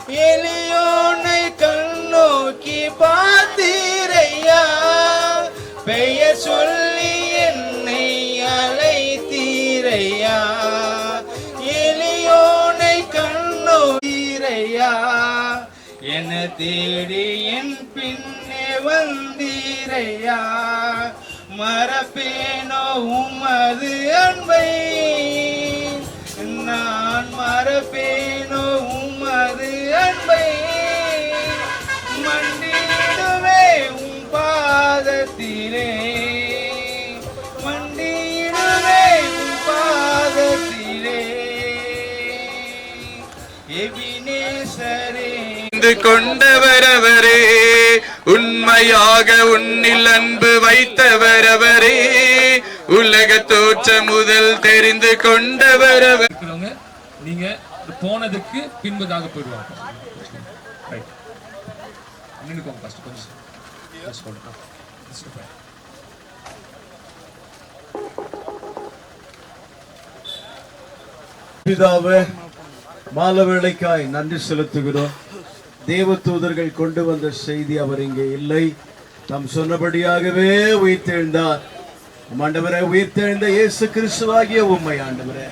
எளியோனை கண்ணோக்கி பார்த்தீரையா, பெயர் சொல்லி என்னை அழைத்தீரையா, எளியோனை கண்ணோக்கீரையா, என தேடி என் பின்னே வந்தீரையா, மறப்பேனோ உமது அன்பை, நான் மறப்பேனோ உமது அன்பை, மண்டியிடுவே உம் பாதத்திலே, மண்டியிடுவே உம் பாதத்திலே, எபினேசரே கொண்டவரவரே, உண்மையாக உன்னில் அன்பு வைத்தவரவரே, உலக தோற்ற முதல் தெரிந்து கொண்டவரவர். நீங்க போனதுக்கு பின்பதாக போயிடுவாங்க. பிதாவே, மாலவேளைக்காய் நன்றி செலுத்துகிறோம். தேவ தூதர்கள் கொண்டு வந்த செய்தி அவர் இங்கே இல்லை, நாம் சொன்னபடியாகவே உயிர்த்தெழுந்தார். ஆண்டவரே, உயிர்த்தெழுந்த இயேசு கிறிஸ்துவாகிய உம்மை ஆண்டவரே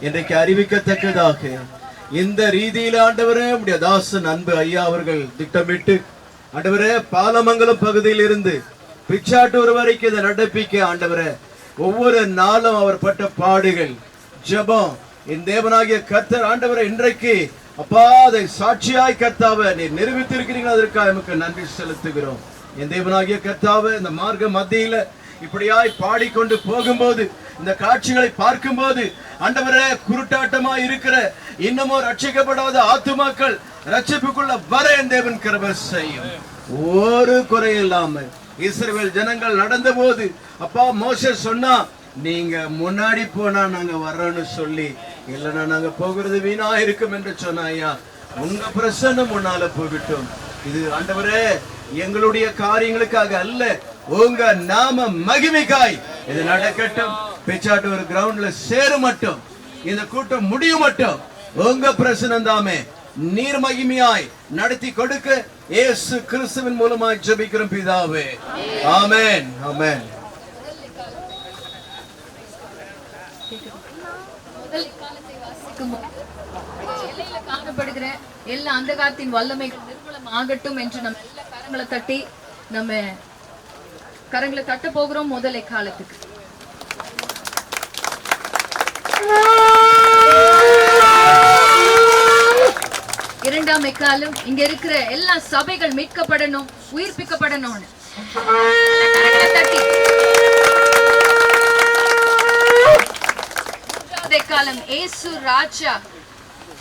இன்றைக்கு அறிவிக்கத்தக்கதாக இந்த ரீதியில் ஆண்டவரே உம்முடைய தாசன் அன்பு ஐயா அவர்கள் திட்டமிட்டு ஆண்டவரே பாலமங்கலம் பகுதியில் இருந்து பிச்சாட்டூர் வரைக்கும் இதை நடப்பிக்க ஆண்டவரே ஒவ்வொரு நாளும் அவர் பட்ட பாடுகள் ஜெபம் என் தேவனாகிய கர்த்தர் ஆண்டவரே இன்றைக்கு அப்பா அதை சாட்சியாய் கர்த்தாவை நீர் நிரூபித்திருக்கிறீர்கள், அதற்காக நமக்கு நன்றி செலுத்துகிறோம். என் தேவனாகிய கர்த்தாவை இந்த மார்க்க மத்தியில இப்படியாய் பாடிக்கொண்டு போகும்போது இந்த காட்சிகளை பார்க்கும்போது ஆண்டவரே குருட்டாட்டமாய் இருக்கிற இன்னமும் ரட்சிக்கப்படாத ஆத்துமாக்கள் ரட்சிப்புக்குள்ள வர என் தேவன் கிருபை செய்யும். ஒரு குறை இல்லாம இஸ்ரவேல் ஜனங்கள் நடந்த போது அப்பா மோசே சொன்னா, நீங்க முன்னாடி போனா நாங்க வர்றோம்னு சொல்லி, இல்லைன்னா நாங்க போகிறது வீணா இருக்கும் என்று சொன்னாயா. உங்க பிரசன்னம் முன்னால போய்விட்டோம். இது ஆண்டவரே எங்களுடைய காரியங்களுக்காக அல்ல, உங்க நாம மகிமைக்காய் இது நடக்கட்டும். பிச்சாட்டூர் கிரவுண்ட்ல சேரு மட்டும், இந்த கூட்டம் முடியும் மட்டும் உங்க பிரசன்னம் தாமே நீர் மகிமையாய் நடத்தி கொடுக்க இயேசு கிறிஸ்துவின் மூலமாய் ஜெபிக்கிறோம் பிதாவே, ஆமென் ஆமென். காணப்படுகிற எல்லா அந்தகாரத்தின் வல்லமைகள் நிர்மூலம் ஆகட்டும் என்று நம்ம எல்லா கரங்களை தட்டி நம்ம கரங்களை தட்ட போகிறோம். முதல் காலத்துக்கு இரண்டாம் எக்காலம் இங்க இருக்கிற எல்லா சபைகள் மீட்கப்படணும், உயிர்ப்பிக்கப்படணும். காலம் ஏசு ராஜா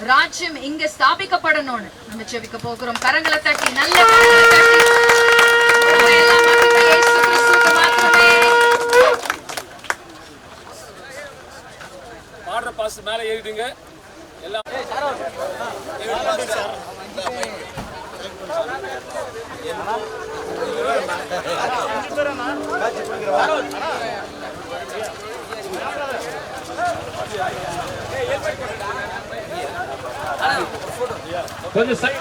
ராஜ்யம் இங்க ஸ்தாபிக்கப்படணும்னு நம்ம ஜெபிக்க போகிறோம். கரங்களை தட்டி நல்ல பாடுற பாஸ் மேல ஏறிடுங்க எல்லாம். கொஞ்சம் சைடு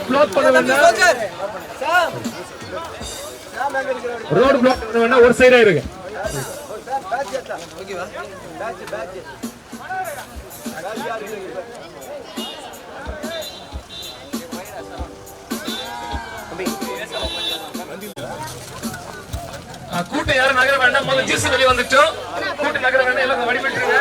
ப்ளாக் பண்ண வேண்டாம், ரோட் ப்ளாக் பண்ண வேண்டாம், ஒரு சைடா இருங்க. கூட்டம் யாரும் நகர வேண்டாம், முதல்ல ஜீசு வெளியே வந்துட்டோம். கூட்டம் நகர வேண்டாம், எல்லாம் வடிவிட்டுருங்க.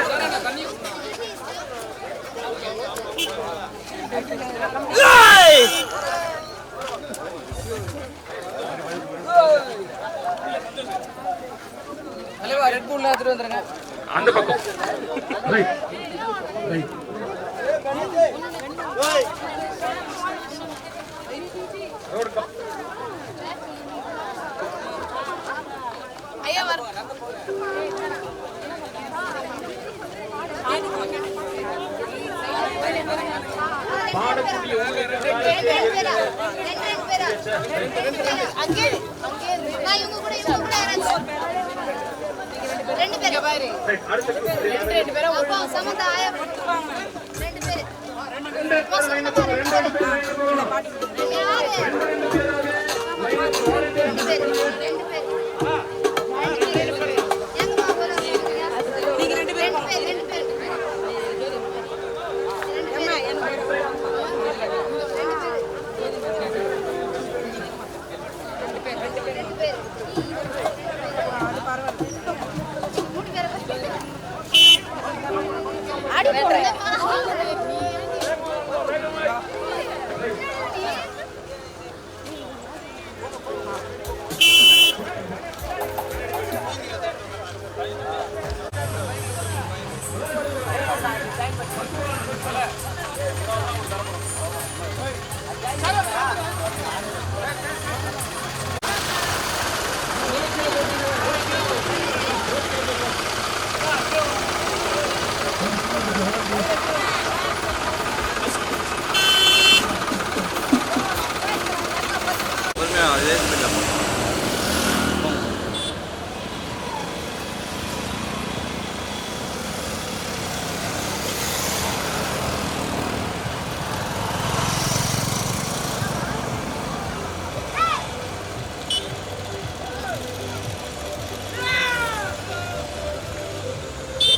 அந்த பக்கம்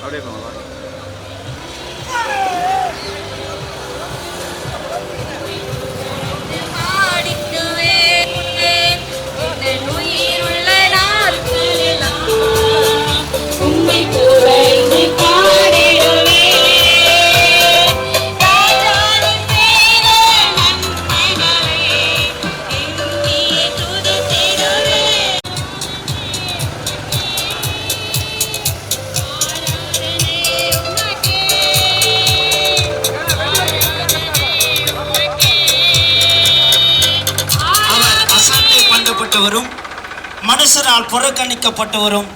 அப்படியே போகலாம். மனுஷரால் புறக்கணிக்கப்பட்டவரும்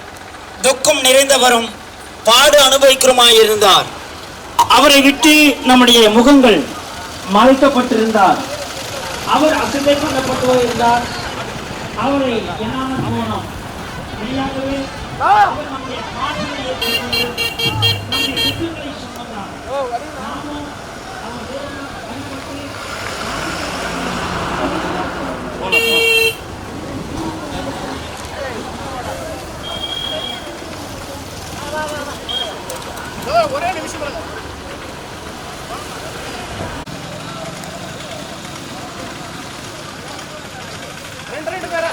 துக்கம் நிறைந்தவரும் பாடு அனுபவிக்கிறமாயிருந்தார். அவரை விட்டு நம்முடைய முகங்கள் மறைக்கப்பட்டிருந்தார். அவர் அசட்டை பண்ணப்பட்டவர் இருந்தார். அவரை என்னான போனோம் மெய்யாகவே அவர் நம்முடைய பாடுகளை ஏற்றுக்கொண்டு நம்முடைய துக்கங்களை சுமந்தார். நாமும் அவர் ஒரே நிமிஷம் ரெண்டு பேரா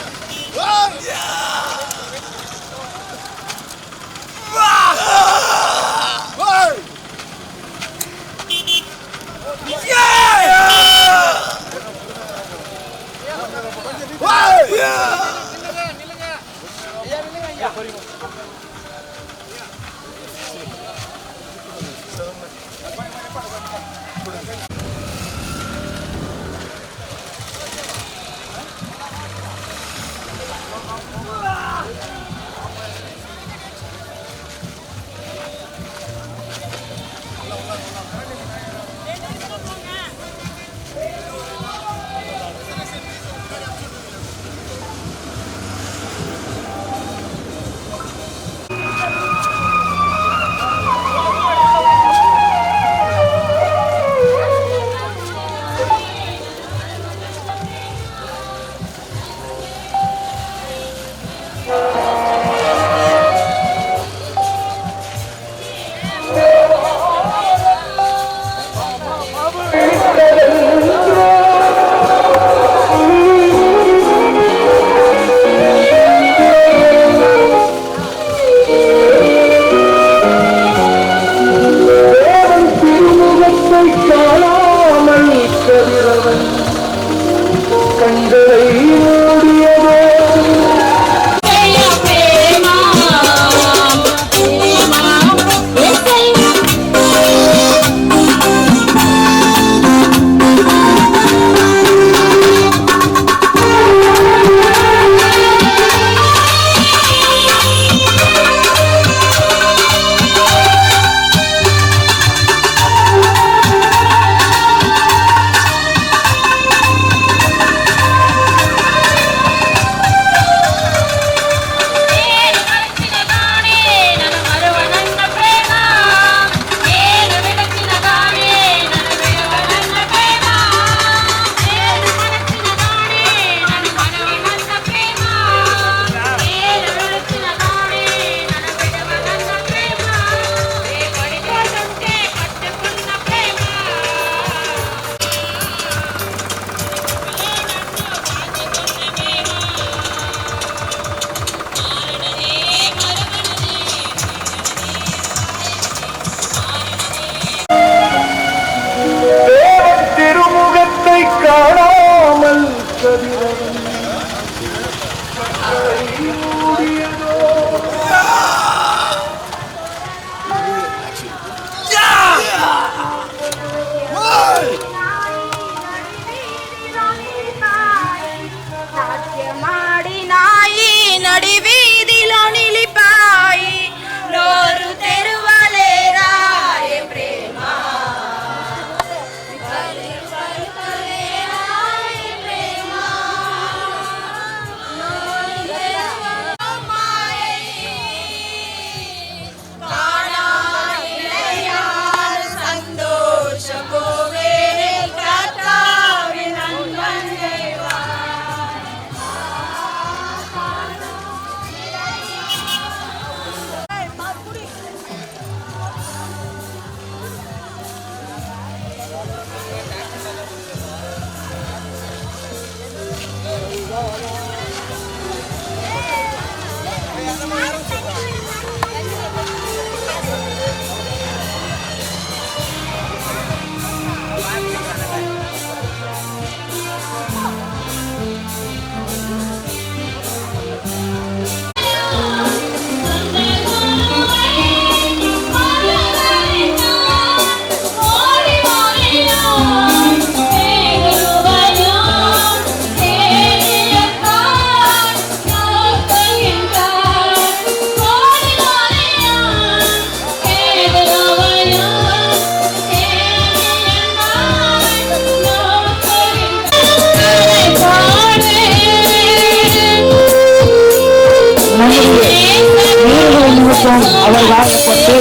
அவர் வாழப்பட்டு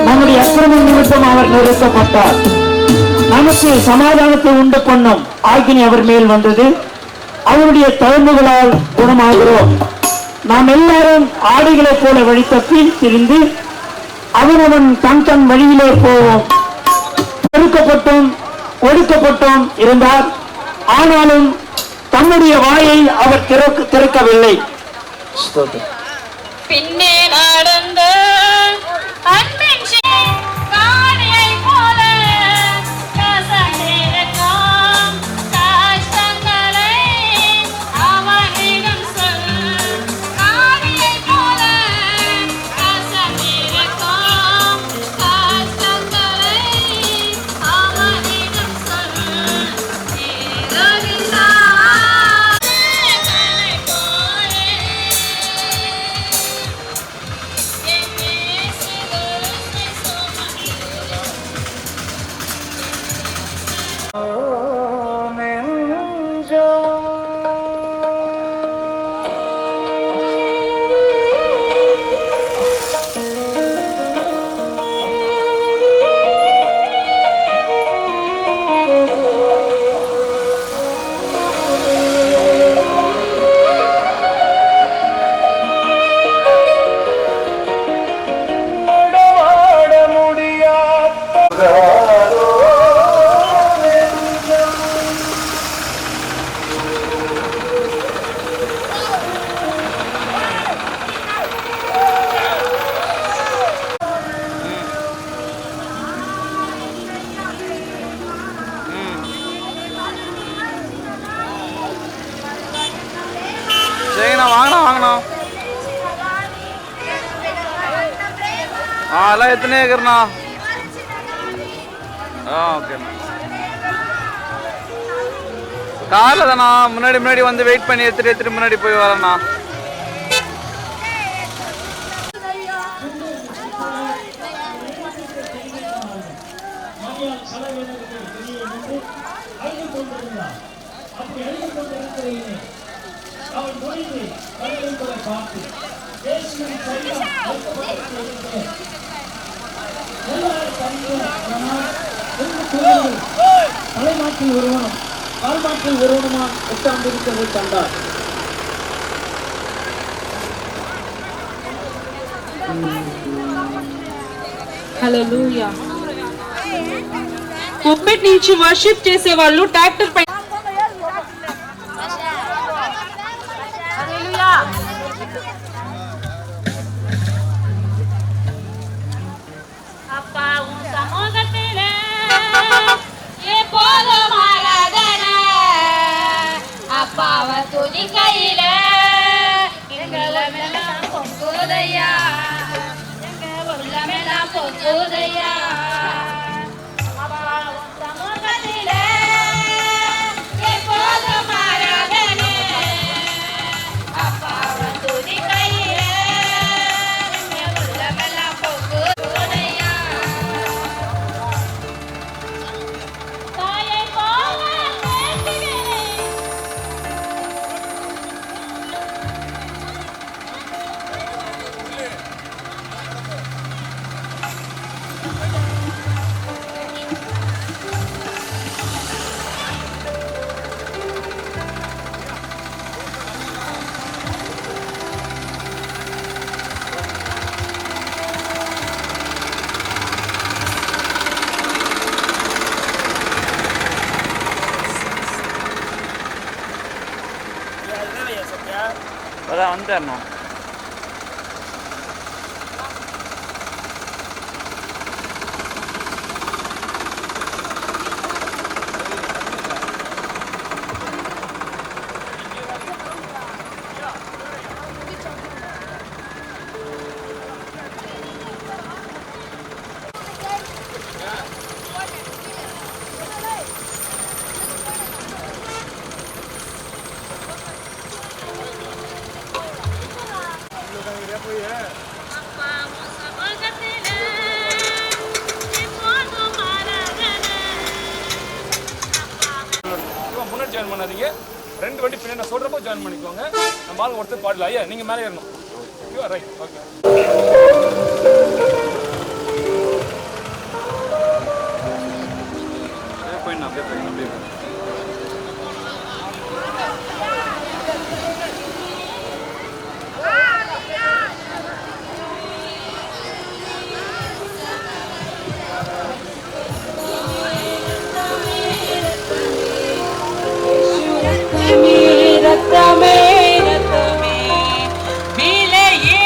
நம்முடைய அக்கிரம நிமித்தம் அவர் நிறுத்தப்பட்டார். நமக்கு சமாதானத்தை உண்டு பண்ணும் ஆக்கினி அவர் மேல் வந்தது. அவருடைய தழும்புகளால் குணமாகிறோம். நாம் எல்லாரும் ஆடைகளைப் போல வழி தப்பி திரிந்து அவனவன் தன் தன் வழியிலே போவோம். ஒடுக்கப்பட்டும் ஒடுக்கப்பட்டும் இருந்தார். ஆனாலும் தம்முடைய வாயை அவர் திறக்கவில்லை. பின்னே நடந்த அன்பின் காணியை போல கசந்திருக்கும் கஷ்டங்களை அவனிடம் சொல். காணியை போல கசந்திருக்கும் கஷ்டங்களை அவனிடம் சொல். வாங்கண்ணா அதெல்லாம் எத்தனை ஏக்கர்ண்ணா? ஓகேண்ணா. காரில் தானா முன்னாடி வந்து வெயிட் பண்ணி எடுத்துட்டு முன்னாடி போய் வரேண்ணா. தலைமாட்டில் ஒருவனும் கால்மாட்டில் ஒருவனுமா உட்கார்ந்திருப்பதை கண்டார். హల్లెలూయా. పుప్పెట్ నుంచి వర్షిప్ చేసే వాళ్ళు ట్రాక్టర్ పై கையில எங்க உள்ளமெல்லாம் பொங்குதையா, எங்க உள்ளமெல்லாம் பொங்குதையா. சமூகத்திலே எப்போதும் ஆராதனை, அப்பாவின் துதி கையில எங்க உள்ளமெல்லாம் பொங்குதையா. தாயை போல பேசுகிறேன். அதான் வந்துடணும். முன்னாடி ஜாயின் பண்ணாதீங்க, 2 வண்டி பின்னாடி நான் சொல்றப்போ ஜாயின் பண்ணிக்கோங்க. நம்ம ஆள் ஒருத்தர் பாடல. ஐயா நீங்க மேலே ஏறணும். Right, okay. போயிடணும், அப்படியே போயிடணும், அப்படியே போயிடணும். ரத்தமே ரத்தமே விலையே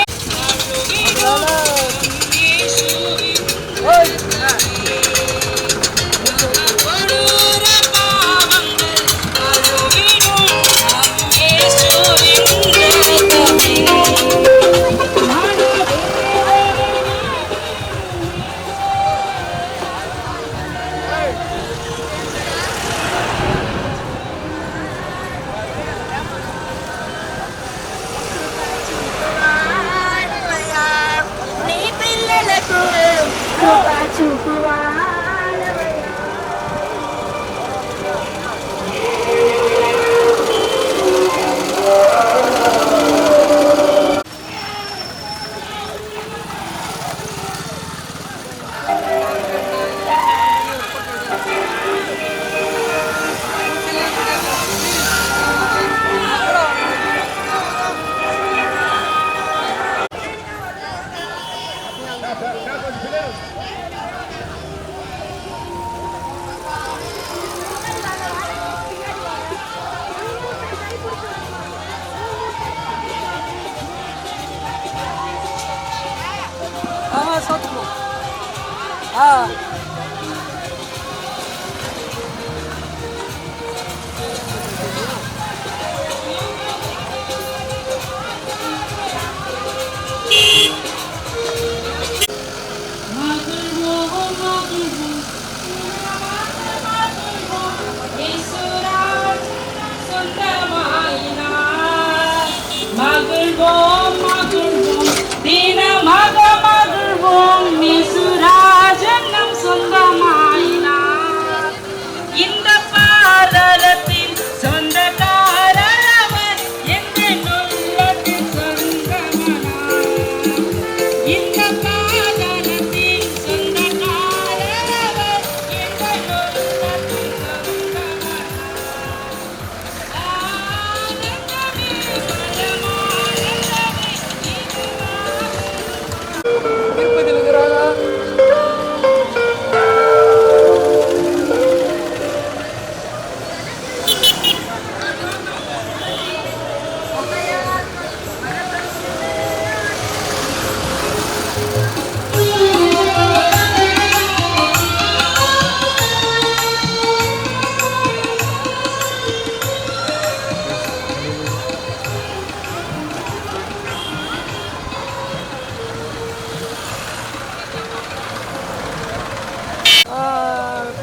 தினமாக மகிழ்வோம், இயேசு ராஜன் நம் சொந்தமா.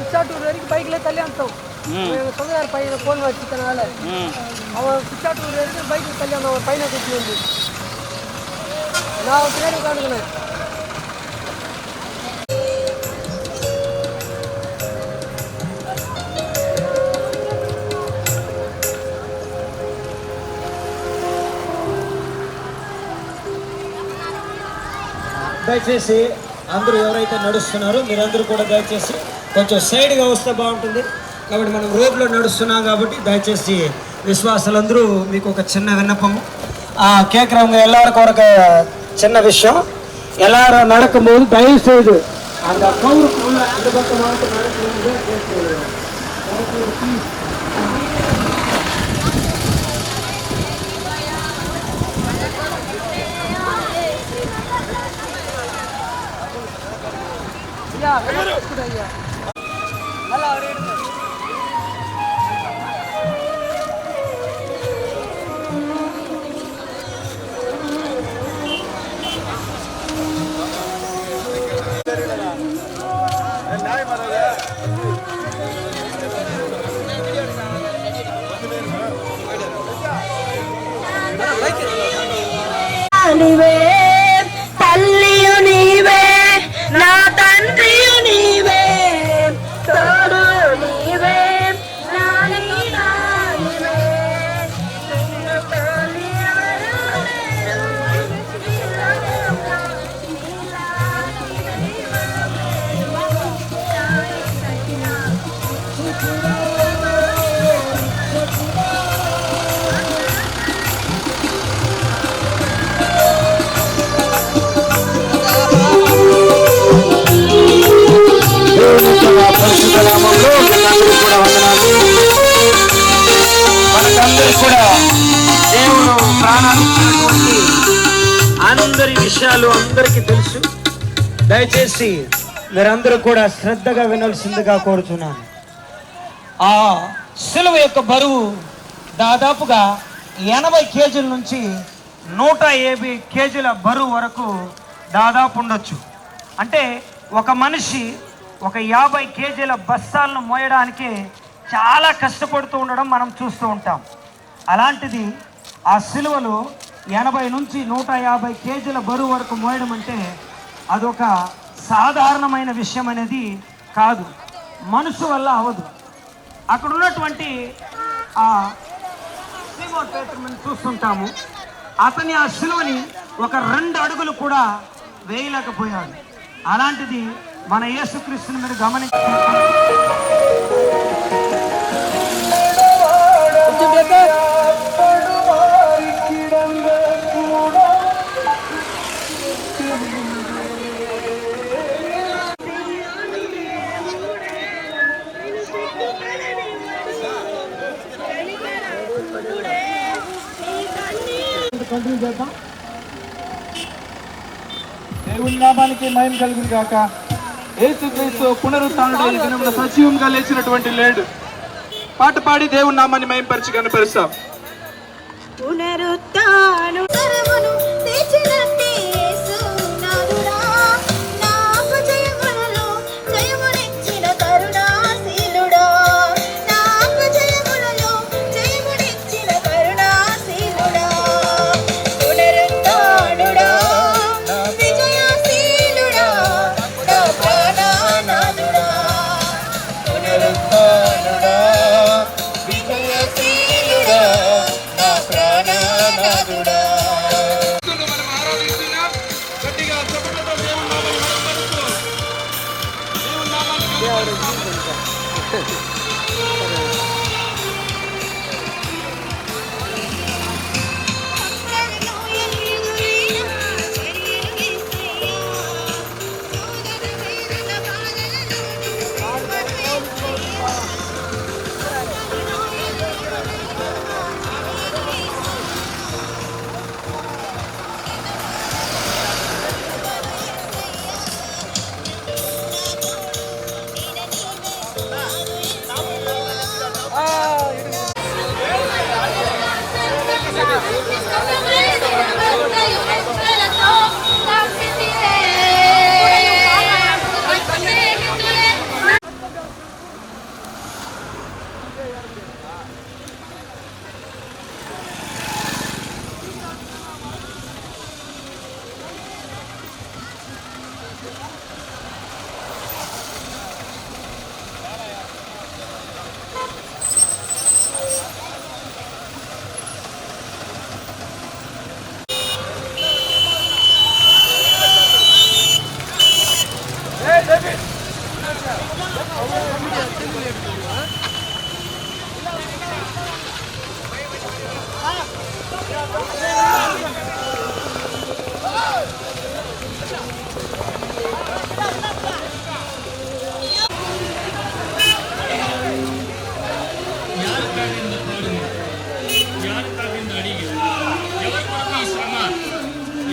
పిచ్చాటూరు వరకు బైక్లో తల్లి అంటాం మేము తొమ్మిదారు పైన ఫోన్ వచ్చిన அவன் பிச்சாட்டூர் இருக்கு பைக்கு கல்யாணம் ஒரு பையனை கூட்டிட்டு வந்து நான் பின்னாடி உட்காந்துக்கினேன். దయచేసి అందరూ ఎవరైతే నడుస్తున్నారో మీరందరూ కూడా దయచేసి కొంచెం సైడ్గా వస్తే బాగుంటుంది. కాబట్టి మనం రోడ్లో నడుస్తున్నాం కాబట్టి దయచేసి విశ్వాసులందరూ మీకు ఒక చిన్న విన్నపము. கேட்குறவங்க எல்லாருக்கும் ஒரு சின்ன விஷயம், எல்லாரும் நடக்கும்போது தயவு செய்து அந்த கவுருக்குள்ள அந்த பக்கமாக நடக்கும்போது நல்லா அவரே எடுங்க. నీవే తల్లియు నీవే నా తండ్రియు నీవే తోడు నీవే నా నీడ నీవే నిన్ను తోలి ఎవరు మనకందరూ కూడా దేవుడు ప్రాణాలు ఇచ్చినటువంటి అందరి విషయాలు అందరికీ తెలుసు. దయచేసి మీరందరూ కూడా శ్రద్ధగా వినాల్సిందిగా కోరుతున్నాను. ఆ సిలువ యొక్క బరువు దాదాపుగా 80 కేజీల నుంచి 150 కేజీల బరువు వరకు దాదాపు ఉండొచ్చు. అంటే ఒక మనిషి ఒక 50 కేజీల బస్తాలను మోయడానికి చాలా కష్టపడుతూ ఉండడం మనం చూస్తూ ఉంటాం. అలాంటిది ఆ సిలువలు 80 నుంచి 150 కేజీల బరువు వరకు మోయడం అంటే అదొక సాధారణమైన విషయం అనేది కాదు, మనసు వల్ల అవదు. అక్కడ ఉన్నటువంటి ఆ సీమోన్ పేతురు మనం చూస్తుంటాము, అతని ఆ సిలువని ఒక 2 అడుగులు కూడా వేయలేకపోయాడు. అలాంటిది మన యేసుక్రీస్తుని మీరు గమనించారు. దేవుని నామానికి మహిమ కలుగును గాక. యేసుక్రీస్తు పునరుత్థానుడై ఈ దినమున సజీవంగా లేచినటువంటి లేడు. పాట పాడి దేవుని నామాన్ని మహిమపరిచి కనపరుస్తాం. పునరుత్థాను తరమును తెచ్చినట్టి యేసు నాదుడా, నాకు జయములలో జయమునిచ్చిన కరుణాశీలుడా, నాకు జయములలో జయమునిచ్చిన కరుణాశీలుడా, పునరుత్థానుడా విజయశీలుడా నా ప్రాణనాథుడా, పునరుత్థానుడా విజయశీలుడా నా ప్రాణనాథుడా. మనం ఆరాధిస్తున్నాం. గట్టిగా చప్పట్లతో దేవుని నామాన్ని మహిమపరుస్తూ దేవుని నామాన్ని కనపరుస్తాం.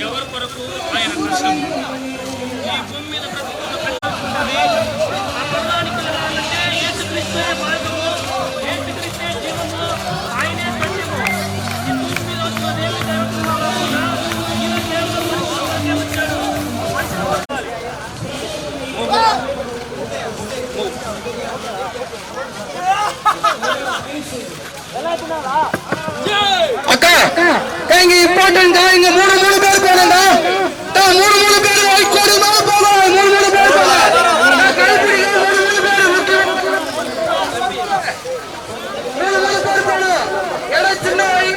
ఎవరి కొరకు ఆయన కష్టం ఈ భూమి మీద అపరానికి వెళ్ళాలంటే యేసుక్రీస్తే మార్గము, యేసుక్రీస్తే జీవము, ఆయనే సత్యము. ఈ భూమి మీద వచ్చిన దేవుడు ఈయన దేవుడు మనుషులకే వచ్చాడు. அக்கா இங்க இம்பார்ட்டன்ட் இங்க மூணு பேர் போனடா. மூணு பேர் கோடி மேல போலாம். மூணு பேர் போலாம். கைப்பிடிங்க. மூணு பேர் போலாம். எடா சின்ன வை.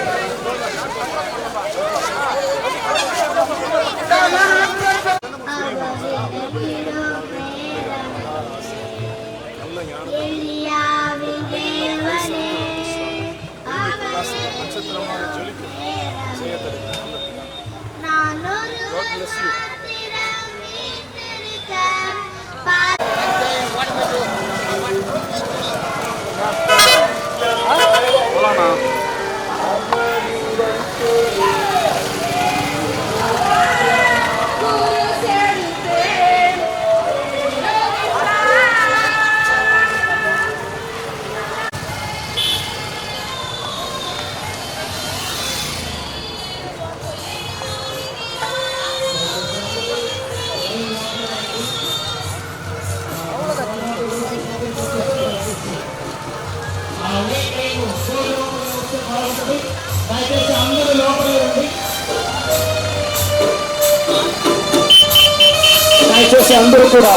దయచేసి అందరూ కూడా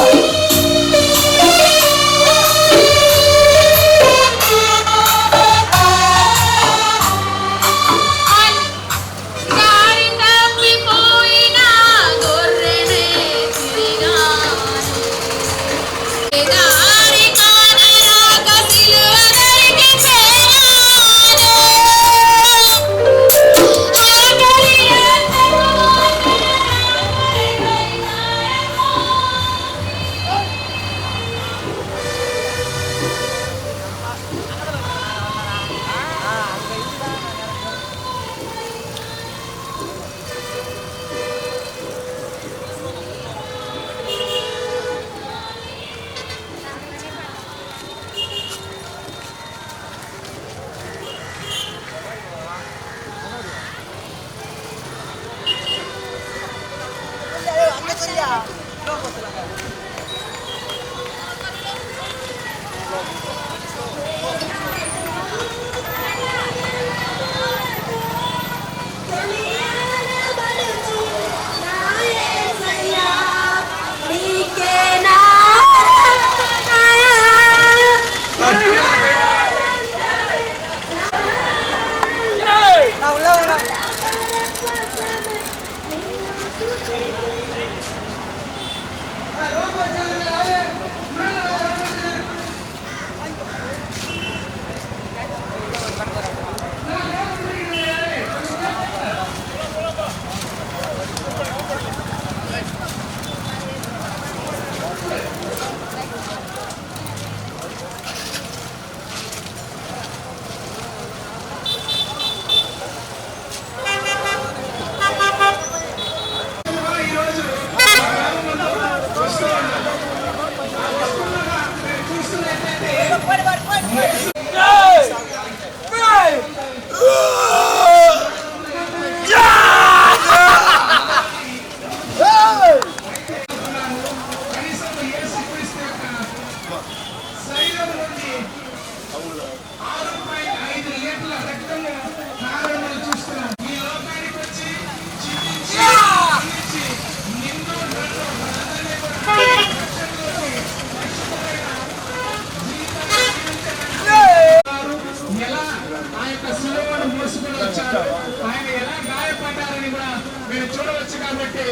ఆయన ఎలా గాయపడ్డారని కూడా మీరు చూడవచ్చు. కాబట్టి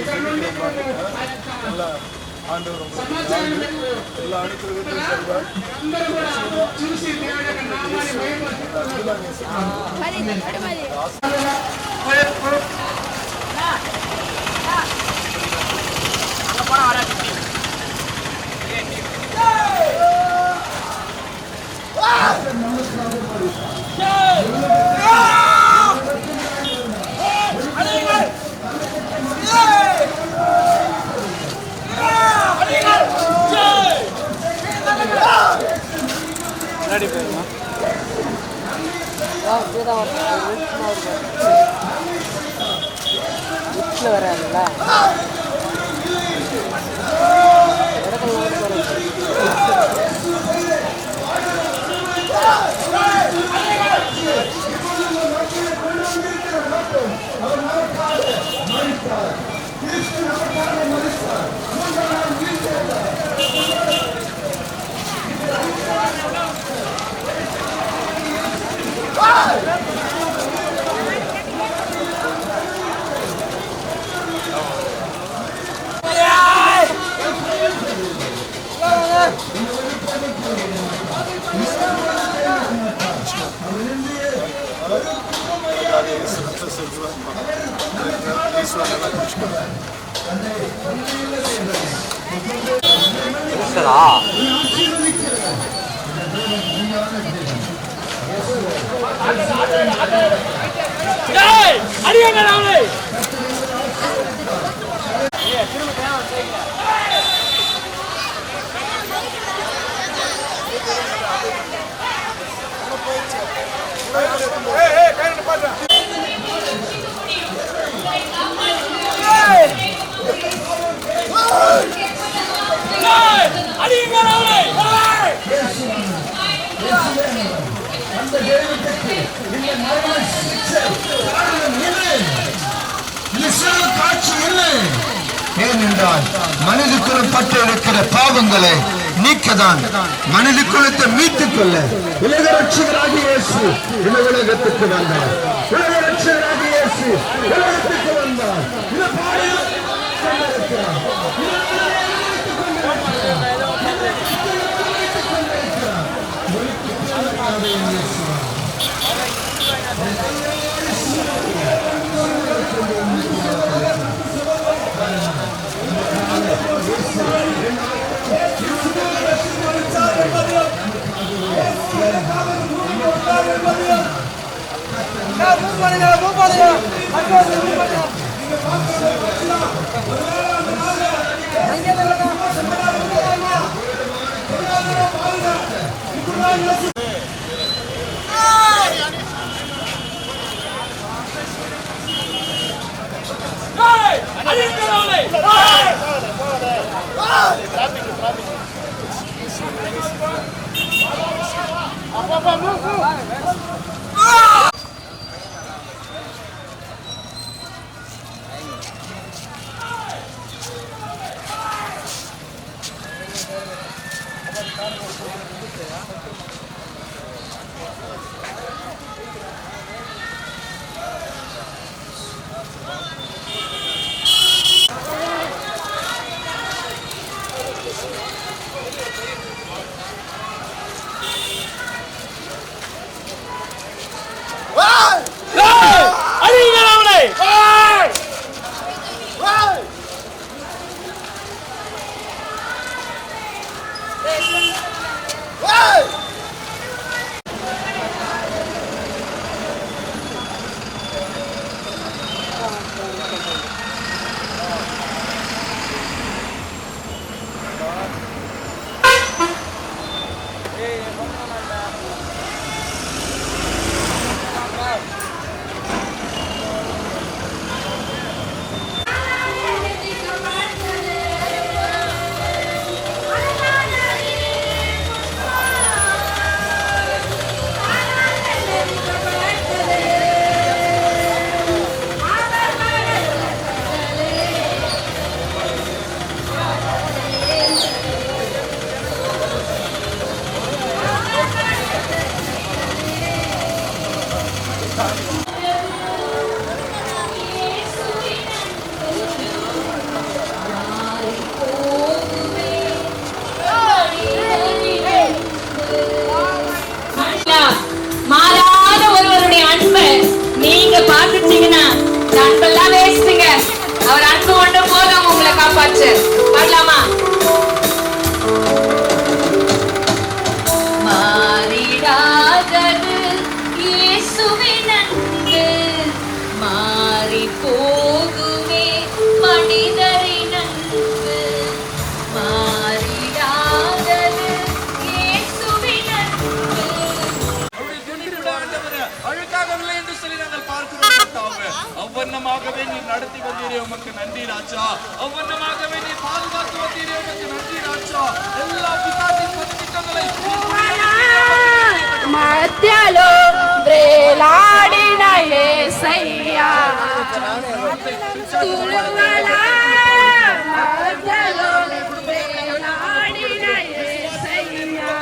ఇక్కడ నుండి ஆண்டவர் உங்களுக்கு எல்லா அனுக்கிரகத்தையும் தருவார். ஏனென்றால் மனிதக்குள் பட்டு இருக்கிற பாவங்களை நீக்கதான் மனித குலத்தை மீட்டுக் கொள்ள உலக ரட்சகராகிய இயேசு இந்த உலகத்துக்கு வந்தார். உலக ரட்சகராகிய இயேசு உலகத்துக்கு வந்தார். இந்த பாதையில் உமக்கு நன்றி ராஜா. அவ்வண்ணமாகவே நீ பாதுகாத்து வந்தீரே, உமக்கு நன்றி ராஜா. எல்லா பிசாசின் சதித்திட்டங்களை మధ్యలో వ్రేలాడిన యేసయ్యా తురువల మధ్యలో వ్రేలాడిన యేసయ్యా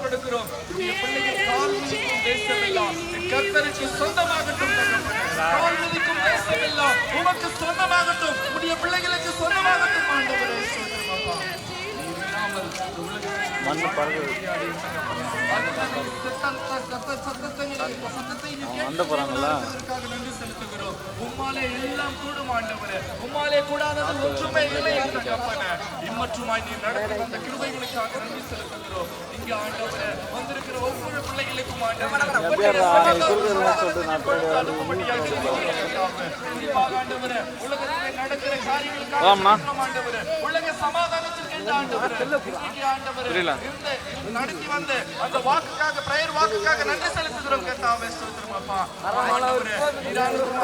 கொடுக்கிறோம். உம்முடைய பிள்ளைகள் கால் மிதிக்கும் தேசமெல்லாம் கர்த்தருக்கு சொந்தமாகட்டும். கால் மிதிக்கும் தேசமெல்லாம் உமக்கு சொந்தமாகட்டும். உம்முடைய பிள்ளைகளுக்கு சொந்தமாகட்டும் ஆண்டவரே. ஸ்தோத்திரம் அப்பா. மண்ணு பறக்குது. அந்த போறாங்களா? நன்றி செலுத்துகிறோம். உம்மாலே எல்லாம் கூடும் ஆண்டவரே. உம்மாலே கூடாதது ஒன்றுமே இல்லை என்ற கப்பன இம்மற்றுமாய் நீ நடத்தி வந்த கிருபைகளுக்காக நன்றி செலுத்துகிறோம். இங்கே ஆண்டவரே வந்திருக்கிற ஒவ்வொரு பிள்ளைகளுக்கும் ஆண்டவரே உலகத்திலே நடக்கிற காரியங்களுக்காக ஆண்டவரே உலக சமாதானத்திற்கு ஆண்டவரே நடத்தி வந்த அந்த வாக்குக்காக பிரேயர் வாக்குக்காக நன்றி செலுத்துகிறோம் கர்த்தாவே. ஸ்தோத்திரம் அப்பா.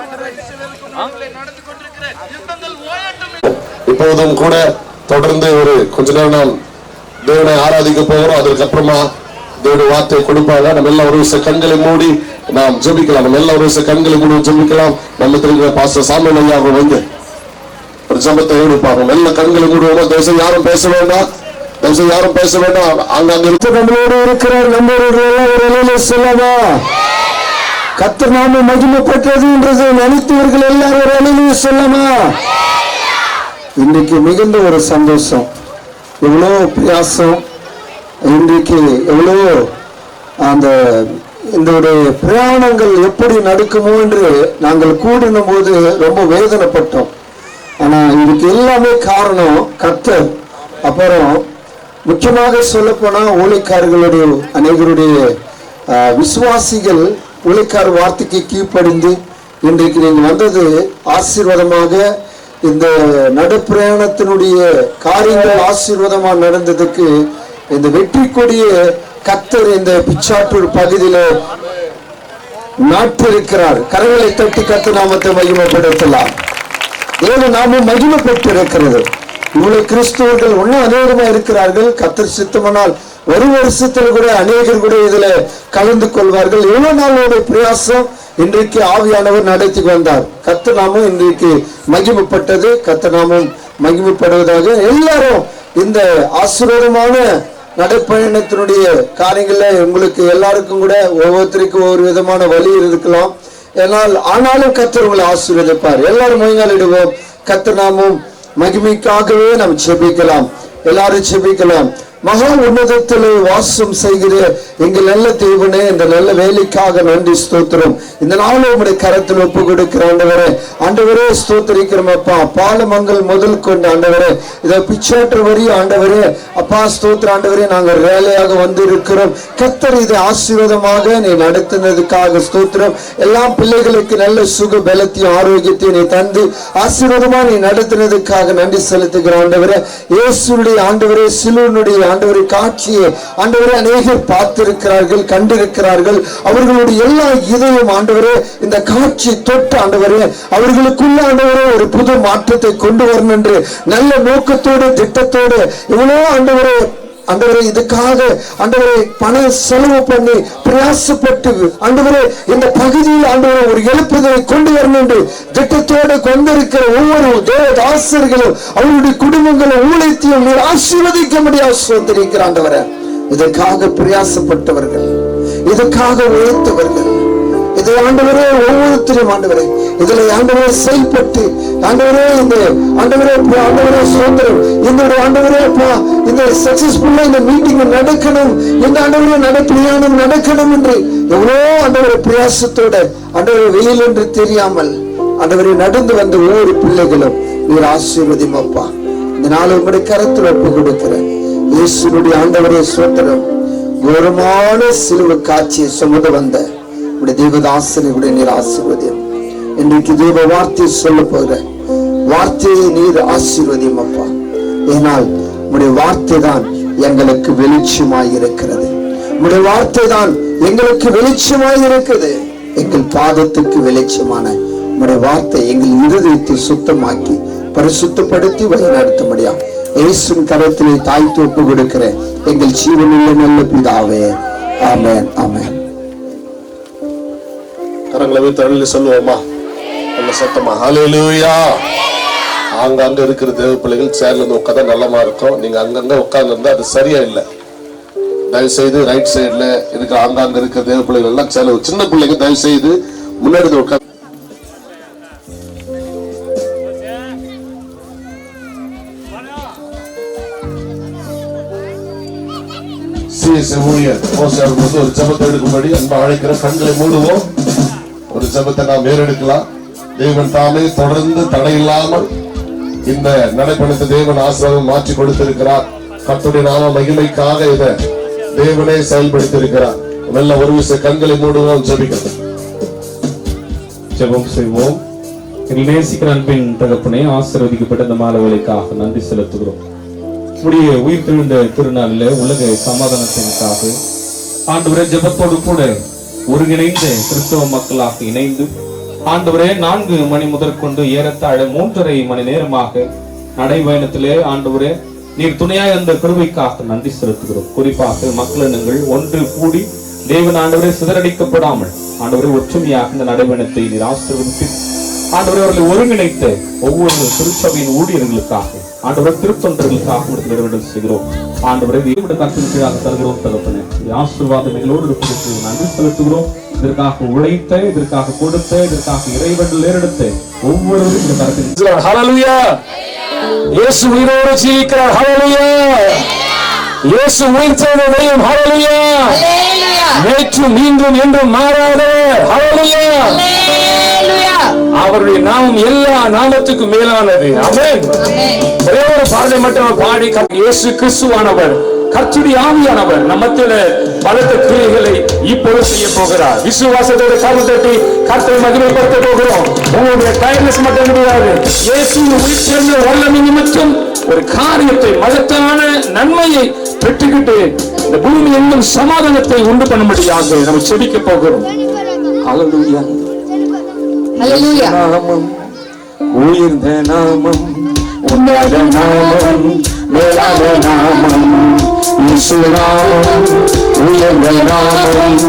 ஆண்டவரே நடந்து கொண்டிருக்கிற யுத்தங்கள் ஓயட்டும். இப்போதும் கூட தொடர்ந்து ஒரு கொஞ்ச நேரம் நாம் தேவனை ஆராதிக்க போகிறோம். அதற்கப்புறமா தேவனுடைய வார்த்தை கொடுப்பாங்க. நம்ம எல்லாம் ஒரு விஷயம் கண்களை மூடி நாம் ஜெபிக்கலாம். நம்ம எல்லாம் ஒரு விஷயம் கண்களை மூடி ஜெபிக்கலாம். நம்ம தெரிஞ்ச பாஸ்டர் சாமுவேல் ஐயா வந்து ஒரு ஜெபத்தை எடுப்பாங்க. நல்ல கண்களை மூடுவோம். தயவுசெய்து யாரும் பேச வேண்டாம். தயவுசெய்து யாரும் பேச வேண்டாம். அங்க நம்மளோடு இருக்கிற நம்ம சொல்லவா கர்த்தர் நாம மகிமைப்பட்டதுன்றது நினைத்தவர்கள் எல்லாரும் ஒரு அலையிலேயே சொல்லமா. இன்றைக்கு மிகுந்த ஒரு சந்தோஷம். எவ்வளோ பிரயாசம் இன்றைக்கு எவ்வளோ அந்த இந்த பிரயாணங்கள் எப்படி நடக்குமோ என்று நாங்கள் கூடின போது ரொம்ப வேதனைப்பட்டோம். ஆனா இதுக்கு எல்லாமே காரணம் கர்த்தர். அப்புறம் முக்கியமாக சொல்ல போனா ஊழியக்காரர்களுடைய அநேகருடைய விசுவாசிகள் ஊழியக்கார வார்த்தைக்கு கீழ்ப்படிந்து இன்றைக்கு நீங்க வந்தது ஆசீர்வாதமாக. இந்த நடுப்பிரயாணத்தினுடைய காரியங்கள் ஆசீர்வாதமா நடந்ததுக்கு இந்த வெற்றி கொடிய கர்த்தர் இந்த பிச்சாட்டூர் பகுதியில நாட்டிருக்கிறார். கரங்களை தட்டி கர்த்தர் நாமத்தை மகிமைப்படுத்தலாம். தேவ நாமம் மகிமைப்பட்டு இருக்கிறது. இவ்வளவு கிறிஸ்தவர்கள் ஒன்னும் அநேகமா இருக்கிறார்கள். கர்த்தர் சித்தமானால் ஒரு வருஷத்துல கூட அநேகர் கூட இதுல கலந்து கொள்வார்கள். எவ்வளவு நாளோட பிரயாசம் இன்றைக்கு ஆவியானவர் நடத்தி வந்தார். கர்த்தர் நாமம் இன்றைக்கு மகிமைப்பட்டது. கர்த்தர் நாமம் மகிமைப்படுவதாக. எல்லாரும் இந்த ஆசீர்வாதமான நடைப்பயணத்தினுடைய காரியங்கள்ல உங்களுக்கு எல்லாருக்கும் கூட ஒவ்வொருத்தருக்கும் ஒவ்வொரு விதமான வழி இருக்கலாம். ஆனாலும் கர்த்தர் உங்களை ஆசீர்வதிப்பார். எல்லாரும் முயங்காலிடுவோம். கர்த்தர் நாமம் மகிமைக்காகவே நாம் ஜெபிக்கலாம். எல்லாரும் ஜெபிக்கலாம். மகா உன்னதத்திலே வாசம் செய்கிற எங்கள் நல்ல தேவனே, இந்த நல்ல வேலைக்காக நன்றி ஸ்தோத்திரம். இந்த நாளும் உங்களுடைய கரத்தில் ஒப்பு கொடுக்கிற ஆண்டவரே, ஆண்டவரே ஸ்தோத்திரிக்கிறோம் அப்பா. பாலமங்கல் முதல் கொண்டு ஆண்டவரே, இதை பிச்சாற்று வரி ஆண்டவரே அப்பா ஸ்தோத்திர ஆண்டவரே, நாங்கள் வேலையாக வந்து இருக்கிறோம். கர்த்தர் இதை ஆசீர்வாதமாக நீ நடத்தினதுக்காக ஸ்தோத்திரம். எல்லா பிள்ளைகளுக்கு நல்ல சுக பலத்தையும் ஆரோக்கியத்தையும் நீ தந்து ஆசீர்வாதமா நீ நடத்தினதுக்காக நன்றி செலுத்துகிற ஆண்டவரே. இயேசுடைய ஆண்டவரே சிலுவனுடைய ஆண்டவரை காட்சியை ஆண்டவரே அநேகர் பார்த்திருக்கிறார்கள், கண்டிருக்கிறார்கள். அவர்களுடைய எல்லா இதயம் ஆண்டவரே இந்த காட்சி தொட்டு ஆண்டவரே அவர்களுக்குள்ள ஆண்டவரே ஒரு புது மாற்றத்தை கொண்டு வரணும் என்று நல்ல நோக்கத்தோடு திட்டத்தோடு இவ்வளோ ஆண்டவரே இதுக்காக ஆண்டவரே பணம் செலவு பண்ணி பிரயாசப்பட்டு ஆண்டவரே இந்த பகுதியில் ஆண்டவரே ஒரு எழுப்புதலை கொண்டு வரணும் என்று திட்டத்தோடு கொண்டிருக்கிற ஒவ்வொரு தேவதாசர்களும் அவருடைய குடும்பங்களும் ஊழியத்தையும் நீர் ஆசீர்வதிக்க முடியாது சோதரிக்கிற ஆண்டவரே. இதற்காக பிரயாசப்பட்டவர்கள், இதற்காக உழைத்தவர்கள், இதை ஆண்டவரே ஒவ்வொருத்தரும் ஆண்டவரே இதுல ஆண்டவரே செயல்பட்டு ஆண்டவரே இந்த ஆண்டவரே சுதந்திரம் இந்த ஆண்டவரே இந்த சக்சஸ்ஃபுல்லா இந்த மீட்டிங் நடக்கணும், இந்த ஆண்டவரே நடப்பியானம் நடக்கணும் என்று எவ்வளோ ஆண்டவரே பிரயாசத்தோட ஆண்டவரே வெயில் என்று தெரியாமல் ஆண்டவரே நடந்து வந்த ஒவ்வொரு பிள்ளைகளும் நீர் ஆசீர்வதியும் அப்பா. இந்த நாள் உங்களுடைய கரத்தில் ஒப்பு கொடுக்கிறேன். இயேசுடைய ஆண்டவரே சுதந்திரம் கௌரவமான சிலுவை காட்சியை சுமந்து வந்த தேவதாசனுடைய நீர் ஆசீர்வதியும். இன்றைக்கு தேவ வார்த்தையை சொல்ல போகிற வார்த்தையை நீர் ஆசீர்வதியும் அப்பா. ஏனால் உடைய வார்த்தை தான் எங்களுக்கு வெளிச்சமாய் இருக்கிறது. உடைய வார்த்தை தான் எங்களுக்கு வெளிச்சமாய் இருக்குது. எங்கள் பாதத்துக்கு வெளிச்சமான உம்முடைய வார்த்தை எங்கள் இருதயத்தை சுத்தமாக்கி பரிசுத்தப்படுத்தி வழிநடத்தும்படியா இயேசுவின் கரத்திலே தாய்த்து ஒப்பு கொடுக்கிற எங்கள் ஜீவனுள்ள நல்ல பிதாவே, ஆமென், ஆமென். கரங்களை தள்ளி சொல்லுவோமா? நல்ல சத்தமா ஹல்லேலூயா. அங்கங்க இருக்கிற தேவ பிள்ளைகள் சேர்ல இருந்து உட்காந்தா நல்லமா இருக்கும். நீங்க அங்கங்க உட்கார்ந்து இருந்தா அது சரியா இல்லை. தயவு செய்து ரைட் சைட்ல இருக்கிற அங்கங்க இருக்கிற தேவ பிள்ளைகள் எல்லாம் சேர்ல, சின்ன பிள்ளைங்க தயவு செய்து முன்னாடி உட்காந்து ஒரு ஜபத்தை எடுக்கும்படி அன்பா அழைக்கிற. கண்களை மூடுவோம். ஒரு ஜபத்தை நாம் ஏறெடுக்கலாம். தேவன் தாமே தொடர்ந்து தடையில்லாமல் இந்த நடைபெற்ற தேவன் ஆசீர்வாதம் மாற்றி கொடுத்திருக்கிறார். கர்த்தருடைய நாம மகிமைக்காக இதை தேவனே செயல்படுத்தியிருக்கிறார். நல்ல ஒரு விஷயம் கண்களை மூடுவோம், ஜெபிக்கிறோம். ஜெபம் செய்வோம். நேசிக்கிற அன்பின் தகப்பனே, ஆசீர்வதிக்கப்பட்ட இந்த மாலை வேளைக்காக நன்றி செலுத்துகிறோம். உடைய உயிர் தெழுந்த திருநாளில் உலக சமாதானத்திற்காக ஆண்டவரே ஜெபத்தோடு கூட ஒருங்கிணைந்த கிறிஸ்தவ மக்களாக இணைந்து ஆண்டவரே 4 மணி முதற்கொண்டு ஏறத்தாழ 3.5 மணி நேரமாக நடைபயணத்திலே ஆண்டவரே நீர் துணையாய் அந்த கிருபைக்காக நன்றி செலுத்துகிறோம். குறிப்பாக மக்களினங்கள் ஒன்று கூடி தேவன் ஆண்டவரே சிதறடிக்கப்படாமல் ஆண்டவரே ஒற்றுமையாக இந்த நடைபயணத்தை நீர் ஆசீர்வதித்து ஆண்டவரே அவர்களை ஒருங்கிணைத்த ஒவ்வொரு திருச்சபையின் ஊழியர்களுக்காக ஆண்டவரே திருத்தொண்டர்களுக்காக நிறைவேற்றல் செய்கிறோம். ஆண்டவரே தேவனுடைய கருத்தின் கீழாக தருகிறோம். தகப்பனே ஆசீர்வாதம் எங்களோடு இருப்பதற்கு நன்றி செலுத்துகிறோம். இதற்காக உழைத்த, இதற்காக கொடுத்த, இதற்காக இறைவனில் ஏறெடுத்த ஒவ்வொருவரும் இந்த கருத்தின் ஹல்லேலூயா. இயேசு உயிரோடு ஜீவிக்கிறார். ஹல்லேலூயா. இயேசு உயிர்த்தெழுந்த தெய்வம். ஹல்லேலூயா. நேற்றும் இன்றும் என்றும் மாறாதவர். ஹல்லேலூயா. அவருடைய நாமம் எல்லா நாமத்துக்கும் மேலானது. ஆமென். ஒரே ஒரு பாடலை மட்டும் பாடி, இயேசு கிறிஸ்துவானவர், கர்த்தருடைய ஆவியானவர் நம்மத்தில பலத்த கிரியைகளை இப்பொழுது செய்ய போகிறார். விசுவாசத்தோட கரம் தட்டி கர்த்தரை மகிமைப்படுத்த போகிறோம். உங்களுடைய டயர்னஸ் மட்டும் முடியாது. இயேசு உயிர்த்தெழுந்த வல்லமை நிமித்தம் ஒரு காரியத்தை, மகத்தான நன்மையை பெற்றுக்கிட்டு இந்த பூமி எங்கும் சமாதானத்தை உண்டு பண்ணும்படியாக நம்ம செபிக்க போகிறோம். ஹல்லேலூயா. ஹல்லேலூயா. நாமம் உயர்ந்த நாமம், உன்னத நாமம், மேலான நாமம், இயேசு நாமம், உயர்ந்த நாமம்,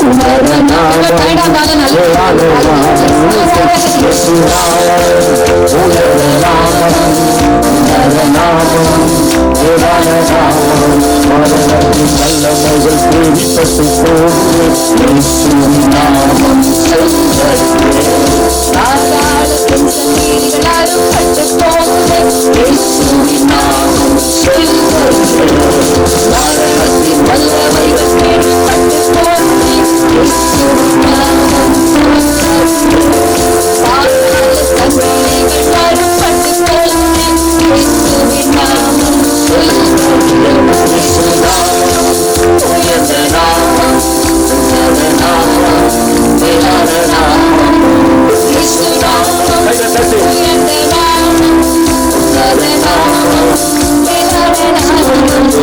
உன்னத நாமம், மேலான நாமம், இயேசு நாமம், உயர்ந்த நாமம், உன்னத நாமம், மேலான நாமம், மரணத்தின் வல்லமைகள் தேடிப்பட்டு போகுது. இயேசு நாமம் பாதாளத்தின் சங்கிலிகள் அறுபட்டு போகுது. இயேசுவின் நாமம் சொல்லுகிறது. மரணத்தின் வல்லமைகள் தேடிப்பட்டு போகுது. இயேசுவின் நாமம் சொல்லுகிறது. பாதாள சங்கிலிகள் அறுபட்டு போகுது. இயேசுவின் நாமம் சொல்லுகிறது. இயேசு நாமம் உயர்ந்த நாமம், உன்னத நாமம், மேலான நாமம், இயேசு நாமம் உயர்ந்த நாமம், உன்னத நாமம், மேலான நாமம்.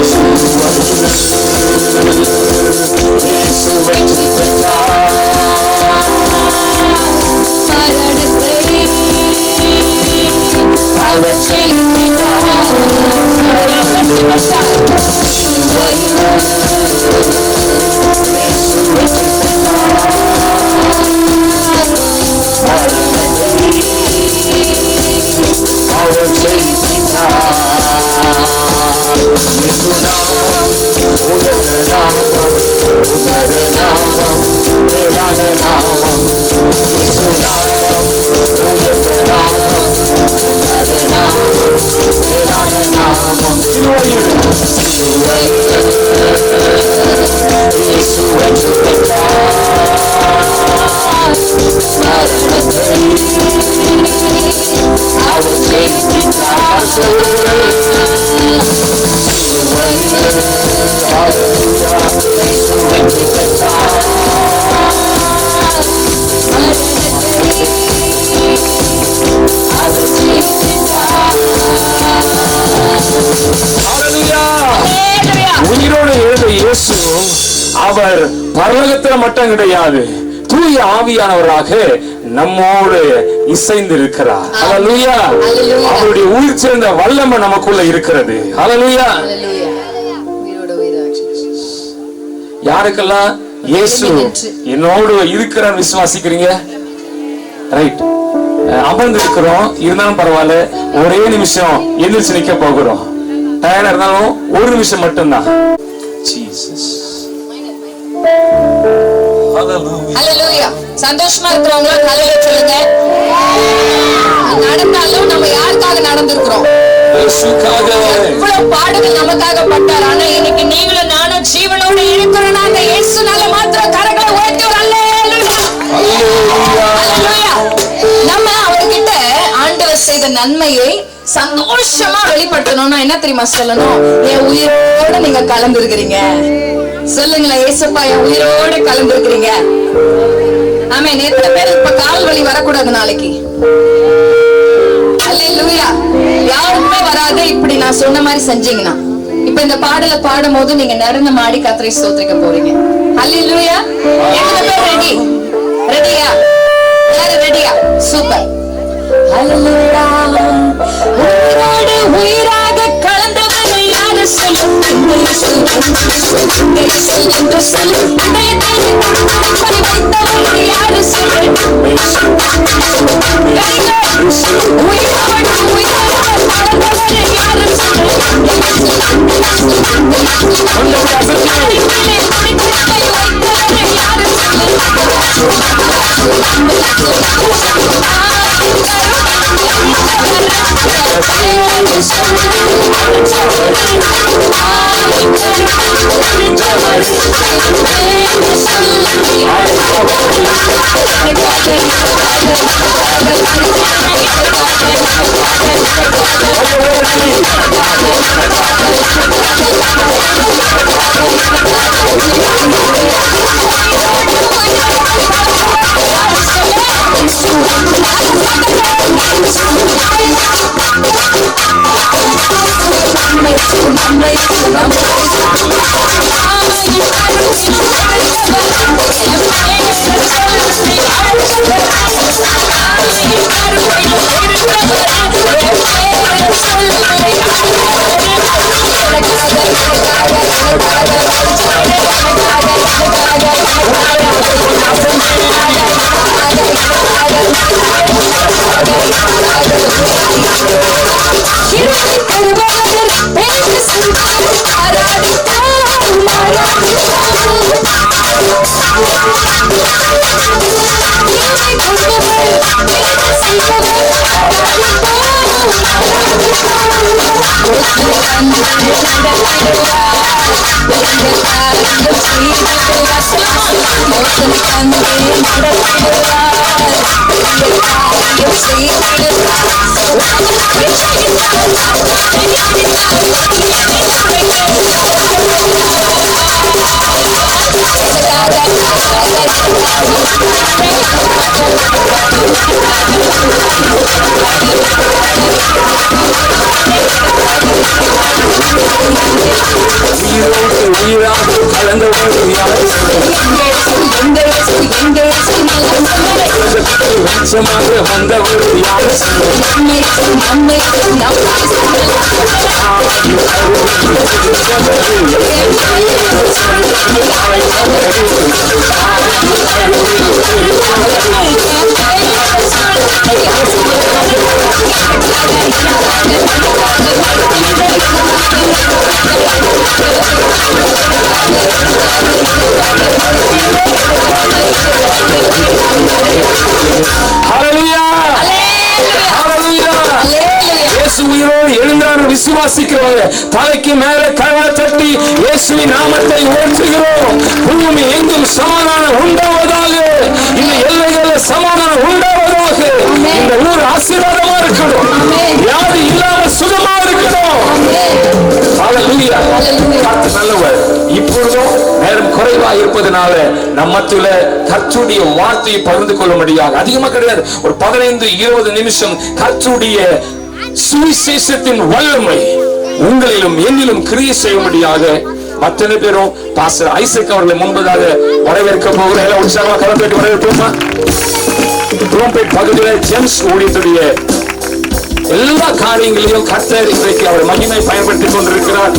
இயேசு வெற்றி பெற்றார். மரணத்தை அவர் ஜெயித்தார். வெற்றி பெற்றார். இயேசு வெற்றி பெற்றார். அவர் ஜெயித்தார். இயேசு நாமம் உன்னத நாமம், உன்னத நாமம், மேலான நாமம், இயேசு நாமம் உன்னத நாமம், உன்னத நாமம், மேலான நாமம். இயேசு வெற்றி பெற்றார். மரணத்தை அவர் ஜெயித்தார். இயேசு வெற்றி பெற்றார். மரணத்தை அவர் ஜெயித்தார். உயிரோடு எழுத இயேசு அவர் பரலோகத்துல மட்டும் கிடையாது, தூய ஆவியானவராக நம்மோடு இசைந்து இருக்கிறார். ஹல்லேலூயா. அவருடைய உயிர் சேர்ந்த வல்லமை நமக்குள்ள இருக்கிறது. ஹல்லேலூயா. யாருக்கெல்லாம் இயேசு என்னோடு இருக்கிறார் விசுவாசிக்கிறீங்க? ரைட். அமர்ந்து இருக்கிறோம், இருந்தாலும் பரவாயில்ல, ஒரே நிமிஷம் எந்திரிச்சு நிக்க போகிறோம். டயர்டா இருந்தாலும் ஒரு நிமிஷம் மட்டும்தான். ஜீசஸ். ஹல்லேலூயா. சந்தோஷமா இருக்கிறவங்க ஹல்லேலூயா சொல்லுங்க. நடந்தாலும் நம்ம யாருக்காக நடந்திருக்கிறோம்? இவ்வளவு பாடுகள் நமக்காக பட்டார். ஆனா இன்னைக்கு நீங்களும் நானும் ஜீவனோட இருக்கிறோம். அந்த இயேசுனால மாத்திரம் கரங்களை உயர்த்தி ஒரு ஹல்லேலூயா. நம்ம அவர்கிட்ட ஆண்டவர் செய்த நன்மையை சந்தோஷமா வெளிப்படுத்தணும்னா என்ன தெரியுமா சொல்லணும்? என் உயிரோட நீங்க கலந்துருக்கிறீங்க. சொல்லுங்களேன், ஏசப்பா என் உயிரோட கலந்துருக்கிறீங்க. ஆமா, எத்தனை பேர் இப்ப கால் வலி வரக்கூடாது நாளைக்கு? அல்லேலூயா. யாருமே வராது இப்படி நான் சொன்ன மாதிரி செஞ்சீங்கன்னா. இப்ப இந்த பாடலை பாடும் போது நீங்க நடனம் ஆடி கர்த்தரை ஸ்தோத்திரிக்க போறீங்க. அல்லேலூயா. எத்தனை பேர் ரெடி? ரெடியா? யாரு ரெடியா? சூப்பர். அல்லேலூயா. உயிரோடு உயிராக கலந்தவரை யாரு சொல்லும்? என்று சொல்லும். வைத்தவரை யாரு சொல்லும்? உயிரோடு உயிராக கலந்தவரை யாரு சொல்லும்? விசுவாசிக்கிறவங்க தலைக்கு மேல கரங்களை தட்டி இயேசுவின் நாமத்தை உயர்த்துகிறோம். பூமி எங்கும் சமாதானம் உண்டாவதாக, இந்த எல்லைகளில் சமாதானம் உண்டாவதாக, இந்த ஊர் ஆசீர்வாதமா இருக்கணும், யாரு இல்லாம சுகமா இருக்கணும். ஹல்லேலூயா. கர்த்தர் நல்லவர். இப்பொழுதும் நேரம் குறைவா இருப்பதனால நம்மத்துல கர்த்தருடைய வார்த்தையை பகிர்ந்து கொள்ளும்படியாக அதிகமா கிடையாது, ஒரு 15-20 நிமிஷம் கர்த்தருடைய சுவிசேஷத்தின் வல்லமை உங்களிலும் என்னிலும் கிரியை செய்யும்படியாக அத்தனை பேரும் பாஸ்டர் ஐசக் அவர்களை முன்பதாக வரவேற்க போகிறேன். எல்லாம் உற்சாகமா கலந்துட்டு வரவேற்போமா? ட்ரம்பெட் பகுதியில் ஜேம்ஸ் ஊழியத்துடைய எல்லா காரியங்களையும் கர்த்தர் இன்றைக்கு அவர் மகிமை பயன்படுத்திக் கொண்டிருக்கிறார்.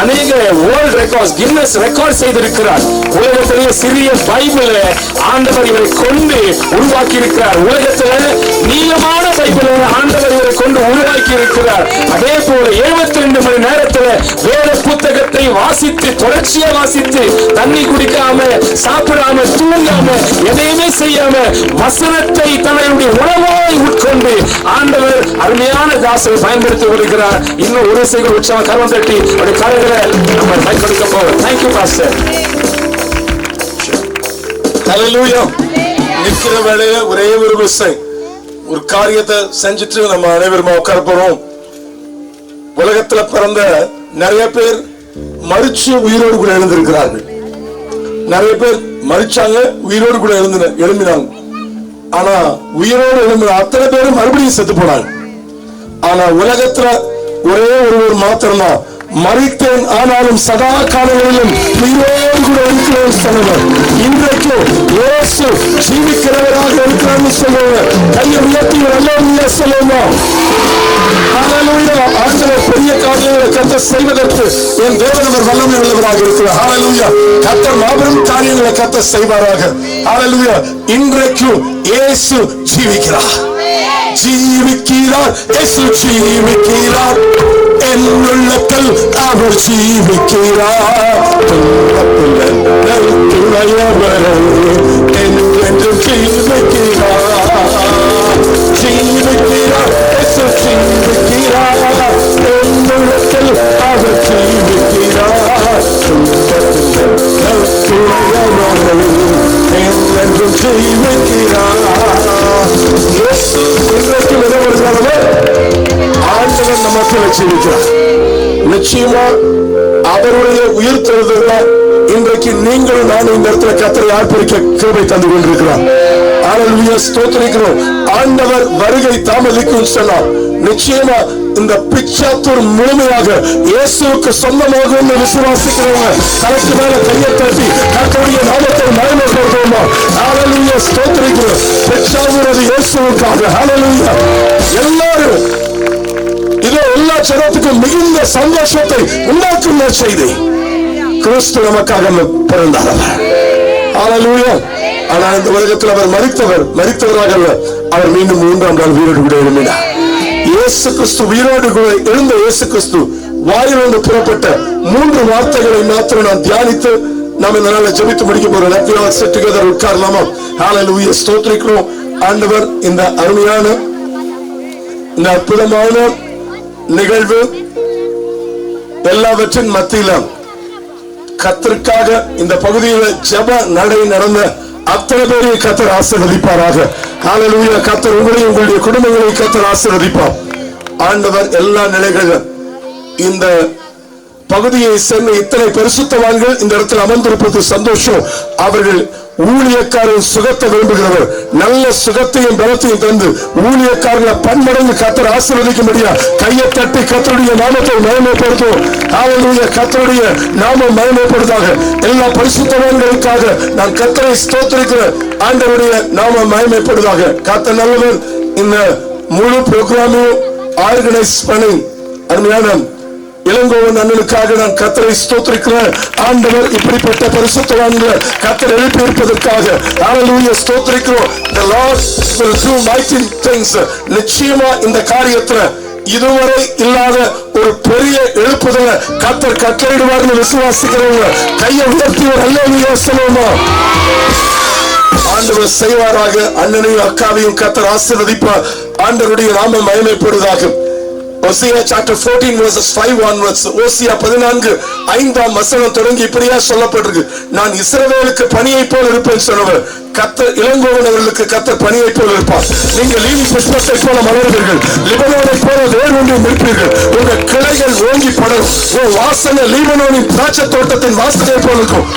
அநேக வேர்ல்ட் ரெக்கார்ட்ஸ், கின்னஸ் ரெக்கார்ட் செய்திருக்கிறார். உலகத்திலே சிறிய பைபிளை ஆண்டவர் இவரை கொண்டு உருவாக்கி இருக்கிறார். உலகத்தில நீளமான பைபிளை ஆண்டவர் இவரை கொண்டு உருவாக்கி இருக்கிறார். அதே போல 72 மணி நேரத்தில் வேத புத்தகத்தை வாசித்து, தொடர்ச்சியா வாசித்து, தண்ணி குடிக்காம, சாப்பிடாம, தூங்காம, எதையுமே செய்யாம வசனத்தை தன்னுடைய உணவாய் உட்கொண்டு ஆண்டவர் அருமையான தாசரை பயன்படுத்தி வருகிறார். இன்னும் ஒரு செய்கிற உற்சாக கரம் தட்டி அவருடைய கரங்களை நம்ம பயன்படுத்த போகிறோம். Thank you pastor. ஹல்லேலூயா. நிற்கிற வேளையில ஒரே ஒரு விஷயம், ஒரு காரியத்தை செஞ்சுட்டு நம்ம அனைவருமா உட்கார போறோம். உலகத்துல பிறந்த நிறைய பேர் மரிச்சு உயிரோடு கூட எழுந்திருக்கிறார்கள். நிறைய பேர் மரிச்சாங்க, உயிரோடு கூட எழும்பினாங்க. ஆனா உயிரோடு எழும்பின அத்தனை பேரும் மறுபடியும் செத்து போனாங்க. ஆனா உலகத்துல ஒரே ஒருவர் மாத்திரம்தான் மரித்தேன் ஆனாலும் சதா காலங்களிலும் உயிரோடு கூட இருக்கிறேன் சொன்னவர். இன்றைக்கு இயேசு ஜீவிக்கிறவராக இருக்கிறான்னு சொல்லுவாங்க. கையை உயர்த்தி அல்லேலூயா சொல்லுவோமா? ஹல்லேலூயா. ஆண்டவர் பெரிய காரியங்களை கர்த்தர் செய்வதற்கு என் தேவன் அவர் வல்லமை உள்ளவராக இருக்கிறார். ஹல்லேலூயா. கர்த்தர் மாபெரும் காரியங்களை கர்த்தர் செய்வாராக. ஹல்லேலூயா. இன்றைக்கு இயேசு ஜீவிக்கிறார், ஜீவிக்கிறார். இயேசு ஜீவிக்கிறார். என் உள்ளத்தில் அவர் ஜீவிக்கிறார். என்று ஜீவிக்கிறார். ஜீவிக்கிறார். இயேசு ஜீவிக்கிறார். என் உள்ளத்தில் அவர் ஜீவிக்கிறார். என்று ஜீவிக்கிறார். இயேசு இன்றைக்கு நிறைவேறுகிறாரே, ஆண்டவர் நமக்கு ஜீவிக்கிறார். நிச்சயமா அவருடைய உயிர் தெழுதல் இன்றைக்கு நீங்களும் நானும் இந்த இடத்துல கர்த்தரை ஆர்ப்பரிக்க கிருபை தந்து கொண்டிருக்கிறார். ஹல்லேலூயா. ஸ்தோத்திரிக்கிறோம். ஆண்டவர் வருகை தாமதிக்கும் சொன்னார். நிச்சயமா இந்த பிச்சாத்தூர் முழுமையாக இயேசுவுக்கு சொந்தமாகும் விசுவாசிக்கிறவங்க தலைக்கு மேல கையை தட்டி கர்த்தருடைய நாமத்தை மகிமைப்படுத்துவோமா? ஹல்லேலூயா. ஸ்தோத்திரிக்கிறோம். பிச்சாத்தூர் அது இயேசுவுக்காக. ஹல்லேலூயா. எல்லாரும் இதோ எல்லா ஜனத்துக்கும் மிகுந்த சந்தோஷத்தை உண்டாக்கும் செய்தி கிறிஸ்து நமக்காக பிறந்தார். ஹல்லேலூயா. ஆனால் இந்த உலகத்தில் அவர் மரித்தவராக அவர் மீண்டும் 3ஆம் நாள் உயிரோடு கூட எழும்பினார். இயேசு கிறிஸ்து உயிரோடு கூட எழுந்த இயேசு கிறிஸ்து வாயிலிருந்து புறப்பட்ட 3 வார்த்தைகளை மாத்திரம் நான் தியானித்து நாம் இந்த நாளை ஜெபித்து முடிக்க போறோம். உட்காரலாமா? ஹல்லேலூயா. ஸ்தோத்திரிக்கிறோம். ஆண்டவர் இந்த அருமையான இந்த அற்புதமான நிகழ்வு எல்லாவற்றின் மத்தியில கர்த்தருக்காக இந்த பகுதியில் ஜெப நடை நடந்த அத்தனை பேரையும் கர்த்தர் ஆசீர்வதிப்பாராக. ஹல்லேலூயா. கர்த்தர் உங்களையும் உங்களுடைய குடும்பங்களையும் கர்த்தர் ஆசீர்வதிப்பார். ஆண்டவர் எல்லா நிலைகளிலும் இந்த பகுதியை சேர்ந்த இத்தனை பரிசுத்தவான்கள் இந்த இடத்தில் அமர்ந்திருப்பது சந்தோஷம். அவர்கள் ஊழியக்காரன் சுகத்தை விரும்புகிறவர். நல்ல சுகத்தையும் பலத்தையும் தந்து ஊழியக்காரர்களை பன்மடங்கு கர்த்தர் ஆசீர்வதிக்கும்படியா கையை தட்டி கர்த்தருடைய நாமத்தை மகிமைப்படுத்துவோம். ஹல்லேலூயா. கர்த்தருடைய நாமம் மகிமைப்படுவதாக. எல்லா பரிசுத்தவான்களுக்காக நான் கர்த்தரை ஸ்தோத்திரிக்கிற ஆண்டவருடைய நாமம் மகிமைப்படுவதாக. கர்த்தர் நல்லவர். இந்த முழு புரோகிராமையும் ஆர்கனைஸ் பண்ணி அருமையான இளங்கோவன் அண்ணனுக்காக நான் கர்த்தரை ஸ்தோத்திரிக்கிறேன். ஆண்டவர் இப்படிப்பட்ட பரிசுத்தவான்களை கர்த்தர் எழுப்பி இருப்பதற்காக ஹல்லேலூயா. ஸ்தோத்திரிக்கிறோம். The Lord will do mighty things. நிச்சயமா இந்த காரியத்துல இதுவரை இல்லாத ஒரு பெரிய எழுப்புதலை கர்த்தர் கட்டளையிடுவார்னு விசுவாசிக்கிறவங்க கையை உயர்த்தி ஒரு ஹல்லேலூயா சொல்லுவோமா? ஆண்டவர் செய்வாராக. அண்ணனையும் அக்காவையும் கர்த்தர் ஆசீர்வதிப்பார். ஆண்டவருடைய நாமம் மகிமைப்படுவதாக. Hosea chapter 14 verses 5 onwards. ஓசியா 14:5 வசனம் தொடங்கி இப்படியா சொல்லப்பட்டிருக்கு. நான் இஸ்ரவேலுக்கு பனியை போல் இருப்பேன் சொன்னவர் கர்த்தர் இளங்கோவன் அவர்களுக்கு கர்த்தர் பனியை போல் இருப்பார். நீங்கள் லீலி புஷ்பத்தை போல மலர்வீர்கள், லிபனோனை போல வேர் ஒன்றை நிற்பீர்கள். உங்க கிளைகள் ஓங்கி படரும். உன் வாசனை லீபனோனின் திராட்சை தோட்டத்தின் வாசனை போல் இருக்கும்.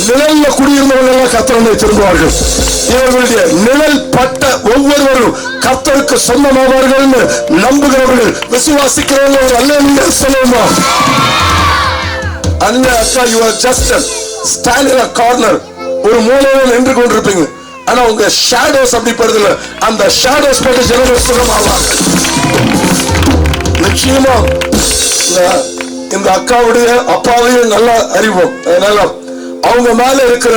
நிழல்ல குடியிருந்தவர்கள் எல்லாம் கர்த்தரை திரும்புவார்கள். இவர்களுடைய நிழல் பட்ட ஒவ்வொருவரும் கர்த்தருக்கு சொந்தமாவார்கள் நம்புகிறவர்கள் விசுவாசிக்கிறவர்கள் அல்லேலூயா சொல்லுவோமா? அண்ணன் அக்கா, you are just stand in a corner, ஒரு மூலையில நின்று கொண்டிருப்பீங்க. ஆனா உங்க ஷேடோஸ் அப்படி படுதுல, அந்த ஷேடோஸ் பட்டு ஜனங்கள் சுகமாவாங்க. நிச்சயமா இந்த அக்காவுடைய அப்பாவையும் நல்லா அறிவோம். அதனால அவங்க மேல இருக்கிற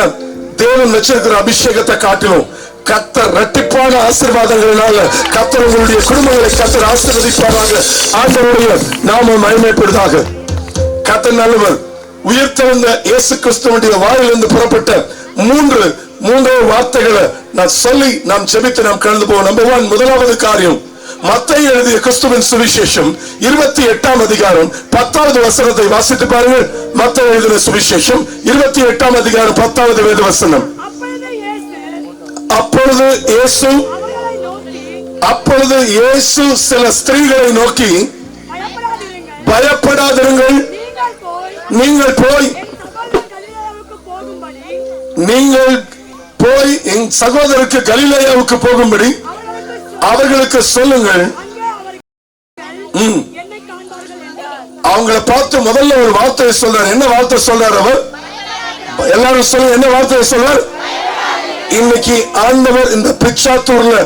தேவன் வச்சிருக்கிற அபிஷேகத்தை காட்டிலும் கர்த்தர் இரட்டிப்பான ஆசீர்வாதங்களினால கர்த்தர் உங்களுடைய குடும்பங்களை கர்த்தர் ஆசீர்வதிப்பாராக. ஆண்டவருடைய நாமம் மகிமைப்படுவதாக. கர்த்தர் நல்லவர். உயிர்த்தெழுந்த இயேசு கிறிஸ்துவினுடைய வாயிலிருந்து புறப்பட்ட மூன்று வார்த்தைகளை நான் சொல்லி நாம் ஜெபித்து நாம் கடந்து போவோம். நம்பர் 1, முதலாவது காரியம், மத்தேயு எழுதிய கிறிஸ்துவின் சுவிசேஷம் 28ஆம் அதிகாரம் 10வது வசனத்தை வாசித்து பாருங்கள். மத்தேயு எழுதிய சுவிசேஷம் 28ஆம் அதிகாரம் 10வது வேத வசனம். அப்பொழுது இயேசு சில ஸ்திரீகளை நோக்கி, பயப்படாதிருங்கள், நீங்கள் போய் என் சகோதரருக்கு கலிலேயாவுக்கு போகும்படி அவர்களுக்கு சொல்லுங்கள். அவங்களை பார்த்து முதல்ல ஒரு வார்த்தையை சொல்றார். என்ன வார்த்தை சொல்றார் அவர்? எல்லாரும் சொல்லுங்க, என்ன வார்த்தையை சொல்றார்? இன்னைக்கு ஆண்டவர் இந்த பிச்சாத்தூர்ல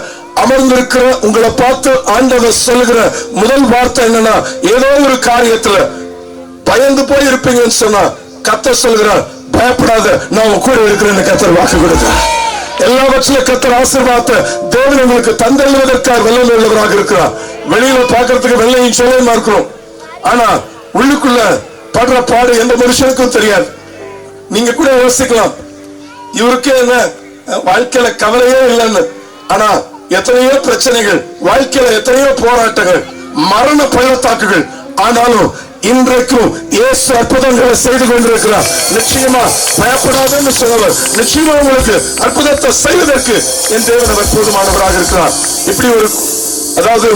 அமர்ந்திருக்கிற உங்களை பார்த்து ஆண்டவர் சொல்லுகிற முதல் வார்த்தை என்னன்னா, ஏதோ ஒரு காரியத்துல பயந்து போய் இருப்பீங்கன்னு சொன்னா கர்த்தர் சொல்கிறார், பயப்படாத, நான் உன் கூட இருக்கிறேன்னு கர்த்தர் வாக்கு கொடுக்கிறார். எல்லாவற்றிலும் கர்த்தர் ஆசீர்வாதத்தை தேவன் உங்களுக்கு தந்தெழுவதற்காக வெள்ளம் உள்ளவராக இருக்கிறார். வெளியில பாக்குறதுக்கு வெள்ளையும் சொல்லையுமா இருக்கிறோம். ஆனா உள்ளுக்குள்ள படுற பாடு எந்த மனுஷனுக்கும் தெரியாது. நீங்க கூட யோசிக்கலாம், இவருக்கே என்ன வாழ்க்கையில கவலையே இல்லைன்னு. ஆனா எத்தனையோ பிரச்சனைகள், வாழ்க்கையில எத்தனையோ போராட்டங்கள், மரண பள்ளத்தாக்குகள், ஆனாலும் இன்றைக்கும் இயேசு அற்புதங்களை செய்து கொண்டிருக்கிறார். நிச்சயமா பயப்படாதன்னு சொன்னவர் நிச்சயமா உங்களுக்கு அற்புதத்தை செய்வதற்கு என் தேவன் அவர் போதுமானவராக இருக்கிறார். இப்படி ஒரு, அதாவது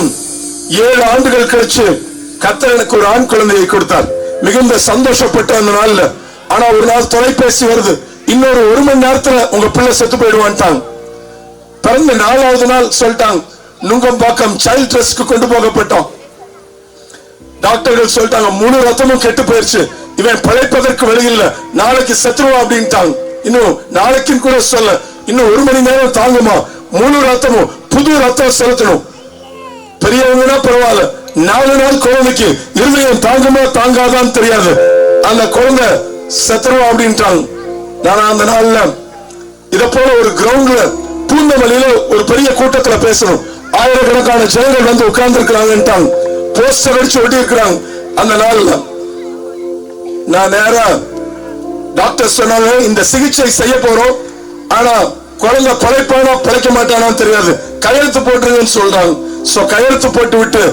7 ஆண்டுகள் கழிச்சு கர்த்தர் எனக்கு ஒரு ஆண் குழந்தையை கொடுத்தார். மிகுந்த சந்தோஷப்பட்ட அந்த நாள்ல, ஆனா ஒரு நாள் தொலைபேசி வருது, இன்னொரு 1 மணி நேரத்துல உங்க பிள்ளை செத்து போயிடுவான்ட்டாங்க. பிறந்த 4வது நாள் சொல்லிட்டாங்க, நுங்கம்பாக்கம் சைல்ட் ட்ரஸ்ட்க்கு கொண்டு போகப்பட்டோம். டாக்டர்கள் சொல்லிட்டாங்க, முழு ரத்தமும் கெட்டு போயிருச்சு, இவன் பிழைப்பதற்கு வழி இல்ல, நாளைக்கு செத்துருவா அப்படின்ட்டாங்க. இன்னும் நாளைக்குன்னு கூட சொல்ல, இன்னும் 1 மணி நேரம் தாங்குமா, முழு ரத்தமும் புது ரத்தம் செலுத்தணும். பெரியவங்கன்னா பரவாயில்ல, 4 நாள் குழந்தைக்கு இருதயம் தாங்குமா தாங்காதான்னு தெரியாது, அந்த குழந்தை செத்துருவா அப்படின்ட்டாங்க. நான் அந்த நாள்ல இத போல ஒரு கிரவுண்ட்ல பூந்தமல்லியில ஒரு பெரிய கூட்டத்துல பேசணும். ஆயிரக்கணக்கான ஜனங்கள் வந்து உட்கார்ந்து இருக்கிறாங்கன்ட்டாங்க. போஸ்டர் அடிச்சு ஒட்டி இருக்கிறாங்க. அந்த நாள்ல நான் நேரா டாக்டர் சொன்னாங்க, இந்த சிகிச்சை செய்ய போறோம், ஆனா குழந்தை பிழைப்பானா பிழைக்க மாட்டானான்னு தெரியாது, கையெழுத்து போட்டுருங்கன்னு சொல்றாங்க. சோ கையெழுத்து போட்டு விட்டு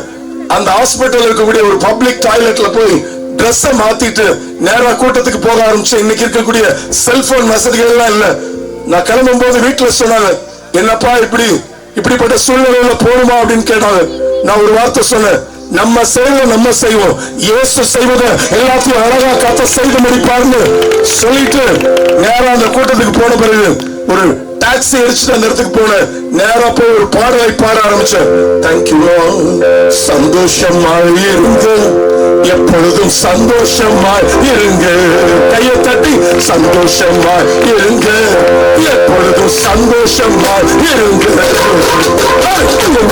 அந்த ஹாஸ்பிட்டல் இருக்கக்கூடிய ஒரு பப்ளிக் டாய்லெட்ல போய் ட்ரெஸ்ஸை மாத்திட்டு நேரா கூட்டத்துக்கு போக ஆரம்பிச்சு. இன்னைக்கு இருக்கக்கூடிய செல்போன் வசதிகள் எல்லாம் இல்ல. நான் கிளம்பும் போது வீட்டுல சொன்னாங்க, என்னப்பா இப்படிப்பட்ட சூழ்நிலையில போடுமா அப்படின்னு கேட்டாங்க. நான் ஒரு வார்த்தை சொன்னேன், நம்ம செயல நம்ம செய்வோம், இயேசு செய்வதை எல்லாத்தையும் அழகா காத்த செய்து முடிப்பார்னு சொல்லிட்டு நேரா அந்த கூட்டத்துக்கு போன பிறகு ஒரு டாக்ஸி அடிச்சுட்டு அந்த இடத்துக்கு போனேன். நேரா போய் ஒரு பாடலை பாட ஆரம்பிச்சேன். தேங்க்யூ, சந்தோஷமாய் இருங்க, எப்பொழுதும் சந்தோஷமாய் இருங்க, கையை தட்டி சந்தோஷமாய் இருங்க, எப்பொழுதும் சந்தோஷமாய் இருங்க.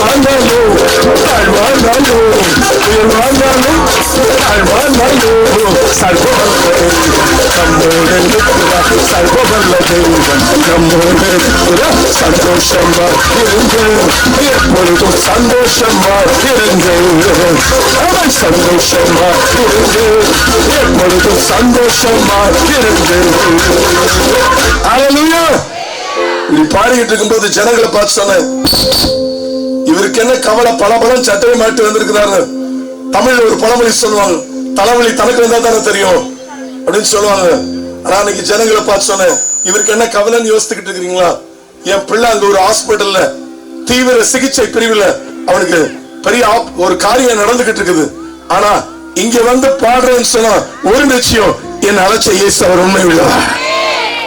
வாழ்ந்தாலும் தாழ்வாழ்ந்தாலும் வாழ்ந்தாலும் தாழ்வாழ்ந்தாலும் சர்வவல்ல நம்மோடு சர்வவல்ல தெய்வம் நம்மோடு சந்தோஷமா இருங்க, எப்பொழுதும் சந்தோஷமா இருங்க, சந்தோஷமா இருங்க, எப்பொழுதும் சந்தோஷமா இருங்க. அல்லேலூயா. இப்படி பாடிக்கிட்டு இருக்கும்போது ஜனங்களை பார்த்து சொன்னேன், இவருக்கு என்ன கவலை, பலபலம் சட்டையை மாட்டி வந்திருக்கிறாரு. தமிழ்ல ஒரு பழமொழி சொல்லுவாங்க, தலைவலி தனக்கு வந்தா தானே தெரியும் அப்படின்னு சொல்லுவாங்க. ஆனா அன்னைக்கு ஜனங்களை பார்த்து சொன்னேன், இவருக்கு என்ன கவலைன்னு யோசித்துக்கிட்டு இருக்கிறீங்களா? என் பிள்ளை அங்க ஒரு ஹாஸ்பிட்டல்ல தீவிர சிகிச்சை பிரிவுல அவனுக்கு பெரிய ஒரு காரியம் நடந்துகிட்டு இருக்குது. ஆனா இங்க வந்து பாடுறேன்னு சொன்னா ஒரு நிச்சயம், என் அழைச்ச இயேசு அவர் உண்மை உள்ளவர்.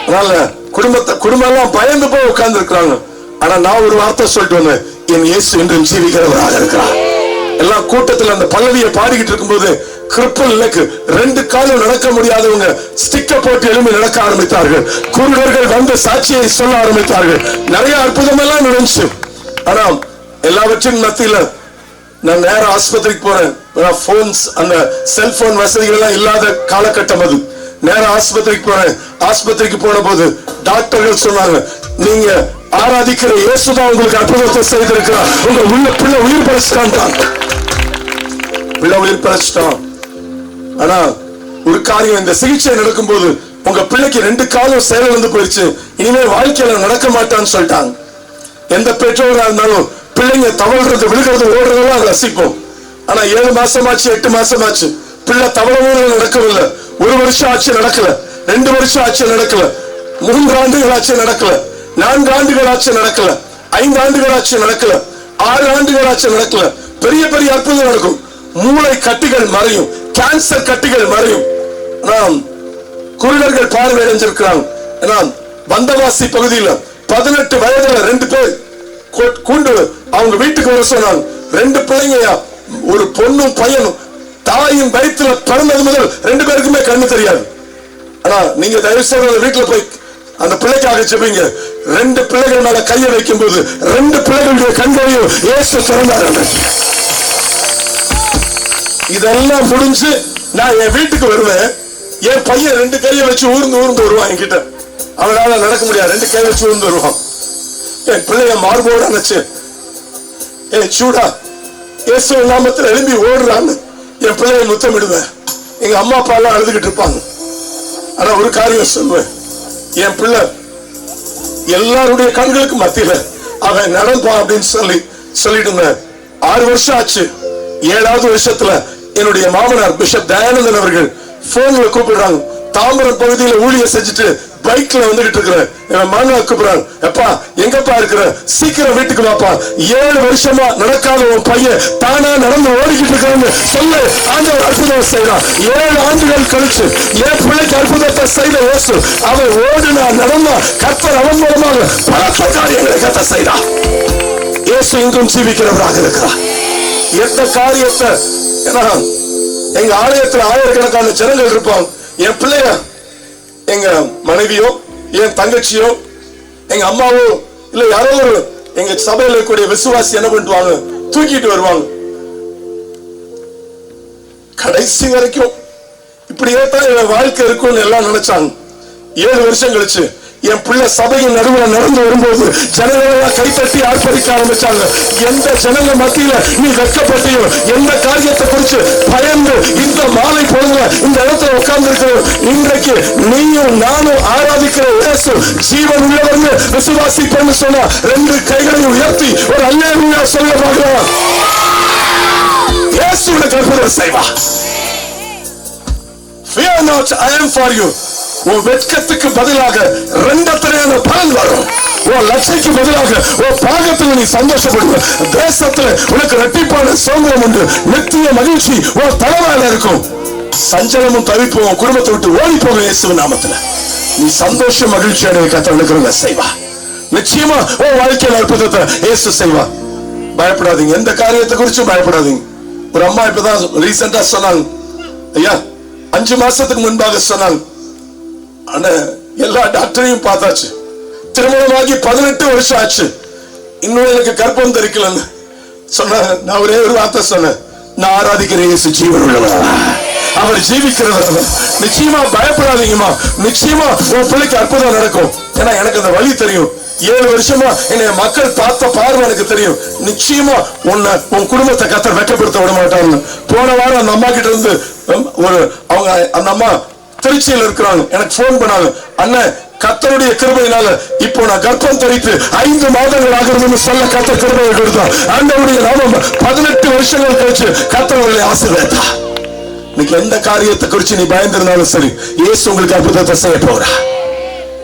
அதனால குடும்பம் எல்லாம் பயந்து போய் உட்கார்ந்து இருக்கிறாங்க. ஆனா நான் ஒரு வார்த்தை சொல்லிட்டு வந்தேன், என் இயேசு என்றும் ஜீவிக்கிறவராக இருக்கிறார். எல்லாம் கூட்டத்தில் அந்த பல்லவியை பாடிக்கிட்டு இருக்கும்போது கிரிப்பலுக்கு 2 காலம் நடக்க முடியாதவங்க ஸ்டிக்க போட்டு எழும்பி நடக்க ஆரம்பித்தார்கள். குருடர்கள் வந்து சாட்சியை சொல்ல ஆரம்பித்தார்கள். நிறைய அற்புதம் எல்லாம் நடந்துச்சு. ஆனா எல்லாவற்றின் மத்தியில நான் நேர ஆஸ்பத்திரிக்கு போறேன். போன்ஸ், அந்த செல்போன் வசதிகள் எல்லாம் இல்லாத காலகட்டம் அது. நேர ஆஸ்பத்திரிக்கு போறேன். ஆஸ்பத்திரிக்கு போன போது டாக்டர்கள் சொன்னாங்க, நீங்க ஆராதிக்கிற இயேசுதான் உங்களுக்கு அற்புதத்தை செய்திருக்கிறார், உங்க உள்ள பிள்ளை உயிர் பறிச்சிட்டான், பிள்ளை உயிர் பறிச்சிட்டான். ஆனா ஒரு காரியம், இந்த சிகிச்சை நடக்கும் போது உங்க பிள்ளைக்கு 2 காலம் செயலிழந்து போயிடுச்சு, இனிமே வாழ்க்கையில நடக்க மாட்டான்னு சொல்லிட்டாங்க. எந்த பெற்றோரா இருந்தாலும் பிள்ளைங்க தவழ்றது, விழுகிறது, ஓடுறதெல்லாம் ரசிப்போம். ஆனா 7 மாசமாச்சு, 8 மாசமாச்சு, பிள்ளை தவறவும் நடக்கவில்லை. 1 வருஷம் ஆச்சு நடக்கல, 2 வருஷம் ஆச்சு நடக்கல, 3 ஆண்டுகள் ஆச்சு நடக்கல, 4 ஆண்டுகள் ஆச்சு நடக்கல, 5 ஆண்டுகள் ஆச்சு நடக்கல, 6 ஆண்டுகள் ஆச்சு நடக்கல. பெரிய பெரிய அற்புதம் நடக்கும். மூளை கட்டிகள் மறையும், கேன்சர் கட்டிகள் மறையும். குருடர்கள் பார்வையடைஞ்சிருக்கிறாங்க. வந்தவாசி பகுதியில் 18 வயதுல 2 பேர் கூண்டு அவங்க வீட்டுக்கு வர சொன்னாங்க. 2 பிள்ளைங்க, ஒரு பொண்ணும் பையனும். தாயின் வயிற்றுல பிறந்தது முதல் 2 பேருக்குமே கண்ணு தெரியாது. ஆனா நீங்க தயவு செய்து வீட்டுல போய் அந்த பிள்ளைக்காக ஜெபிங்க. 2 பிள்ளைகள் மேல கையை வைக்கும் போது 2 பிள்ளைகளுடைய கண்களையும் இயேசு திறந்தார். இதெல்லாம் முடிஞ்சு நான் என் வீட்டுக்கு வருவேன். என் பையன் 2 கையை வச்சு ஊர்ந்து வருவான் என்கிட்ட. அவனால நடக்க முடியாது, 2 கை வச்சு ஊர்ந்து வருவான். என் பிள்ளைய மார்போட நினைச்சு, என் சூடா இயேசு நாமத்தில் எழும்பி ஓடுறான்னு என் பிள்ளைய முத்தமிடுவேன். எங்க அம்மா அப்பா எல்லாம் அழுதுகிட்டு இருப்பாங்க. ஆனா ஒரு காரியம் சொல்லுவேன், என் பிள்ளை எல்லாருடைய கண்களுக்கு மத்தியில அவன் நடப்பான் அப்படின்னு சொல்லிட்டு 6 வருஷம் ஆச்சு. 7வது வருஷத்துல என்னுடைய மாமனார் பிஷப் தயானந்தன் அவர்கள் போன்ல கூப்பிடுறாங்க. தாம்பரம் பகுதியில ஊழிய செஞ்சுட்டு பைக்ல வந்துகிட்டு இருக்கிறேன். என் மாமனார் கூப்பிடுறாங்க, எப்பா எங்கப்பா இருக்கிற, சீக்கிரம் வீட்டுக்கு வாப்பா, 7 வருஷமா நடக்காத உன் பையன் தானா நடந்து ஓடிக்கிட்டு இருக்கான்னு சொல்லு. ஆண்டவர் அற்புதம் செய்யறான். 7 ஆண்டுகள் கழிச்சு என் பிள்ளைக்கு அற்புதத்தை செய்த இயேசு, அவன் ஓடுனா நடந்தா கர்த்தர் அவன் மூலமாக பலத்த காரியங்களை கர்த்தர் செய்யறான். இயேசு இங்கும் ஜீவிக்கிறவராக இருக்கிறார். எந்த காரியத்தை, எங்க ஆலயத்துல ஆயிரக்கணக்கான ஜனங்கள் இருப்பாங்க. என் பிள்ளைய, எங்க மனைவியோ, என் தங்கச்சியோ, எங்க அம்மாவோ, இல்ல யாரோ ஒரு எங்க சபையில் இருக்கக்கூடிய விசுவாசி என்ன பண்ணுவாங்க, தூக்கிட்டு வருவாங்க. கடைசி வரைக்கும் இப்படியே தான் என் வாழ்க்கை இருக்கும்னு எல்லாம் நினைச்சாங்க. 7 வருஷம் கழிச்சு என் பிள்ளை சபையின் நடுவில் நடந்து வரும்போது ஜனங்களெல்லாம் கைத்தட்டி ஆர்ப்பரிக்க ஆரம்பிச்சாங்க. எந்த ஜனங்க மத்தியில நீ வெட்கப்பட்டியோ, எந்த காரியத்தை குறித்து பயந்து இந்த மாலை பொழுதுல இந்த இடத்துல உட்கார்ந்து இருக்கிறோம். இன்றைக்கு நீயும் நானும் ஆராதிக்கிற இயேசு ஜீவன் உள்ளவர்னு விசுவாசிப்பேன்னு சொன்னா 2 கைகளையும் உயர்த்தி ஒரு அல்லேலூயா சொல்ல பார்க்கலாம். இயேசுவின் அற்புதம் செய்வா. Fear not, I am for you. உன் வெட்கத்துக்கு பதிலாக 2 தரையான பலன் வரும். உன் லட்சைக்கு பதிலாக உன் பாகத்தில் நீ சந்தோஷப்படுவ. தேசத்துல உனக்கு இரட்டிப்பான சுதந்திரம் உண்டு. நித்திய மகிழ்ச்சி உன் தலைமையில இருக்கும். சஞ்சலமும் தவிப்பும் உன் குடும்பத்தை விட்டு ஓடி போக இயேசுவின் நாமத்துல நீ சந்தோஷ மகிழ்ச்சி அடைய கத்தவனுக்கு செய்வா. நிச்சயமா உன் வாழ்க்கையில் அற்புதத்தை இயேசு செய்வா. பயப்படாதீங்க, எந்த காரியத்தை குறிச்சும் பயப்படாதீங்க. ஒரு அம்மா இப்பதான் ரீசெண்டா சொன்னாங்க, ஐயா 5 மாசத்துக்கு முன்பாக சொன்னாங்க, ஆனா எல்லா டாக்டரையும் பார்த்தாச்சு, திருமணமாகி 18 வருஷம் ஆச்சு, இன்னும் எனக்கு கர்ப்பம் தரிக்கலன்னு சொன்னாங்க. நான் ஒரே ஒரு வார்த்தை சொன்னேன், நான் ஆராதிக்கிற இயேசு ஜீவன் உள்ளவர், அவர் ஜீவிக்கிறவர். நிச்சயமா பயப்படாதீங்கம்மா, நிச்சயமா உன் பிள்ளைக்கு அற்புதம் நடக்கும். ஏன்னா எனக்கு அந்த வழி தெரியும். 7 வருஷமா என்னை மக்கள் பார்த்த பார்வை எனக்கு தெரியும். நிச்சயமா உன் குடும்பத்தை கர்த்தர் வெட்கப்படுத்த விட மாட்டாங்க. போன வாரம் அந்த அம்மா கிட்ட இருந்து அவங்க அந்த அம்மா திருச்சியில் இருக்கிறாங்க, எனக்கு போன் பண்ணாங்க, அண்ணன் கர்த்தருடைய கிருபையினால இப்போ நான் கர்ப்பம் தரித்து 5 மாதங்கள் ஆகிறது சொல்ல கர்த்தர் கிருபையை கொடுத்தார். ஆண்டவருடைய நாமம் 18 வருஷங்கள் கழிச்சு கர்த்தர் ஆசீர்வதித்தா. இன்னைக்கு எந்த காரியத்தை குறித்து நீ பயந்திருந்தாலும் சரி, இயேசு உங்களுக்கு அற்புதத்தை செய்ய போறா.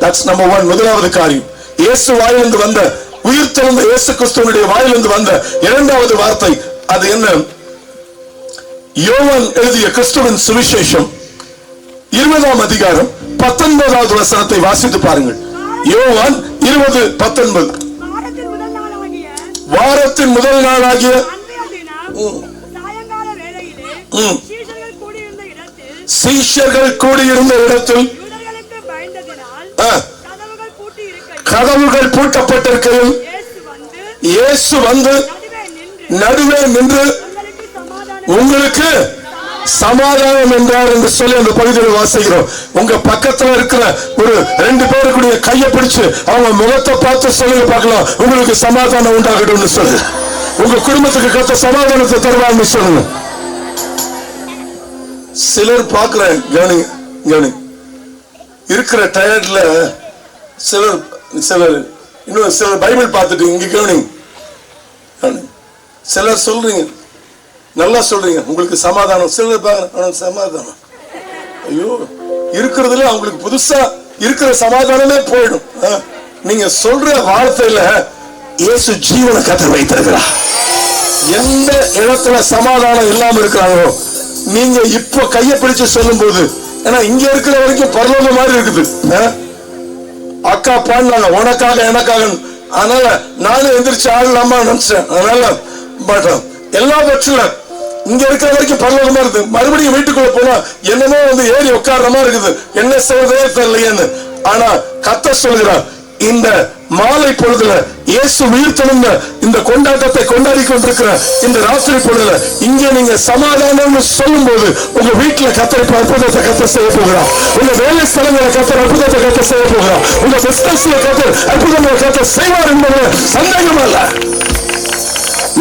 That's number 1. முதலாவது காரியம், இயேசு வாயிலிருந்து வந்த, உயிர் தெழுந்த இயேசு கிறிஸ்துவனுடைய வாயிலிருந்து வந்த 2வது வார்த்தை. அது என்ன? யோவான் எழுதிய கிறிஸ்துவின் சுவிசேஷம் 20ஆம் அதிகாரம் 19வது வசனத்தை வாசித்து பாருங்கள். யோவான் 20:19. வாரத்தின் முதல் நாளாகிய சீஷர்கள் கூடியிருந்த இடத்தில் கதவுகள் பூட்டப்பட்டிருக்கையில் இயேசு வந்து நடுவே நின்று உங்களுக்கு சமாதானம் என்றார் என்று சொல்லி அந்த பகுதியில் வாசிக்கிறோம். உங்க பக்கத்துல இருக்கிற ஒரு 2 பேருக்குடைய கையை பிடிச்சு அவங்க முகத்தை பார்த்து சொல்லுங்க பார்க்கலாம், உங்களுக்கு சமாதானம் உண்டாகட்டும் சொல்லு. உங்க குடும்பத்துக்கு கத்த சமாதானத்தை தருவான்னு சொல்லுங்க. சிலர் பார்க்கிறேன், கவனி இருக்கிற டயர்ட்ல சிலர் இன்னும் சிலர் பைபிள் பார்த்துட்டு இங்க கவனி சிலர் சொல்றீங்க, நல்லா சொல்றீங்க உங்களுக்கு சமாதானம். சிலர் பாருங்க சமாதானம், ஐயோ இருக்கிறதுல அவங்களுக்கு புதுசா இருக்கிற சமாதானமே போயிடும். நீங்க சொல்ற வார்த்தையில இயேசு ஜீவனை கத்தர் வைத்திருக்கிறார். எந்த இடத்துல சமாதானம் இல்லாம இருக்கிறாங்களோ நீங்க இப்ப கையை பிடிச்சு சொல்லும் போது, ஏன்னா இங்க இருக்கிற வரைக்கும் பரலோக மாதிரி இருக்குது. அக்கா பாடினாங்க உனக்காக எனக்காக, அதனால நானும் எந்திரிச்சு ஆடலாமா நினைச்சேன். அதனால பட் எல்லாவற்றிலும் இங்க இருக்கிற வரைக்கும் பரலோகமா இருக்குது. மறுபடியும் வீட்டுக்குள்ள போனா என்னமோ வந்து ஏறி உட்கார்ற மாதிரி இருக்குது, என்ன செய்வதே தெரியலையேன்னு. ஆனா கர்த்தர் சொல்கிறார், இந்த மாலை பொழுதுல இயேசு உயிர்த்தெழுந்த இந்த கொண்டாட்டத்தை கொண்டாடி கொண்டிருக்கிற இந்த ராத்திரி பொழுதுல இங்கே நீங்க சமாதானம் சொல்லும் போது உங்க வீட்டுல கர்த்தர் அற்புதத்தை கர்த்தர் செய்ய போகிறார். உங்க வேலை ஸ்தலங்களை கர்த்தர் அற்புதத்தை கர்த்தர் செய்ய போகிறார். உங்க பிசினஸ்ல கர்த்தர் அற்புதங்களை கர்த்தர் செய்வார் என்பது சந்தேகம் அல்ல.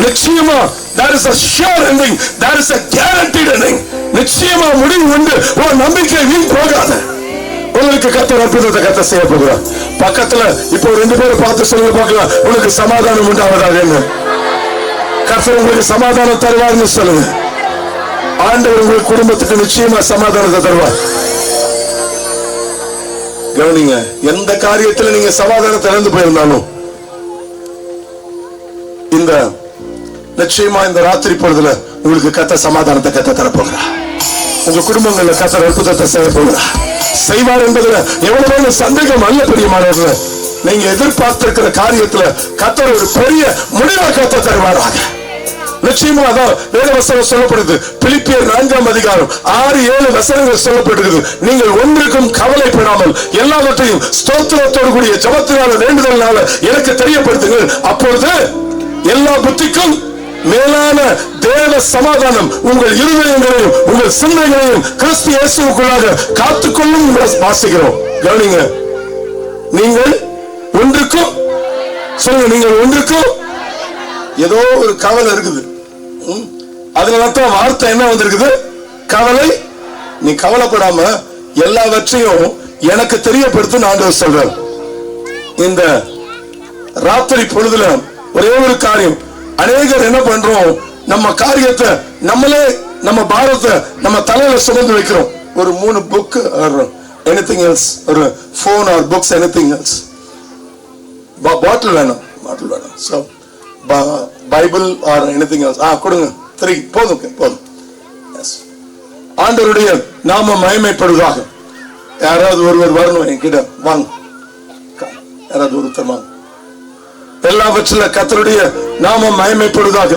நிச்சயமா there is a sure ending, there is a guaranteed ending. நிச்சயமா முடிவு உண்டு. ஒரு நம்பிக்கை வீண் போகாது. உங்களுக்கு கர்த்தர் அற்புதத்தை கர்த்தர் செய்ய போகிறார். பக்கத்துல இப்போ 2 பேரை பார்த்து சொல்லுங்க பார்க்கலாம், உங்களுக்கு சமாதானம் உண்டாவதாக. என்ன கர்த்தர் உங்களுக்கு சமாதானம் தருவார்னு சொல்லுங்க. ஆண்டவர் உங்கள் குடும்பத்துக்கு நிச்சயமா சமாதானத்தை தருவார். கவனிங்க, எந்த காரியத்துல நீங்க சமாதானத்தை இழந்து போயிருந்தாலும் இந்த நிச்சயமா இந்த ராத்திரி பொழுதுல உங்களுக்கு கர்த்தர் சமாதானத்தை கர்த்தர் தரப்போகிறார். உங்க குடும்பங்கள்ல கர்த்தர் அற்புதத்தை செய்ய போகிறார். செய்வார் என்பதுல எவ்வளவு சந்தேகம் அல்ல. பிரியமானவர்களே, நீங்க எதிர்பார்த்திருக்கிற காரியத்துல கர்த்தர் ஒரு பெரிய முடிவை கர்த்தர் தருவாராக. நிச்சயமா அதான் வேதவசனம் சொல்லப்படுது. பிலிப்பியர் 4ஆம் அதிகாரம் 6-7 வசனங்கள் சொல்லப்படுகிறது. நீங்கள் ஒன்றுக்கும் கவலைப்படாமல் எல்லாவற்றையும் ஸ்தோத்திரத்தோடு கூடிய ஜெபத்தினால வேண்டுதல்னால எனக்கு தெரியப்படுத்துங்கள். அப்பொழுது எல்லா புத்திக்கும் மேலான தேவ சமாதானம் உங்கள் இருதயங்களையும் உங்கள் சிந்தனைகளையும் கிறிஸ்து இயேசுவுக்குள்ளாக காத்துக்கொள்ளும் வாசிக்கிறோம். கவனிங்க, நீங்கள் ஒன்றுக்கும் சொல்லுங்க, நீங்கள் ஒன்றுக்கும் ஏதோ ஒரு கவலை இருக்குது. அதனாலதான் வார்த்தை என்ன வந்திருக்குது, கவலை. நீ கவலைப்படாம எல்லாவற்றையும் எனக்கு தெரியப்படுத்த ஆண்டவர் சொல்றார். இந்த ராத்திரி பொழுதுல ஒரே ஒரு காரியம், அநேகர் என்ன பண்றோம், நம்ம காரியத்தை நம்மளே நம்ம பாரத்தை நம்ம தலையில சுமந்து வைக்கிறோம். ஒரு 3 புக் எனிதிங் எல்ஸ், ஒரு phone or books, anything else. Bottle வேணும், பாட்டில் வேணும். So Bible or anything else கொடுங்க. 3 போதும், போதும். ஆண்டவருடைய நாம மகிமைப்படுவதாக. யாராவது ஒருவர் வரணும் என்கிட்ட, வாங்க. யாராவது ஒருத்தர் வாங்க. எல்லாவற்றில கர்த்தருடைய நாமம் மகிமைப்படுவதாக.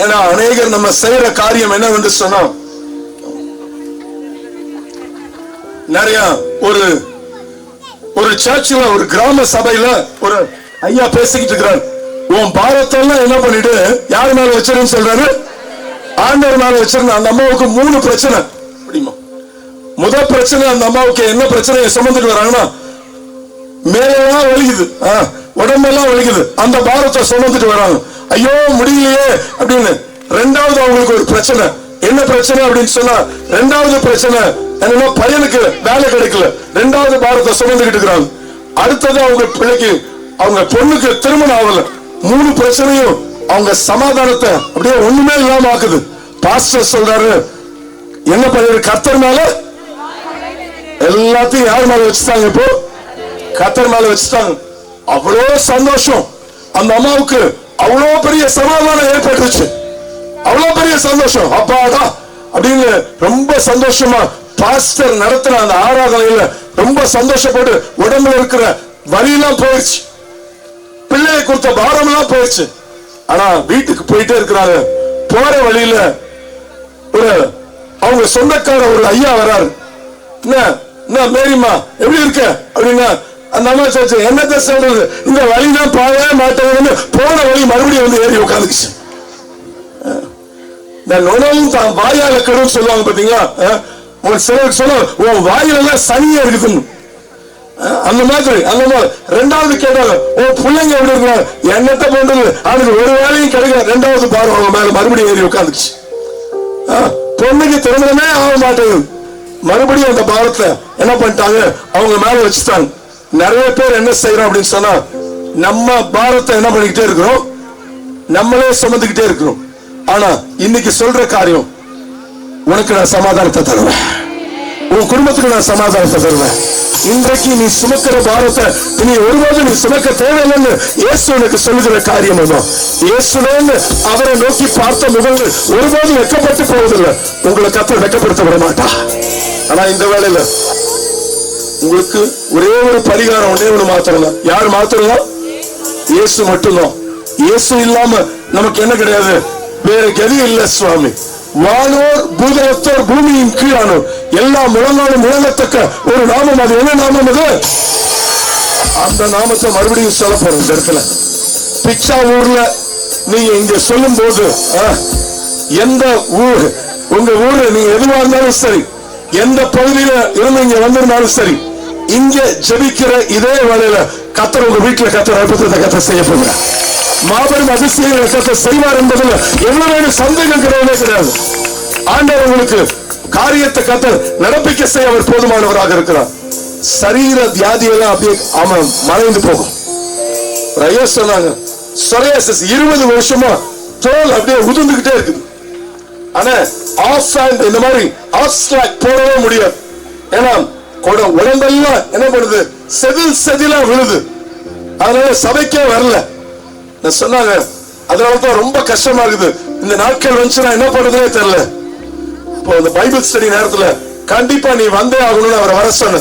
ஏன்னா அநேகர் நம்ம செய்யற காரியம் என்னவென்று சொன்னா, நிறைய ஒரு சர்ச்சில் ஒரு கிராம சபையில ஒரு ஐயா பேசிக்கிட்டு இருக்கிறார். உன் பாரத்தெல்லாம் என்ன பண்ணிட்டு யாரு மேல வச்சிருன்னு சொல்றாரு, ஆண்டவர் மேல வச்சிருந்த. அந்த அம்மாவுக்கு 3 பிரச்சனை. முதல் பிரச்சனை, அந்த அம்மாவுக்கு என்ன பிரச்சனையை சுமந்துட்டு வராங்கன்னா, மேலெல்லாம் வலிக்குது, உடம்பெல்லாம் வலிக்குது, அந்த பாரத்தை சுமந்துட்டு வராங்க. ஐயோ முடியலையே அப்படின்னு. 2வது அவங்களுக்கு ஒரு பிரச்சனை. என்ன பிரச்சனை அப்படின்னு சொன்னா, 2வது பிரச்சனை என்னன்னா பையனுக்கு வேலை கிடைக்கல, 2வது பாரத்தை சுமந்துகிட்டு இருக்கிறாங்க. அடுத்தது அவங்க பிள்ளைக்கு, அவங்க பொண்ணுக்கு திருமணம் ஆகல. 3 பிரச்சனையும் அவங்க சமாதானத்தை அப்படியே ஒண்ணுமே இல்லாம ஆக்குது. பாஸ்டர் சொல்றாரு, என்ன பண்ணி கர்த்தர் மேல எல்லாத்தையும் யார் மேல வச்சுட்டாங்க, இப்போ கர்த்தர் மேல வச்சுட்டாங்க. அவ்வளோ சந்தோஷம் அந்த அம்மாவுக்கு, அவ்வளோ பெரிய சமாதானம் ஏற்பட்டுருச்சு, அவ்வளோ பெரிய சந்தோஷம். அப்பாடா அப்படின்னு ரொம்ப சந்தோஷமா பாஸ்டர் நடத்தின அந்த ஆராதனையில ரொம்ப சந்தோஷப்பட்டு உடம்புல இருக்கிற வலியெல்லாம் போயிடுச்சு, பிள்ளையை கொடுத்த பாரம் எல்லாம் போயிடுச்சு. ஆனா வீட்டுக்கு போயிட்டே இருக்கிறாங்க. போற வழியில ஒரு அவங்க சொந்தக்கார ஒரு ஐயா வராரு. என்ன மேரிமா எப்படி இருக்க அப்படின்னா அந்த அம்மா சொல்லுச்சு, என்னத்த சொல்றது, இந்த வழிதான் பாழ மாட்டேன்னு போன வழி மறுபடியும் வந்து ஏறி உட்காந்துச்சு. இந்த நுணவும் தான் வாயால கெடும் சொல்லுவாங்க பாத்தீங்களா, சிலருக்கு சொல்ல உன் வாயிலெல்லாம் சனியா இருக்குன்னு. அந்த மாதிரி ரெண்டாவது கேட்டாங்க, உன் பிள்ளைங்க எப்படி இருக்காங்க, என்னத்த பண்றது, அவனுக்கு ஒரு வேலையும் கிடைக்கல. ரெண்டாவது பாரு அவங்க மேல மறுபடியும் ஏறி உட்காந்துச்சு. பொண்ணுக்கு திருமணமே ஆக மாட்டேங்குது. மறுபடியும் அந்த பாரத்தை என்ன பண்ணிட்டாங்க, அவங்க மேல வச்சுட்டாங்க. நிறைய பேர் என்ன செய்யறோம் அப்படின்னு சொன்னா, நம்ம பாரத்தை என்ன பண்ணிக்கிட்டே இருக்கிறோம், நம்மளே சுமந்துக்கிட்டே இருக்கிறோம். ஆனா இன்னைக்கு சொல்ற காரியம், உனக்கு நான் சமாதானத்தை தருவேன், உன் குடும்பத்துக்கு நான் சமாதானத்தை தருவேன். இன்றைக்கு நீ சுமக்கிற பாரத்தை நீ ஒருபோது நீ சுமக்க தேவையில்லைன்னு இயேசு உனக்கு சொல்லுகிற காரியம். இயேசுவேன்னு அவரை நோக்கி பார்த்த முகங்கள் ஒருபோது வெக்கப்பட்டு போவதில்லை. உங்களை கர்த்தர் வெக்கப்படுத்த விட மாட்டா. ஆனா இந்த வேளையில உங்களுக்கு ஒரே ஒரு பரிகாரம், ஒன்னே ஒண்ணு மாத்திரம். யார் மாத்திரம்? இயேசு மட்டும்தான். இயேசு இல்லாம நமக்கு என்ன கிடையாது, வேற கதி இல்லை சுவாமி. வானோர் பூதலத்தோர் பூமியின் கீழானோர் எல்லா முழங்காலும் முழங்கத்தக்க ஒரு நாமம். அது என்ன நாமம்? அது அந்த நாமத்தை மறுபடியும் சொல்ல போறோம். இந்த இடத்துல பிச்சா ஊர்ல நீங்க இங்க சொல்லும் போது, எந்த ஊர் உங்க ஊரு நீங்க எதுவா இருந்தாலும் சரி, எந்த பகுதியில இருந்து இங்க வந்திருந்தாலும் சரி, இங்க ஜெபிக்கிற இதே வேளையில கர்த்தர் உங்க வீட்டுல கர்த்தர் அற்புதத்தை கர்த்தர் செய்ய போகிறார். மாபெரும் அதிசயங்களை கர்த்தர் செய்வார் என்பதில் எவ்வளவு சந்தேகம் கிடையாது. ஆண்டவர் உங்களுக்கு காரியத்தை கர்த்தர் நடப்பிக்க செய்ய அவர் போதுமானவராக இருக்கிறார். சரீர வியாதியெல்லாம் அப்படியே மறைந்து போகும். ஐயா சொன்னாங்க, 20 வருஷமா தோல் அப்படியே உதிர்ந்துகிட்டே இருக்குது. ஆனா ஆஃப் ஹேண்ட் இந்த மாதிரி ஆப்ஸ்ட்ராக்ட் போடவே முடியாது. ஏன்னா உடம்பெல்லாம் என்ன பண்ணுது, செதிலா விழுது. அதனால சபைக்கே வரல சொன்னாங்க. அதனாலதான் ரொம்ப கஷ்டமா இருக்குது. இந்த நாட்கள் வந்துச்சுன்னா என்ன பண்றதுனே தெரியல. இப்போ இந்த பைபிள் ஸ்டடி நேரத்துல கண்டிப்பா நீ வந்தே ஆகணும்னு அவரை வர சொன்ன.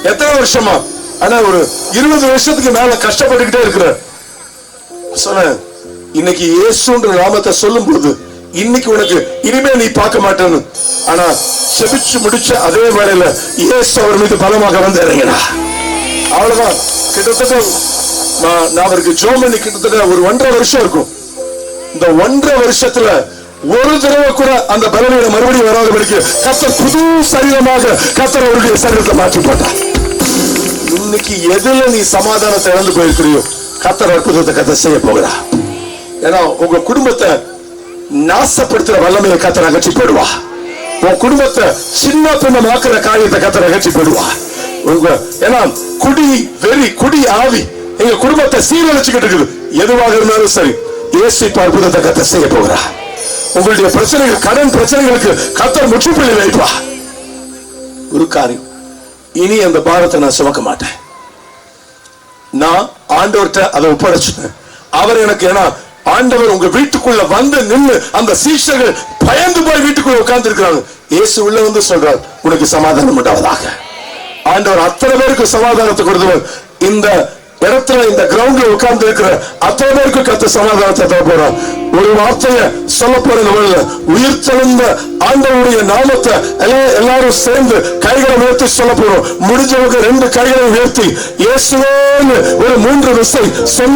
எத்தனை வருஷமா? ஆனா ஒரு 20 வருஷத்துக்கு மேல கஷ்டப்பட்டுக்கிட்டே இருக்கிற சொன்ன. இன்னைக்கு இயேசுன்ற நாமத்தை சொல்லும் போது, இன்னைக்கு உனக்கு இனிமே நீ பார்க்க மாட்டேன்னு. ஆனா செபிச்சு முடிச்ச அதே வேளையில இயேசு அவர் மீது பலமாக வந்து இறங்கினா. அவ்வளவுதான். கிட்டத்தட்ட நான் அவருக்கு ஜோம் பண்ணி கிட்டத்தட்ட ஒரு 1.5 வருஷம் இருக்கும். இந்த 1.5 வருஷத்துல ஒரு தடவை கூட அந்த பலவீனம் மறுபடியும் வராதபடிக்கு கர்த்தர் புது சரீரமாக கர்த்தர் அவருடைய சரீரத்தை மாற்றி போட்டார். இன்னைக்கு எதுல நீ சமாதானத்தை இழந்து போயிருக்கிறியோ, கர்த்தர் அற்புதத்தை கர்த்தர் செய்ய போகிறார். ஏன்னா உங்க குடும்பத்தை நாசப்படுத்துற வல்லமையை கர்த்தர் அகற்றி போடுவா. உன் குடும்பத்தை சின்ன பின்னமாக்குற காரியத்தை கர்த்தர் அகற்றி போடுவா. ஏன்னா குடி ஆவி எங்க குடும்பத்தை சீரழிச்சுக்கிட்டு இருக்குது. எதுவாக இருந்தாலும் சரி, இயேசு அற்புதத்தை கர்த்தர் செய்ய போகிறார். உங்களுடைய பிரச்சனைகள், கடன் பிரச்சனைகளுக்கு கர்த்தர் முற்றுப்புள்ளி வைப்பா. ஒரு காரியம், இனி அந்த பாரத்தை நான் சுமக்க மாட்டேன். நான் ஆண்டவர்கிட்ட அதை ஒப்படைச்சிட்டேன். அவர் எனக்கு, ஏன்னா ஆண்டவர் உங்க வீட்டுக்குள்ள வந்து நின்று அந்த சீஷர்கள் பயந்து போய் வீட்டுக்குள்ள உட்கார்ந்து இருக்கிறாங்க. இயேசு உள்ள வந்து சொல்றார், உனக்கு சமாதானம் உண்டாவதாக. ஆண்டவர் அத்தனை பேருக்கு சமாதானத்தை கொடுத்தவர். இந்த இடத்துல இந்த கிரவுண்ட்ல உட்கார்ந்து இருக்கிற அத்தனை பேருக்கு கர்த்தர் சமாதானத்தை தர போறார். ஒரு வார்த்தையை சொல்ல போற உயிர் தெழுந்த ஆண்டவருடைய நாமத்தை எல்லாரும் சேர்ந்து கைகளை உயர்த்தி சொல்ல போறோம். முடிஞ்சவங்க 2 கைகளை உயர்த்தி இயேசுவேன்னு ஒரு 3 விசை சொன்ன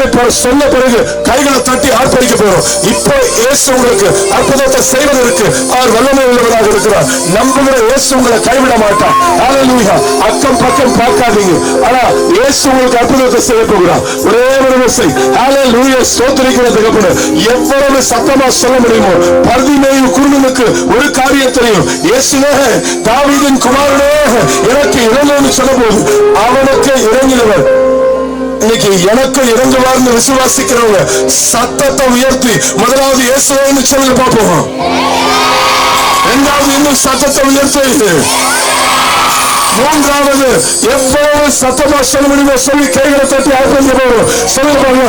பிறகு கைகளை தட்டி ஆர்ப்பரிக்க போறோம். இப்போ இயேசு உங்களுக்கு அற்புதத்தை செய்வதற்கு அவர் வல்லமை உள்ளவராக இருக்கிறார். நம்புகிற இயேசு உங்களை கைவிட மாட்டார். ஹல்லேலூயா. அக்கம் பக்கம் பார்க்காதீங்க. ஆனா இயேசு உங்களுக்கு அற்புதத்தை செய்ய போகிறார். ஒரே ஒரு விசை ஹல்லேலூயா. ஸ்தோத்திரிக்கிற தகப்பனே, எவ்வளவு சத்தமா சொல்ல முடியுமோ. பர்திமேயு குருடனுக்கு ஒரு காரியத்தையும், இயேசுவே தாவீதின் குமாரனே எனக்கு இறங்குன்னு சொன்னபோது அவனுக்கு இறங்கினவர் இன்னைக்கு எனக்கு இறங்குவார்னு விசுவாசிக்கிறவங்க சத்தத்தை உயர்த்தி முதலாவது இயேசுவேன்னு சொல்லி பார்ப்போம். இரண்டாவது இன்னும் சத்தத்தை உயர்த்தி, மூன்றாவது எவ்வளவு சத்தமா சொல்ல முடியுமோ சொல்லி கைகளை தட்டி ஆரம்பிக்க போறோம். சொல்ல பாருங்க,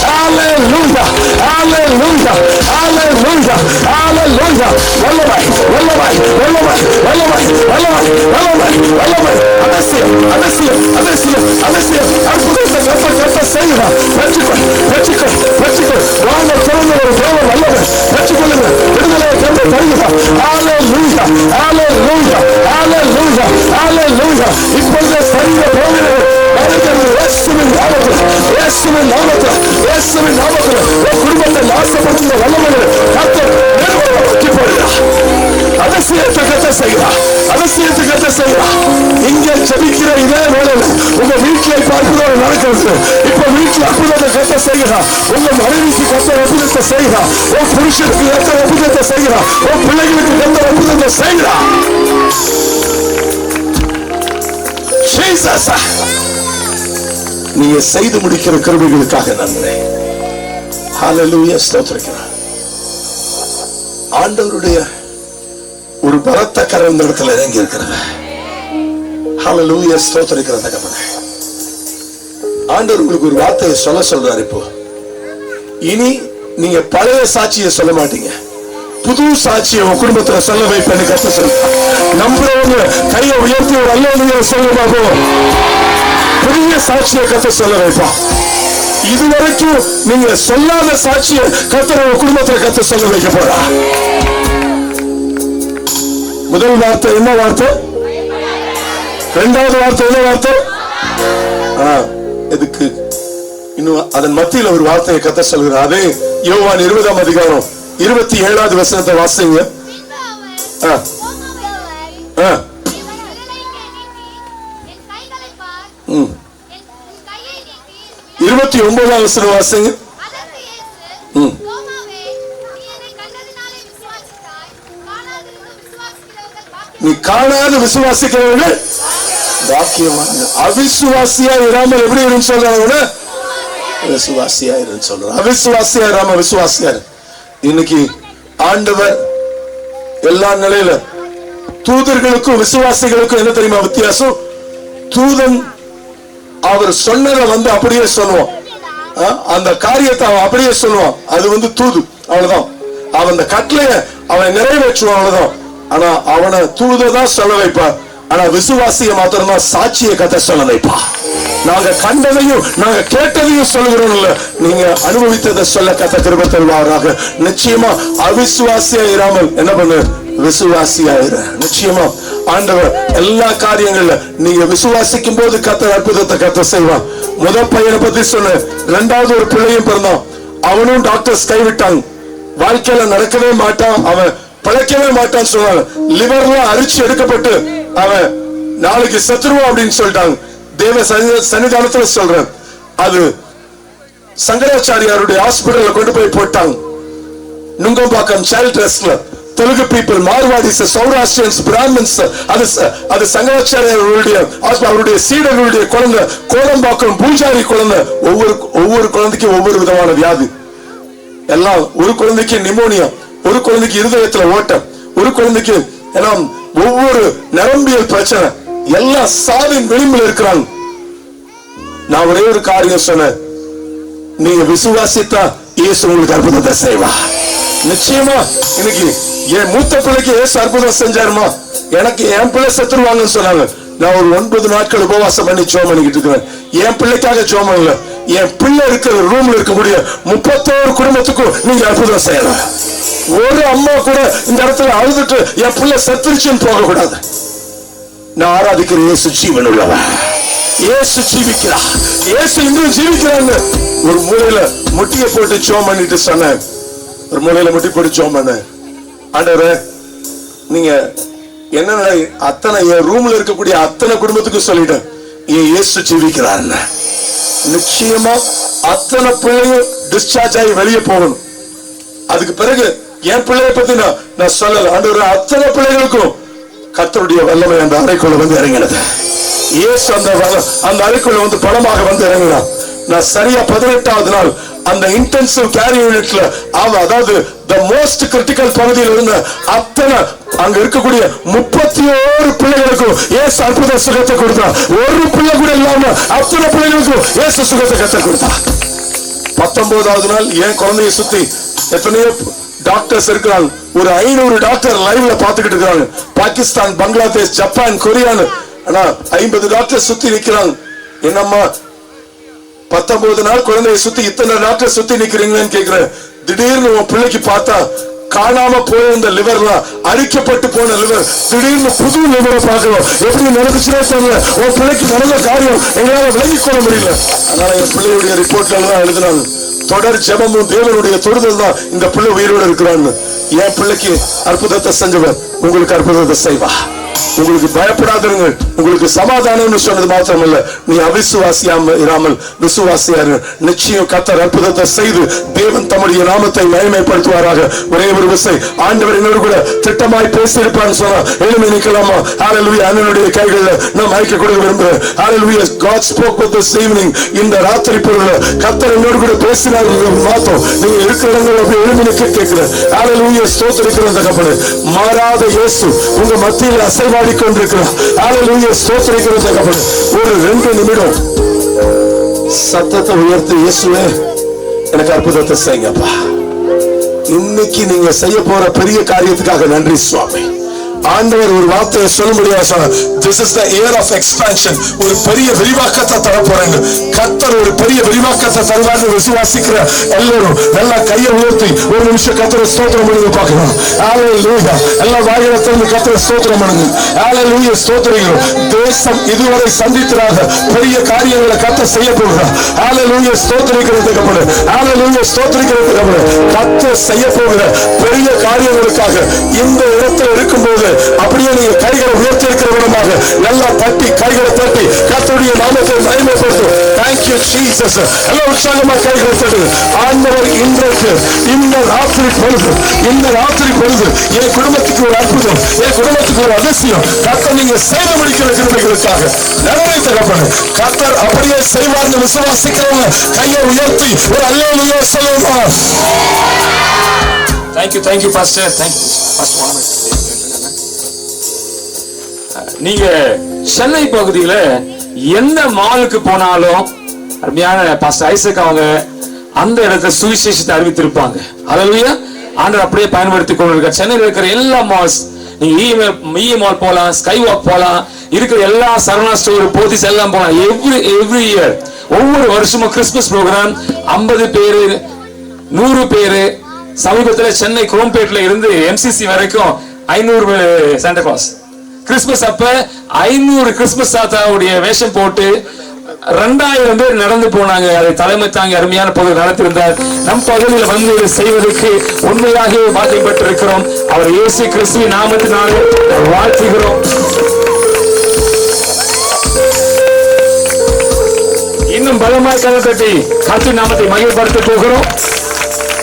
Hallelujah, hallelujah, hallelujah, hallelujah. வல்லமை, வல்லமை, வல்லமை, வல்லமை, வல்லமை, வல்லமை, வல்லமை. அதிசயம், அதிசயம், அதிசயம், அதிசயம். அற்புதத்தை கர்த்தர் செய்கிறார். வெற்றிக்கொள், வெற்றிக்கொள், வெற்றிக்கொள். வாங்க திறந்த ஒரு தேவ செய்ய போகிறது இயேசுவின் நாமத்தில், இயேசுவின் நாமத்தில், இயேசுவின் நாமத்தில் உன் குடும்பத்தை நாசப்படுத்துகிற வல்லமைகளை கர்த்தர் நிர்மூலமாக்கி போடுகிறார். அதிசயத்தை கர்த்தர் செய்கிறார், அதிசயத்தை கர்த்தர் செய்கிறார். இங்கே ஜெபிக்கிற இதே வேளையில் உங்க வீட்டில் அற்புதம் நடக்கிறது. இப்ப வீட்டில் அற்புதத்தை கர்த்தர் செய்கிறார். உங்க மனைவிக்கு கர்த்தர் அற்புதத்தை செய்கிறார். உன் புருஷனுக்கு கர்த்தர் அற்புதத்தை செய்கிறார். உன் பிள்ளைகளுக்கு கர்த்தர் அற்புதத்தை செய்கிறார். நீங்க செய்து முடிக்கிற கிருபைகளுக்காக நன்றி. ஹல்லேலூயா, ஸ்தோத்திரிக்கிறேன். ஆண்டவருடைய ஒரு பலத்த கரம் இந்த இடத்துல இறங்கி இருக்கிறது. ஹல்லேலூயா, ஸ்தோத்திரிக்கிறேன் தகப்பனே. ஆண்டவர் உங்களுக்கு ஒரு வார்த்தையை சொல்றாரு. இப்போ இனி நீங்க பழைய சாட்சியை சொல்ல மாட்டீங்க, புது சாட்சியை உங்க குடும்பத்துல சொல்ல வைப்பேன்னு கர்த்தர் சொல்றார். நம்புறவங்க கையை உயர்த்தி ஒரு அல்லேலூயா சொல்லுங்க பாப்போம். புதிய சாட்சியை கர்த்தர் சொல்ல வைப்பான். இதுவரைக்கும் நீங்க சொல்லாத சாட்சியை கர்த்தர் உங்க குடும்பத்துல கர்த்தர் சொல்ல வைக்க போறா. முதல் வார்த்தை என்ன வார்த்தை? இரண்டாவது வார்த்தை என்ன வார்த்தை? எதுக்கு இன்னும் அதன் மத்தியில் ஒரு வார்த்தையை கர்த்தர் சொல்கிறார். அதே யோவான் 20ஆம் அதிகாரம் 27வது வசனத்தை வாசிங்க. 29ஆம் வசனம் வாசிங்க. நீ காணாத விசுவாசிக்கிறவர்கள் பாக்கியவான்கள். அவிசுவாசியா இராமல் எப்படி இருந்து சொல்றாங்க? விசுவாசியா இருந்து சொல்றாங்க. அவிசுவாசியா இராம விசுவாசியா. இன்னைக்கு ஆண்டவர் எல்லா நிலையில தூதர்களுக்கும் விசுவாசிகளுக்கும் என்ன தெரியுமா வித்தியாசம்? தூதன் அவர் சொன்னதை அப்படியே சொல்லுவான், அந்த காரியத்தை அவன் அப்படியே சொல்லுவான். அது தூது, அவ்வளவுதான். அவன் அந்த கட்டளைய அவன் நிறைவேற்றுவான், அவ்வளவுதான். ஆனா அவனை தூததான் சொல்ல வைப்பான். ஆனா விசுவாசிய மாத்திரம்தான் சாட்சியை கத்த சொல்ல வைப்பா. நாங்க கண்டதையும் நாங்க கேட்டதையும் சொல்லுகிறோம் இல்ல, நீங்க அனுபவித்ததை சொல்ல கத்த கிருபை தருவாராக. நிச்சயமா அவிசுவாசியா இராமல் என்ன பண்ணு? விசுவாசியா இரு. நிச்சயமா ஆண்டவர் எல்லா காரியங்கள்ல நீங்க விசுவாசிக்கும் போது கத்த அற்புதத்தை கத்த செய்வான். முதல் பையனை பத்தி சொன்ன, இரண்டாவது ஒரு பிள்ளையும் பிறந்தான். அவனும் டாக்டர்ஸ் கைவிட்டாங்க. வாழ்க்கையில நடக்கவே மாட்டான், அவன் பழைக்கவே மாட்டான்னு சொன்னாங்க. லிவர்லாம் அரிச்சு எடுக்கப்பட்டு அவன் நாளைக்கு செத்துருவான் அப்படின்னு சொல்லிட்டாங்க. தேவ சன்னிதானத்துல சொல்றேன். அது சங்கராச்சாரியாருடைய ஹாஸ்பிட்டல்ல கொண்டு போய் போட்டாங்க. நுங்கம்பாக்கம் சைல்ட் ட்ரஸ்ட்ல தெலுங்கு பீப்புள், மார்வாடிஸ், சௌராஷ்டிரியன்ஸ், பிராமின்ஸ், அது சங்கராச்சாரியாருடைய அவருடைய சீடர்களுடைய குழந்தை. கோலம்பாக்கம் பூஜாரி குழந்தை. ஒவ்வொரு குழந்தைக்கும் ஒவ்வொரு விதமான வியாதி. எல்லாம் ஒரு குழந்தைக்கு நிமோனியா, ஒரு குழந்தைக்கு இருதயத்துல ஓட்டம், ஒரு குழந்தைக்கு ஒவ்வொரு நரம்பியல் பிரச்சனை. எல்லாம் சாவின் விளிம்பில் இருக்கிறாங்க. நான் ஒரே ஒரு காரியம் சொன்னேன், நீங்க விசுவாசித்தா இயேசு உங்களுக்கு அற்புதத்தை செய்வா. நிச்சயமா இன்னைக்கு என் மூத்த பிள்ளைக்கு இயேசு அற்புதம் செஞ்சாருமா. எனக்கு என் பிள்ளை செத்துருவாங்கன்னு சொன்னாங்க. நான் ஒரு 9 நாட்கள் உபவாசம் பண்ணி ஜெபம் பண்ணிக்கிட்டு இருக்கிறேன். என் பிள்ளைக்காக ஜெபம் பண்ணல, என் பிள்ளை இருக்கிற ரூம்ல இருக்கக்கூடிய 31 குடும்பத்துக்கும் நீங்க அற்புதம் செய்யலாம். ஒரு அம்மா கூட இந்த இடத்துல அழுதுட்டு என் பிள்ளை செத்துருச்சுன்னு போக கூடாது. நான் ஆராதிக்கிற இயேசு ஜீவன் உள்ளவன். இயேசு ஜீவிக்கிறா, இயேசு இன்றும் ஜீவிக்கிறாங்க. ஒரு மூலையில முட்டியை போட்டு ஜெபம் பண்ணிட்டு சொன்னேன். ஒரு மூலையில முட்டி போட்டு ஜெபம் பண்ண, ஆண்டவரே நீங்க என்ன அத்தனை என் ரூம்ல இருக்கக்கூடிய அத்தனை குடும்பத்துக்கு சொல்லிட்டேன் இயேசு ஜீவிக்கிறார். நிச்சயமா அத்தனை பிள்ளையும் டிஸ்சார்ஜ் ஆகி வெளியே போகணும். அதுக்கு பிறகு என் பிள்ளைய பத்தி நான் சொல்லல. ஆண்டவரே அத்தனை பிள்ளைகளுக்கும் கர்த்தருடைய வல்லமை அந்த அறைக்குள்ள இறங்கினது. இயேசு அந்த அறைக்குள்ள பலமாக இறங்கினார். நான் சரியா 18வது நாள் அந்த இன்டென்சிவ் கேர் யூனிட்ல அதாவது the most critical பகுதியில் இருந்த அத்தனை அங்க இருக்கக்கூடிய 31 பிள்ளைகளுக்கும் இயேசு அற்புத சுகத்தை கொடுத்தார். ஒரு பிள்ளை கூட இல்லாம அத்தனை பிள்ளைகளுக்கும் இயேசு சுகத்தை கற்றுக் கொடுத்தார். 19வது நாள் என் குழந்தையை சுத்தி எத்தனையோ டாக்டர்ஸ் இருக்கிறாங்க. ஒரு 500 டாக்டர் லைவ்ல பாத்துக்கிட்டு இருக்காங்க. பாகிஸ்தான், பங்களாதேஷ், ஜப்பான், கொரியான்னு 50 டாக்டர் சுத்தி நிக்கிறாங்க. என்னம்மா 19 நாள் குழந்தையை சுத்தி இத்தனை டாக்டர் சுத்தி நிக்கிறீங்கன்னு கேக்குறேன். திடீர்னு உன் பிள்ளைக்கு பார்த்தா காணாம போயிருந்த லிவர்லாம் அரிக்கப்பட்டு போன லிவர் திடீர்னு புது லிவரை பார்க்கிறோம். எப்படி நடந்துச்சுனே தெரியல. உன் பிள்ளைக்கு நடந்த காரியம் எங்களால விளங்கிக் கொள்ள முடியல. அதனால என் பிள்ளையுடைய ரிப்போர்ட்ல எல்லாம் எழுதினாங்க, தொடர் ஜெபமும் தேவனுடைய தொடுதல் தான் இந்த பிள்ளை உயிரோடு இருக்கிறான்னு. என் பிள்ளைக்கு அற்புதத்தை செஞ்சவர் உங்களுக்கு அற்புதத்தை செய்வா. உங்களுக்கு பயப்படாதீர்கள், உங்களுக்கு சமாதானம் சொன்னது மாத்திரமல்ல, நீ அவிசுவாசியாம இராமல் விசுவாசியாரு. நிச்சயம் கர்த்தர் அற்புதத்தை செய்து தேவன் தம்முடைய நாமத்தை மகிமைப்படுத்துவாராக. ஒரே ஒரு விசை ஆண்டவர் என்னோடு கூட திட்டமாய் பேசியிருப்பான்னு சொன்னா எழுமி நிக்கலாமா? ஹalleluya. அண்ணனுடைய கைகளில் நான் மைக்க கொடுக்க விரும்புகிறேன். ஹalleluya. God spoke with this evening. இந்த ராத்திரி பொழுதுல கர்த்தர் என்னோடு கூட பேசினார். பார்த்தோம் நீங்க இருக்கிற இடங்கள் அப்படி எழுமி நிக்க கேட்கிறேன். ஹalleluya. ஸ்தோத்திரிக்கிற தகப்பனே, மாறாத இயேசு உங்க மத்தியில் அசைவாடி கொண்டிருக்கிறார். ஹalleluya. ஸ்தோத்திரிக்கிற தகப்பனே, ஒரு 2 நிமிடம் சத்தத்தை உயர்த்தி இயேசுவே எனக்கு அற்புதத்தை செய்யுங்கப்பா. இன்னைக்கு நீங்க செய்ய போற பெரிய காரியத்துக்காக நன்றி சுவாமி. ஆண்டவர் ஒரு வார்த்தையை சொல்ல முடியாது. This is the year of expansion. ஒரு பெரிய விரிவாக்கத்தை தர போறேன். கர்த்தர் ஒரு பெரிய விரிவாக்கத்தை தருவார்னு விசுவாசிக்கிற எல்லாரும் நல்லா கையை உயர்த்தி ஒரு நிமிஷம் கர்த்தரை ஸ்தோத்திரம் பண்ணுங்க பார்க்கலாம். ஹalleluya. எல்லா வாயில திறந்து கர்த்தரை ஸ்தோத்திரம் பண்ணுங்க. ஹalleluya. ஸ்தோத்திரிக்கிறோம். தேசம் இதுவரை சந்தித்திராத பெரிய காரியங்களை கர்த்தர் செய்ய போகிறார். ஹalleluya. ஸ்தோத்திரிக்கிறதுக்கு அப்புறம் ஹalleluya. ஸ்தோத்திரிக்கிறதுக்கு அப்புறம் கர்த்தர் செய்ய போகிற பெரிய காரியங்களுக்காக இந்த இடத்துல இருக்கும்போது அப்படியே நீங்க கைகளை உயர்த்தி இருக்கிற விதமாக நல்லா தட்டி கைகளை தட்டி கர்த்தருடைய நாமத்தை மகிமைப்படுத்தும். Thank you Jesus. எல்லாம் உற்சாகமா கைகளை தட்டுங்க. ஆண்டவர் இன்றைக்கு இந்த ராத்திரி பொழுது என் குடும்பத்துக்கு ஒரு அற்புதம், என் குடும்பத்துக்கு ஒரு அதிசயம் கர்த்தர் நீங்க செய்து முடிக்கிற கிருபைகளுக்காக நன்றி தகப்பனே. கர்த்தர் அப்படியே செய்வார்னு விசுவாசிக்கிறவங்க கையை உயர்த்தி ஒரு அல்லேலூயா சொல்லுமா? Thank you pastor. Thank you pastor. நீங்க சென்னை பகுதியில எந்த மாலுக்கு போனாலும் அருமையான பாஸ்டர் ஐசக் அவங்க அந்த இடத்துல சுவிசேஷத்தை அறிவித்திருப்பாங்க. ஹalleluya. ஆண்டவர் அப்படியே பயன்படுத்தி கொண்டிருக்கார். சென்னையில் இருக்கிற எல்லா மால்ஸ், நீங்க இ மால் போலாம், ஸ்கை வாக் போலாம், இருக்கிற எல்லா சரவணா ஸ்டோர், போதிஸ் எல்லாம் போலாம். எவ்ரி இயர் ஒவ்வொரு வருஷமும் கிறிஸ்துமஸ் ப்ரோக்ராம் 50 பேரு 100 பேரு. சமீபத்தில் சென்னை குரோம்பேட்ல இருந்து MCC வரைக்கும் 500 சாண்டா கிளாஸ். கிறிஸ்துமஸ் அப்ப 500 கிறிஸ்துமஸ் தாத்தாவுடைய வேஷம் போட்டு 2000 பேர் நடந்து போனாங்க. அதை தலைமை தாங்கி அருமையான பகுதி நடத்திருந்தார். நம் பகுதியில் வந்து செய்வதற்கு உண்மையாக பாதிக்கப்பட்டிருக்கிறோம். அவர் இயேசு கிறிஸ்துவின் நாமத்தினாலே வாழ்த்துகிறோம். இன்னும் பலமாய் கதை கட்டி கர்த்தருடைய நாமத்தை மகிமைப்படுத்த போகிறோம்.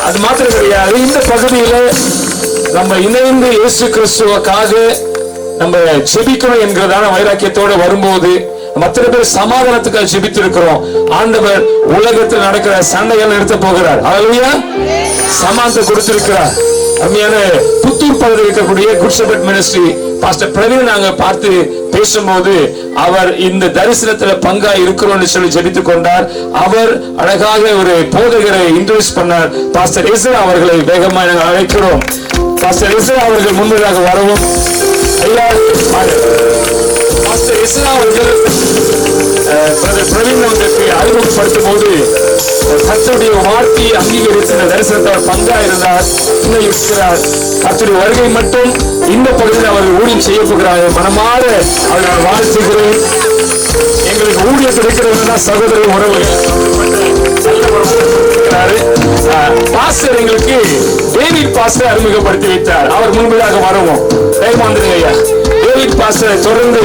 அது மாத்திரம் கிடையாது, இந்த பகுதியில நம்ம இணைந்து இயேசு கிறிஸ்துவுக்காக நம்ம ஜெபிக்கணும் என்கிறதான வைராக்கியத்தோடு வரும்போது மற்ற பேர் சமாதானத்துக்காக ஜெபித்திருக்கிறோம். ஆண்டவர் உலகத்தில் நடக்கிற சண்டைகள் நிறுத்த போகிறார். ஹalleluya. சமாதானத்தை கொடுத்திருக்கிறார். அருமையான புத்தூர் பகுதியில் இருக்கக்கூடிய good shepherd ministry pastor Praveen நாங்க பார்த்து பேசும்போது அவர் இந்த தரிசனத்துல பங்கா இருக்கிறோம்னு சொல்லி ஜெபித்துக் கொண்டார். அவர் அழகாக ஒரு போதகரை இன்ட்ரோடியூஸ் பண்ணார். பாஸ்டர் இஸ்ரா அவர்களை வேகமாக நாங்கள் அழைக்கிறோம். பாஸ்டர் இஸ்ரா அவர்கள் முன்பதாக வரவும். பாஸ்டர் இஸ்ரா அவர்கள் பிரவீன் அவர்களுக்கு அறிமுகப்படுத்தும் போது கர்த்தருடைய வார்த்தையை அங்கீகரித்த தரிசனத்தை அவர் பங்கா இருந்தார், இன்னும் இருக்கிறார். கர்த்தருடைய வருகை மட்டும் இந்த பகுதியில் அவர்கள் ஊழியம் செய்ய போகிறார்கள். மனமாற அவர்கள் வாழ்த்துகிறேன். எங்களுக்கு ஊழியத்தில் இருக்கிறவங்க சகோதர உறவுகள். பாஸ்டர் எங்களுக்கு டேவிட் பாஸ்டர் அறிமுகப்படுத்தி வைத்தார். அவர் முன்பதாக வரவும் ஐயா டேவிட் பாஸ்டரை தொடர்ந்து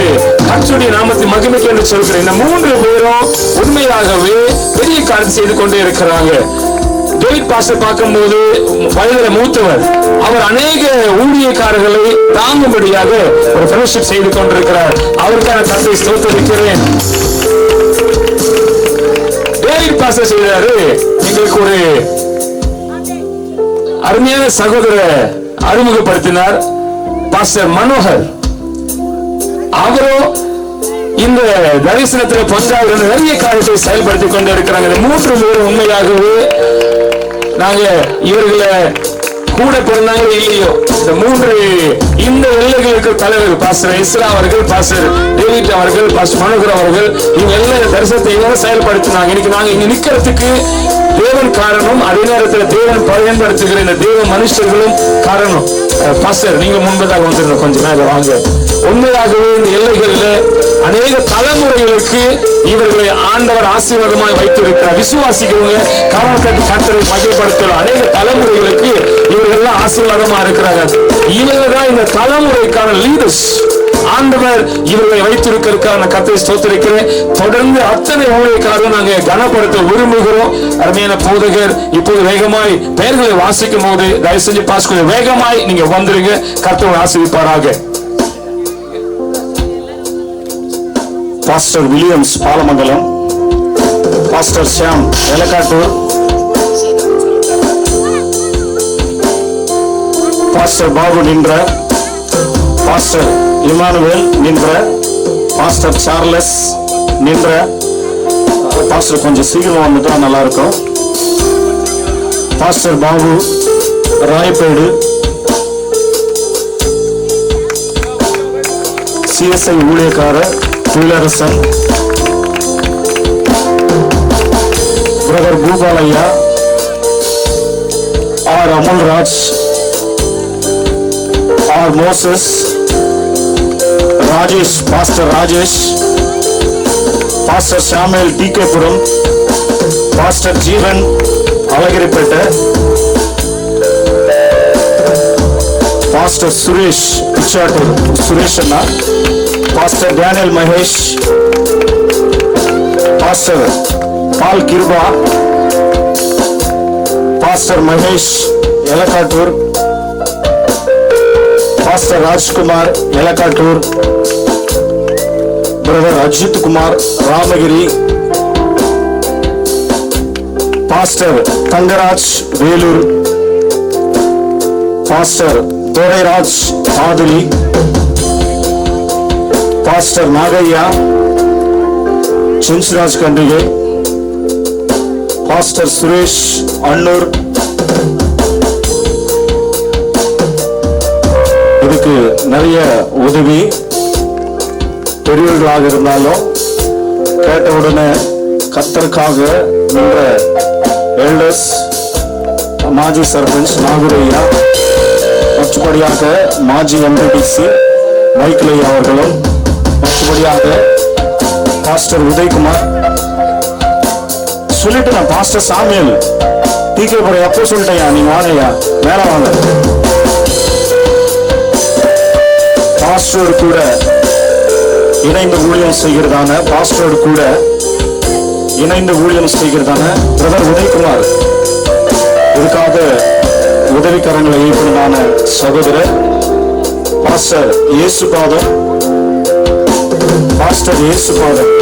கர்த்தருடைய நாமத்தை மகிமைக்கு என்று சொல்கிறேன். இந்த 3 பேரும் உண்மையாகவே பெரிய காரியம் செய்து கொண்டே இருக்கிறாங்க. டேவிட் பாஸ்டர் பார்க்கும்போது வயதில் மூத்தவர். அவர் அநேக ஊழியக்காரர்களை தாங்கும்படியாக ஒரு ஃபெலோஷிப் செய்து கொண்டிருக்கிறார். அவருக்கான கர்த்தரை ஸ்தோத்திரிக்கிறேன். டேவிட் பாஸ்டர் செய்தாரு, எங்களுக்கு ஒரு அருமையான சகோதரரை அறிமுகப்படுத்தினார். பாஸ்டர் மனோகர். அவரும் இந்த தரிசனத்தில் பங்காக நிறைய காரியத்தை செயல்படுத்தி கொண்டு இருக்கிறாங்க. 3 பேரும் உண்மையாகவே நாங்க இவர்களை கூட பிறந்தாங்க இல்லையோ, இந்த 3 இந்த எல்லைகளுக்கு தலைவர் பாஸ்டர் இஸ்ரா அவர்கள், பாஸ்டர் டேவிட் அவர்கள், பாஸ்டர் மனோகர் அவர்கள், இவங்க எல்லா தரிசனத்தை செயல்படுத்தினாங்க. இன்னைக்கு நாங்க இங்க நிக்கிறதுக்கு தேவன் காரணம், அதே நேரத்தில் தேவன் பயன்படுத்துகிற இந்த தேவ மனுஷர்களும் காரணம். பாஸ்டர் நீங்க முன்பதாக வந்துருங்க, கொஞ்சம் மேல வாங்க. உண்மையாகவே இந்த எல்லைகளில் அநேக தலைமுறைகளுக்கு இவர்களை ஆண்டவர் ஆசீர்வாதமாய் வைத்திருக்கிறார். விசுவாசிக்கிறவங்க காரணத்தை கர்த்தரை மகிமைப்படுத்துகிற அநேக தலைமுறைகளுக்கு இவர்கள் ஆசீர்வாதமா இருக்கிறாங்க. இவங்கதான் இந்த தலைமுறைக்கான லீடர்ஸ். ஆண்டவர் இவர்களை வைத்திருக்கிறதுக்கான கர்த்தரை ஸ்தோத்திரிக்கிறேன். தொடர்ந்து அத்தனை ஊழியக்காரர்கள் நாங்க கனப்படுத்த விரும்புகிறோம். அருமையான போதகர் இப்போது வேகமாய் பெயர்களை வாசிக்கும் போது தயவு செஞ்சு பாஸ் கொஞ்சம் வேகமாய் நீங்க வந்துருங்க. கர்த்தர் ஆசீர்வதிப்பாராக. Pastor Williams Palamangalam, pastor Shyam Elakkatur, pastor Babu நின்ற, பாஸ்டர் இமானுவேல் நின்ற, பாஸ்டர் சார்லஸ் நின்ற. பாஸ்டர் கொஞ்சம் சீக்கிரம் வந்துட்டா நல்லா இருக்கும். பாஸ்டர் பாபு ராயப்பேடு, சிஎஸ்ஐ ஊழியக்காரர் Kuyilarasan, brother Boopalaiah, R Amulraj, R Moses, Rajesh, pastor Rajesh, pastor Samuel TKpuram, pastor Jeevan Azhagiripettai, pastor Suresh Pichatur Suresh அண்ணா, pastor Daniel Mahesh, pastor Paul Kiruba, pastor Mahesh Elakkatur, pastor Rajkumar Elakkatur, brother Ajith Kumar Ramagiri, pastor Thangaraj Vellore, pastor Dorairaj Athuli, pastor Nagaiah Chenchuraj Kandigai, pastor Suresh Annur. இதுக்கு நிறைய உதவி பெரியவர்களாக இருந்தாலும் கேட்டவுடனே கர்த்தருக்காக நின்ற எல்டர்ஸ், மாஜி சர்பஞ்ச் நாகுரையா, மற்றபடியாக மாஜி எம்பிடிசி மைக்கிளையா அவர்களும், மற்றபடியாக பாஸ்டர் உதயகுமார் சொல்லிட்டு நான் பாஸ்டர் சாமியல் டிகேபுரம் எப்போ சொல்லிட்டேயா, நீங்க வாங்கய்யா மேல வாங்க. பாஸ்டரோடு கூட இணைந்து ஊழியம் செய்கிறதான பிரதர் உதயகுமார், இதுக்காக உதவிக்கரங்களை ஈடுபடுதான சகோதரர் பாஸ்டர் இயேசுபாதம், பாஸ்டர் இயேசுபாதம்,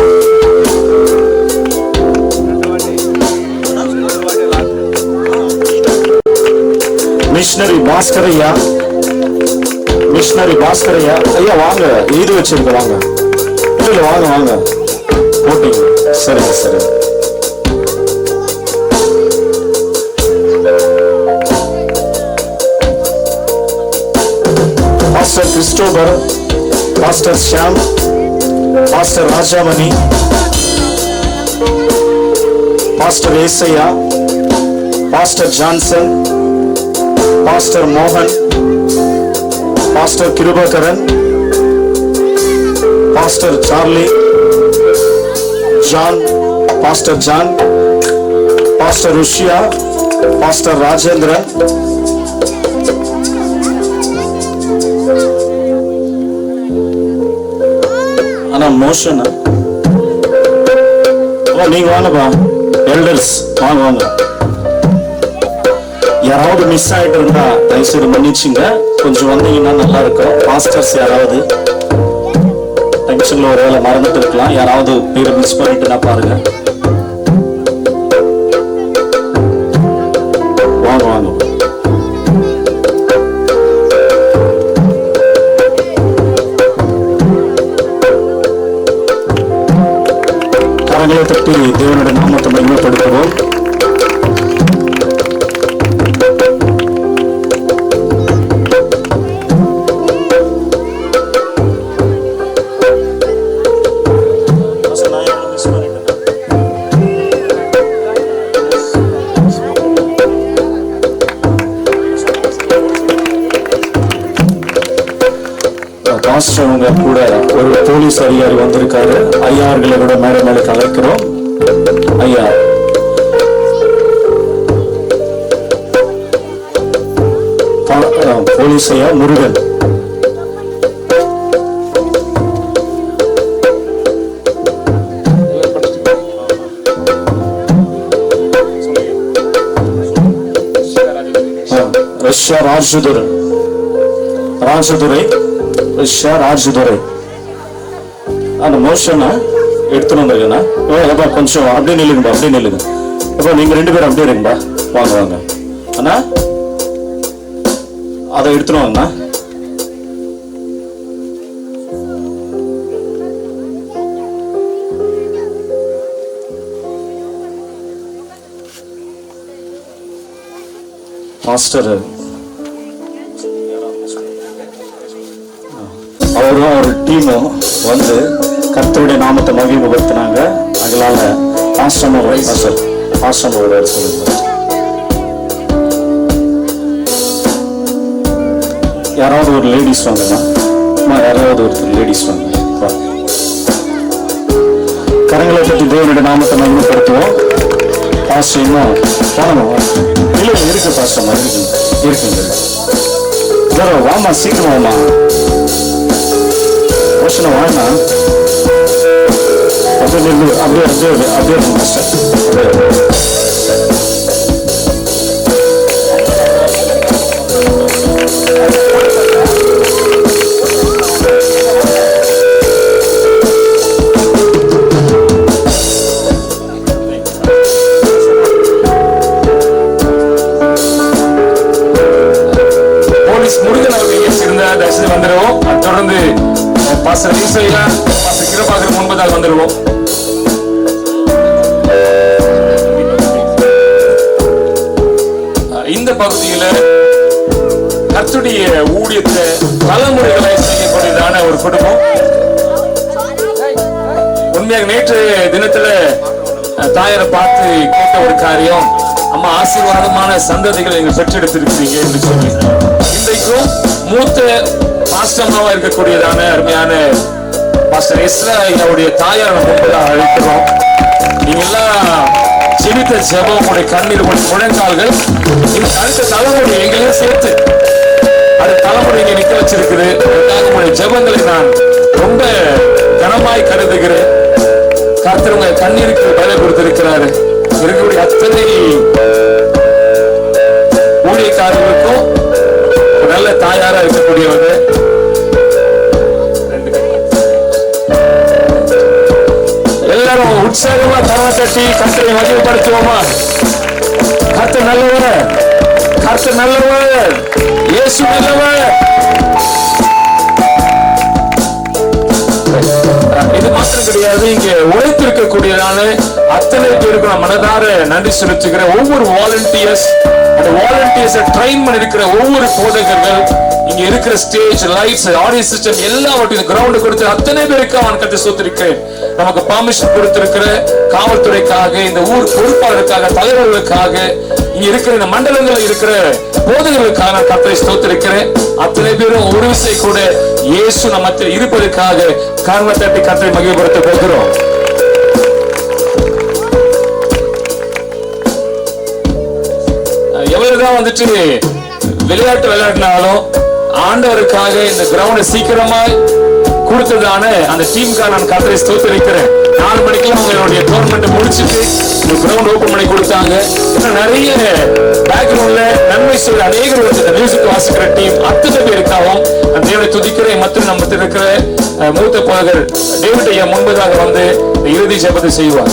மிஷனரி பாஸ்கரையா ஐயா வாங்க, ஈடு வச்சிருக்க வாங்க, இல்ல வாங்க வாங்க போட்டீங்க, சரிங்க சரி. Pastor Christopher, pastor Shyam, pastor Rajamani, pastor Esaiah, pastor Johnson, pastor மோகன், pastor Kirubakaran, pastor Charlie John, pastor John, pastor Rushiya, pastor Rajendran, ஆனா மோஷன் நீங்க வாங்கப்பா, எல்டர்ஸ் வாங்க வாங்க. யாராவது மிஸ் ஆயிட்டு இருந்தா தயவுசெய்து மன்னிச்சுங்க, கொஞ்சம் வந்தீங்கன்னா நல்லா இருக்கும். பாஸ்டர்ஸ் யாராவது டென்ஷன்ல ஒரு வேலை மறந்துட்டு இருக்கலாம், யாராவது பேரை மிஸ் பண்ணிட்டுனா பாருங்க. வாங்க வாங்க. கரங்களை தட்டி தேவனுடைய நாமத்தை மகிமைப்படுத்துவோம். நிமிஷம் அவங்க கூட ஒரு போலீஸ் அதிகாரி வந்திருக்காரு. ஐயா அவர்களை கூட மேடை மேலே கலைக்கிறோம். ஐயா போலீஸ் ஐயா முருகன். ரஷ்யா ராஜதுரை ரஷ்யா ராஜதுரை அந்த மோஷனை எடுத்துட்டு வந்துருக்கண்ணா. எப்பா கொஞ்சம் அப்படியே நில்லுங்கப்பா, அப்படியே நில்லுங்க. எப்பா நீங்க 2 பேரும் அப்படியே இருங்கப்பா. வாங்க வாங்க அண்ணா, அதை எடுத்துட்டு வாங்கண்ணா. மாஸ்டர் அவரும் அவர் டீமும் வந்து கர்த்தருடைய நாமத்தை மகிமைப்படுத்தினாங்க. அதனால ஆசிரமோட சொல்லுங்க. யாராவது ஒரு லேடிஸ் வாங்கண்ணா. யாராவது ஒரு லேடிஸ் வாங்க. கரங்களை பற்றி தேவனுடைய நாமத்தை மகிமைப்படுத்துவோம். பாஸ்டர் இன்னும் போனோம் இல்லை இருக்கு பாஸ்டர்மா இருக்குங்க. வாமா சீக்கிரம் வாமா. யோசனை வாங்கினா அப்படியே அப்படியே முருகன் அவர்கள் இருந்த தரிசனம் வந்துடுவோம். தொடர்ந்து பாஸ்டர் ஈசையா பாஸ்டர் கிருபாகர் முன்பதாக வந்துடுவோம். இந்த பகுதியில கர்த்தருடைய ஊழியத்தை தலைமுறைகளை செய்யக்கூடியதான ஒரு குடும்பம். உண்மையாக நேற்று தினத்துல தாயாரை பார்த்து கேட்ட ஒரு காரியம், அம்மா ஆசீர்வாதமான சந்ததிகளை நீங்கள் பெற்றெடுத்திருக்கிறீங்க என்று சொல்லி இன்றைக்கும் மூத்த பாஸ்டர்மாவா இருக்கக்கூடியதான அருமையான பாஸ்டர் எஸ்ரா ஐயாவுடைய தாயார் முன்பதாக அழைக்கிறோம். நீங்க எல்லாம் ஜெபித்த ஜெபம், உங்களுடைய கண்ணீர், உங்களுடைய முழங்கால்கள் அடுத்த தலைமுறை எங்களையும் சேர்த்து அடுத்த தலைமுறை இங்க நிக்க வச்சிருக்குது. உங்களுடைய ஜெபங்களை நான் ரொம்ப கனமாய் கருதுகிறேன். கர்த்தர் உங்க கண்ணீருக்கு பதில் கொடுத்திருக்கிறாரு. இருக்கக்கூடிய அத்தனை ஊழியக்காரர்களுக்கும் நல்ல தாயாரா இருக்கக்கூடியவங்க. எல்லாரும் உற்சாகமா கரவை தட்டி கர்த்தரை மகிமைப்படுத்துவோமா? கர்த்தர் நல்லவர், கர்த்தர் நல்லவர், இயேசு நல்லவர். இது மாத்திரம் கிடையாது, இங்க உழைத்திருக்கக்கூடியதான அத்தனை பேருக்கு நான் மனதார நன்றி செலுத்துகிறேன். ஒவ்வொரு வாலண்டியர்ஸ், அந்த வாலண்டியர்ஸை ட்ரெயின் பண்ணி இருக்கிற ஒவ்வொரு போதகர்கள், இங்க இருக்கிற ஸ்டேஜ் லைட்ஸ், ஆடியோ சிஸ்டம் எல்லாவற்றையும் கிரவுண்ட் கொடுத்து அத்தனை பேருக்கு அவன் கத்தை சொத்திருக்கிறேன். நமக்கு பர்மிஷன் கொடுத்திருக்கிற காவல்துறைக்காக, இந்த ஊர் பொறுப்பாளருக்காக, தலைவர்களுக்காக, இங்க இருக்கிற இந்த மண்டலங்களில் இருக்கிற போதகர்களுக்காக நான் கத்தை ஸ்தோத்திருக்கிறேன். அத்தனை பேரும் ஒரு விசை கூட இயேசு நம்மத்தில் இருப்பதற்காக கர்ம தட்டி கத்தை மகிழ்ப்படுத்த போகிறோம். எவ்வளவுதான் வந்துட்டு விளையாட்டு விளையாடினாலும் ஆண்டவருக்காக இந்த கிரவுண்டை சீக்கிரமாய் கொடுத்ததான அந்த டீமுக்காக நான் கர்த்தரை ஸ்தோத்திரிக்கிறேன். 4 மணிக்கெல்லாம் அவங்களுடைய டோர்னமெண்ட் முடிச்சுட்டு இந்த கிரவுண்ட் ஓபன் பண்ணி கொடுத்தாங்க. இன்னும் நிறைய பேக்ரவுண்ட்ல நன்மை செய்ய அநேகர் இந்த மியூசிக் வாசிக்கிற டீம் அத்தனை பேருக்காகவும் தேவனை துதிக்கிறேன். மற்றும் நம்ம இருக்கிற மூத்த போதகர் டேவிட் ஐயா முன்பதாக வந்து இறுதி ஜெபத்தை செய்வார்.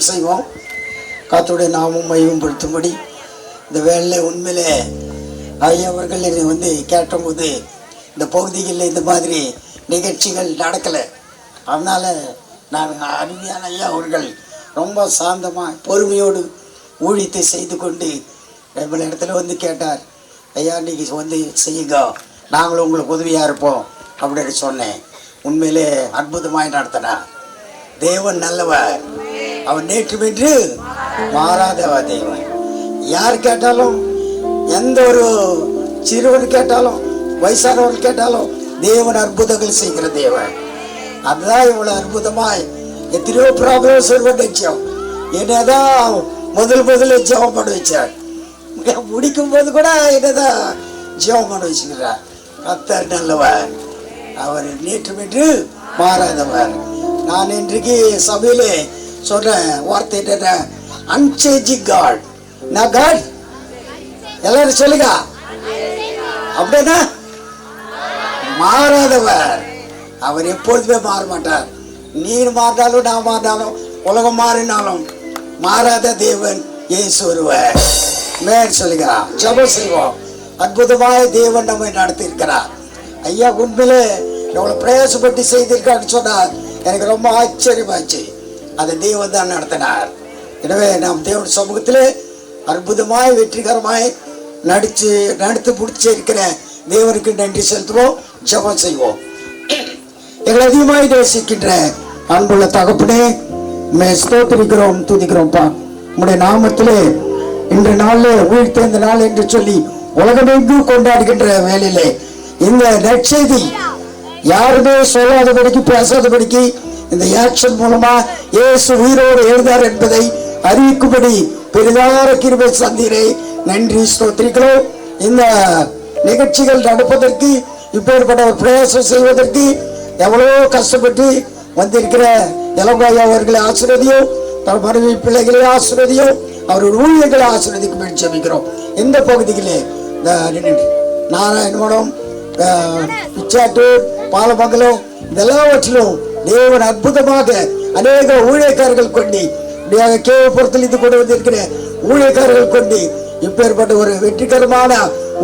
செய்வோம். கர்த்தருடைய நாமம் மகிமைப்படுத்தும்படி இந்த வேலையில் உண்மையிலே ஐயா அவர்கள் என்னை வந்து கேட்டபோது இந்த பகுதிகளில் இந்த மாதிரி நிகழ்ச்சிகள் நடக்கலை. அதனால் நான் அருமையான ஐயா அவர்கள் ரொம்ப சாந்தமாக பொறுமையோடு ஊழியத்தை செய்து கொண்டு நம்மள இடத்துல வந்து கேட்டார், ஐயா இன்னைக்கு வந்து செய்யுங்க, நாங்களும் உங்களுக்கு உதவியாக இருப்போம் அப்படின்னு சொன்னேன். உண்மையிலே அற்புதமாய் நடத்தினார். தேவன் நல்லவர், அவர் நேற்று வென்று மாறாதவ தேவன். யார் கேட்டாலும், எந்த ஒரு சிறுவன் கேட்டாலும், வயசானவர்கள் கேட்டாலும் தேவன் அற்புதங்கள் செய்கிற தேவன். அதுதான் இவ்வளவு அற்புதமாய் எத்தனையோ ப்ராப்ளம் சொல்வ நிச்சயம் என்னதான் முதல்ல ஜெபம் பண்ண வச்சார். முடிக்கும் போது கூட என்னதான் ஜெபம் பண்ண வச்சுக்கிறார். கர்த்தர் நல்லவர், அவர் நேற்று வென்று மாறாதவர். நான் இன்றைக்கு சபையிலே சொல்ற வார்த்தை என்ன, அன்சேஞ்சிங் காட். நான் காட் எல்லாரும் சொல்லுங்க, அப்படின்னா மாறாதவர். அவர் எப்பொழுதுமே மாற மாட்டார். நீர் மாறினாலும் நான் மாறினாலும் உலகம் மாறினாலும் மாறாத தேவன் இயேசு ஒருவர். மேல் சொல்லுங்க, ஜெபம் செய்வோம். அற்புதമായ தேவன் நம்மை நடத்தி இருக்கிறார். ஐயா உண்மையிலே எவ்வளவு பிரயாசப்பட்டு செய்திருக்கான்னு சொன்னார். எனக்கு ரொம்ப ஆச்சரியமாச்சு. அதை தேவன் தான் நடத்தினார். எனவே நாம் தேவன் சமூகத்திலே அற்புதமாய் வெற்றிகரமாய் நடத்து முடிச்சு இருக்கிற தேவனுக்கு நன்றி செலுத்துவோம், ஜெபம் செய்வோம். எங்களை அதிகமாய் நேசிக்கின்ற அன்புள்ள தகப்பனே, ஸ்தோத்திரிக்கிறோம், துதிக்கிறோம்ப்பா. உங்களுடைய நாமத்திலே இன்று நாளில் உயிர்த்தெழுந்த நாள் என்று சொல்லி உலகமெங்கும் கொண்டாடுகின்ற வேளையிலே இந்த நற்செய்தி யாருமே சொல்லாதபடிக்கு பேசாதபடிக்கு இந்த ஆக்ஷன் மூலமா இயேசு உயிரோடு எழுந்தார் என்பதை அறிவிக்கும்படி பெரிதார கிருபை சந்தீரே நன்றி ஸ்தோத்திரிக்கிறோம். இந்த நிகழ்ச்சிகள் நடப்பதற்கு இப்பேற்பட்ட ஒரு பிரயாசம் செய்வதற்கு எவ்வளவோ கஷ்டப்பட்டு வந்திருக்கிற இளங்காயா அவர்களை ஆசீர்வதியும், தன் மனைவி பிள்ளைகளை ஆசீர்வதியும், அவருடைய ஊழியர்களை ஆசீர்வதிக்கும் ஜெபிக்கிறோம். இந்த பகுதியிலே நாராயணபுரம், பிச்சாட்டூர், பாலமங்கலம் இதெல்லாவற்றிலும் தேவன் அற்புதமாக அநேக ஊழியக்காரர்கள் கொண்டு கேவப்புறத்தில் இது கொண்டு வந்திருக்கிற ஊழியக்காரர்கள் கொண்டு இப்பேற்பட்ட ஒரு வெற்றிகரமான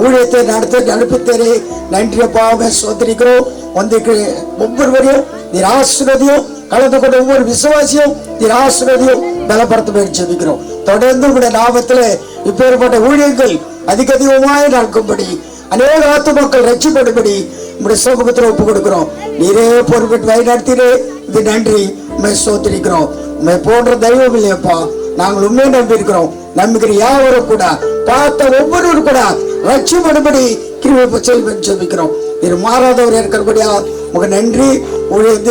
ஊழியத்தை நடத்த அனுப்பித்தரே நன்றிய பாவமே சோதரிக்கிறோம். வந்திருக்கிற ஒவ்வொருவரையும் நீர் ஆசீர்வதியும், கலந்து கொண்ட ஒவ்வொரு விசுவாசியும் நீர் ஆசீர்வதியும் பலப்படுத்த ஜெபிக்கிறோம். தொடர்ந்து உங்களுடைய நாமத்தில் இப்பேற்பட்ட ஊழியங்கள் அதிகமாய் நடக்கும்படி, அநேக ஆத்துமக்கள் ரட்சிப்படும்படி உங்களுடைய சமூகத்தில் ஒப்பு கொடுக்கிறோம். நீரே பொறுப்பேற்று வழிநடத்தினே இது நன்றி உண்மை சோதரிக்கிறோம். உண்மை போன்ற தெய்வம் இல்லையப்பா, நாங்கள் உண்மையை நம்பி இருக்கிறோம். நம்பிக்கிற யாவரும் கூட பார்த்த ஒவ்வொருவரும் கூட ரட்சிப்படும்படி கிருபை செய்வேன் ஜெபிக்கிறோம். இது மாறாதவர் இருக்கிறபடியா உங்க நன்றி.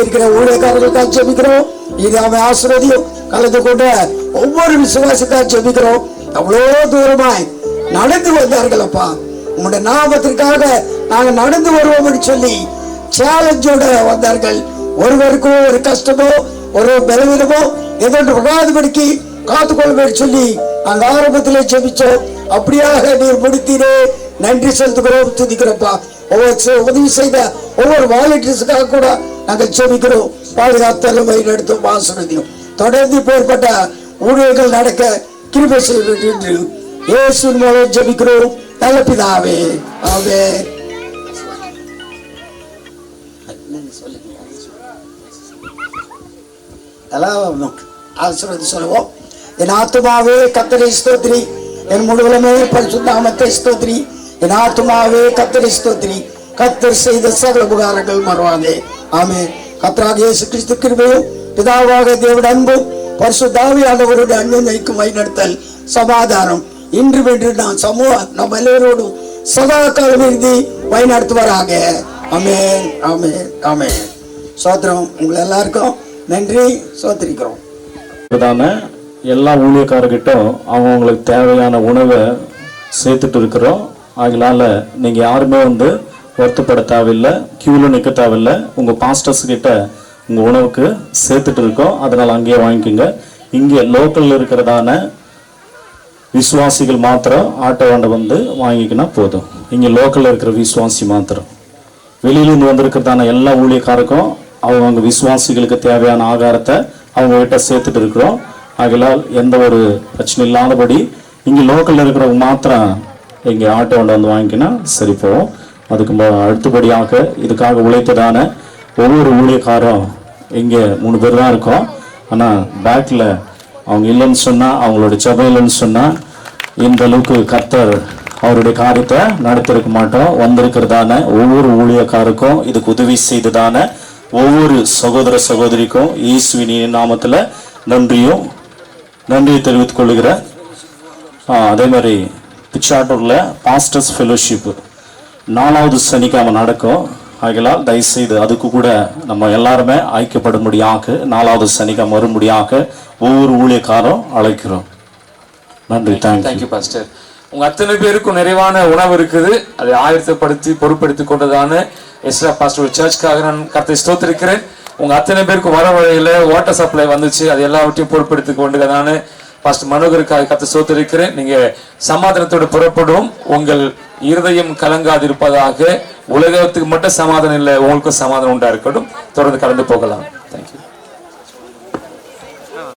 இருக்கிற ஊழியக்காரர்களுக்காக ஜெபிக்கிறோம். இது அவன் ஆசீர்வதியும், கலந்து கொண்ட ஒவ்வொரு விசுவாசிக்காக ஜெபிக்கிறோம். அவ்வளோ தூரமாய் நடந்து வந்தார்கள் அப்பா, உங்களுடைய நாமத்திற்காக நாங்கள் நடந்து வருவோம் சொல்லி சேலஞ்சோட வந்தார்கள். ஒருவருக்கும் ஒரு கஷ்டமோ ஒரு பலவீனமோ எதொன்று வராதபடிக்கு காத்துக்கொள்ள சொல்லி நாங்க ஆரம்பத்திலே ஜெபிச்சோம். அப்படியாக நீர் முடித்தீரே நன்றி செலுத்துகிறோம், துதிக்கிறோம்ப்பா. உதவி செய்த ஒவ்வொரு வாலண்டியர்ஸுக்காக கூட நாங்கள் ஜெபிக்கிறோம். பாதுகாத்தலும் வழிநடத்தும் ஆசீர்வதியும். தொடர்ந்து ஏற்பட்ட ஊழியர்கள் நடக்க கிருபை செய்ய வேண்டும் என்று இயேசுவின் மூலம் ஜெபிக்கிறோம் நல்ல பிதாவே, ஆமென். ஆசீர்வதி சொல்லுவோம். என் ஆத்துமாவே கர்த்தரை ஸ்தோத்திரி, என் முழுவதுமே பரிசுத்த நாமத்தை ஸ்தோத்திரி. என் ஆத்துமாவே கர்த்தரை ஸ்தோத்திரி, கர்த்தர் செய்த சகல உபகாரங்கள் மறவாதே. ஆமென். கர்த்தராகிய இயேசு கிறிஸ்து கிருபையும் பிதாவாக தேவனுடைய அன்பும் பரிசுத்த ஆவியானவருடைய அன்பினைக்கும் வழிநடத்தல் சமாதானம் இன்று வென்று நான் சமூகம் நம்ம எல்லோரோடும் சதா காலம் இறுதி வழிநடத்துவாராக. ஆமென், ஆமென், ஆமென். சோத்திரம். உங்களை எல்லாருக்கும் நன்றி சோத்திரிக்கிறோம். எல்லா ஊழியக்காரர்கிட்டும் அவங்களுக்கு தேவையான உணவை சேர்த்துட்டு இருக்கிறோம். அதனால நீங்க யாருமே வருத்தப்பட தேவையில்லை, கியூல நிற்க தேவையில்லை. உங்க பாஸ்டர்ஸ் கிட்ட உங்க உணவுக்கு சேர்த்துட்டு இருக்கோம். அதனால அங்கேயே வாங்கிக்கோங்க. இங்கே லோக்கல்ல இருக்கிறதான விசுவாசிகள் மாத்திரம் ஆட்டோ வாண்ட வாங்கிக்கினா போதும். இங்க லோக்கல்ல இருக்கிற விசுவாசி மாத்திரம். வெளியிலிருந்து வந்திருக்கிறதான எல்லா ஊழியக்காரருக்கும் அவங்க விசுவாசிகளுக்கு தேவையான ஆகாரத்தை அவங்க கிட்ட சேர்த்துட்டு இருக்கிறோம். ஆகையால் எந்த ஒரு பிரச்சனை இல்லாதபடி இங்கே லோக்கல்ல இருக்கிறவங்க மாத்திரம் இங்கே ஆட்டோ வாண்ட வாங்கிக்கினா சரி போவோம். அதுக்கு அடுத்தபடியாக இதுக்காக உழைத்ததான ஒவ்வொரு ஊழியக்காரும் இங்கே 3 பேர் தான் இருக்கோம். ஆனால் பேக்கில் அவங்க இல்லைன்னு சொன்னால், அவங்களோட ஜெபம் இல்லைன்னு சொன்னால், இந்த அளவுக்கு கர்த்தர் அவருடைய காரியத்தை நடத்திருக்க மாட்டோம். வந்திருக்கிறதான ஒவ்வொரு ஊழியக்காருக்கும், இதுக்கு உதவி செய்ததான ஒவ்வொரு சகோதர சகோதரிக்கும் இயேசுவின் நாமத்துல நன்றியை தெரிவித்துக் கொள்கிறேன். அதே மாதிரி பிச்சாட்டூர்ல பாஸ்டர்ஸ் ஃபெலோஷிப் 4வது சனிக்கிழமை நடக்கும். ஆகையால் தயவுசெய்து அதுக்கு கூட நம்ம எல்லாருமே ஐக்கியப்படும்படியாக 4வது சனிக்கிழமை வரும்படியாக ஒவ்வொரு ஊழியக்காரும் அழைக்கிறோம். நன்றி. Thank you pastor. உங்க அத்தனை பேருக்கும் நிறைவான உணவு இருக்குது. அதை ஆயத்தப்படுத்தி பொறுப்படுத்திக் கொண்டதான எஸ்ரா பாஸ்டர் சர்ச்சுக்காக நான் கர்த்தரை ஸ்தோத்திரிக்கிறேன். உங்க அத்தனை பேருக்கு வர வழியில வாட்டர் சப்ளை வந்துச்சு. அது எல்லாவற்றையும் பொறுப்படுத்தி கொண்டதான பாஸ்டர் மனோகருக்காக கர்த்தரை ஸ்தோத்திரிக்கிறேன். நீங்க சமாதானத்தோடு புறப்படும். உங்கள் இருதயம் கலங்காதிருப்பதாக. உலகத்துக்கு மட்டும் சமாதானம் இல்லை, உங்களுக்கும் சமாதானம் உண்டா இருக்கட்டும். தொடர்ந்து கடந்து போகலாம். தேங்க்யூ.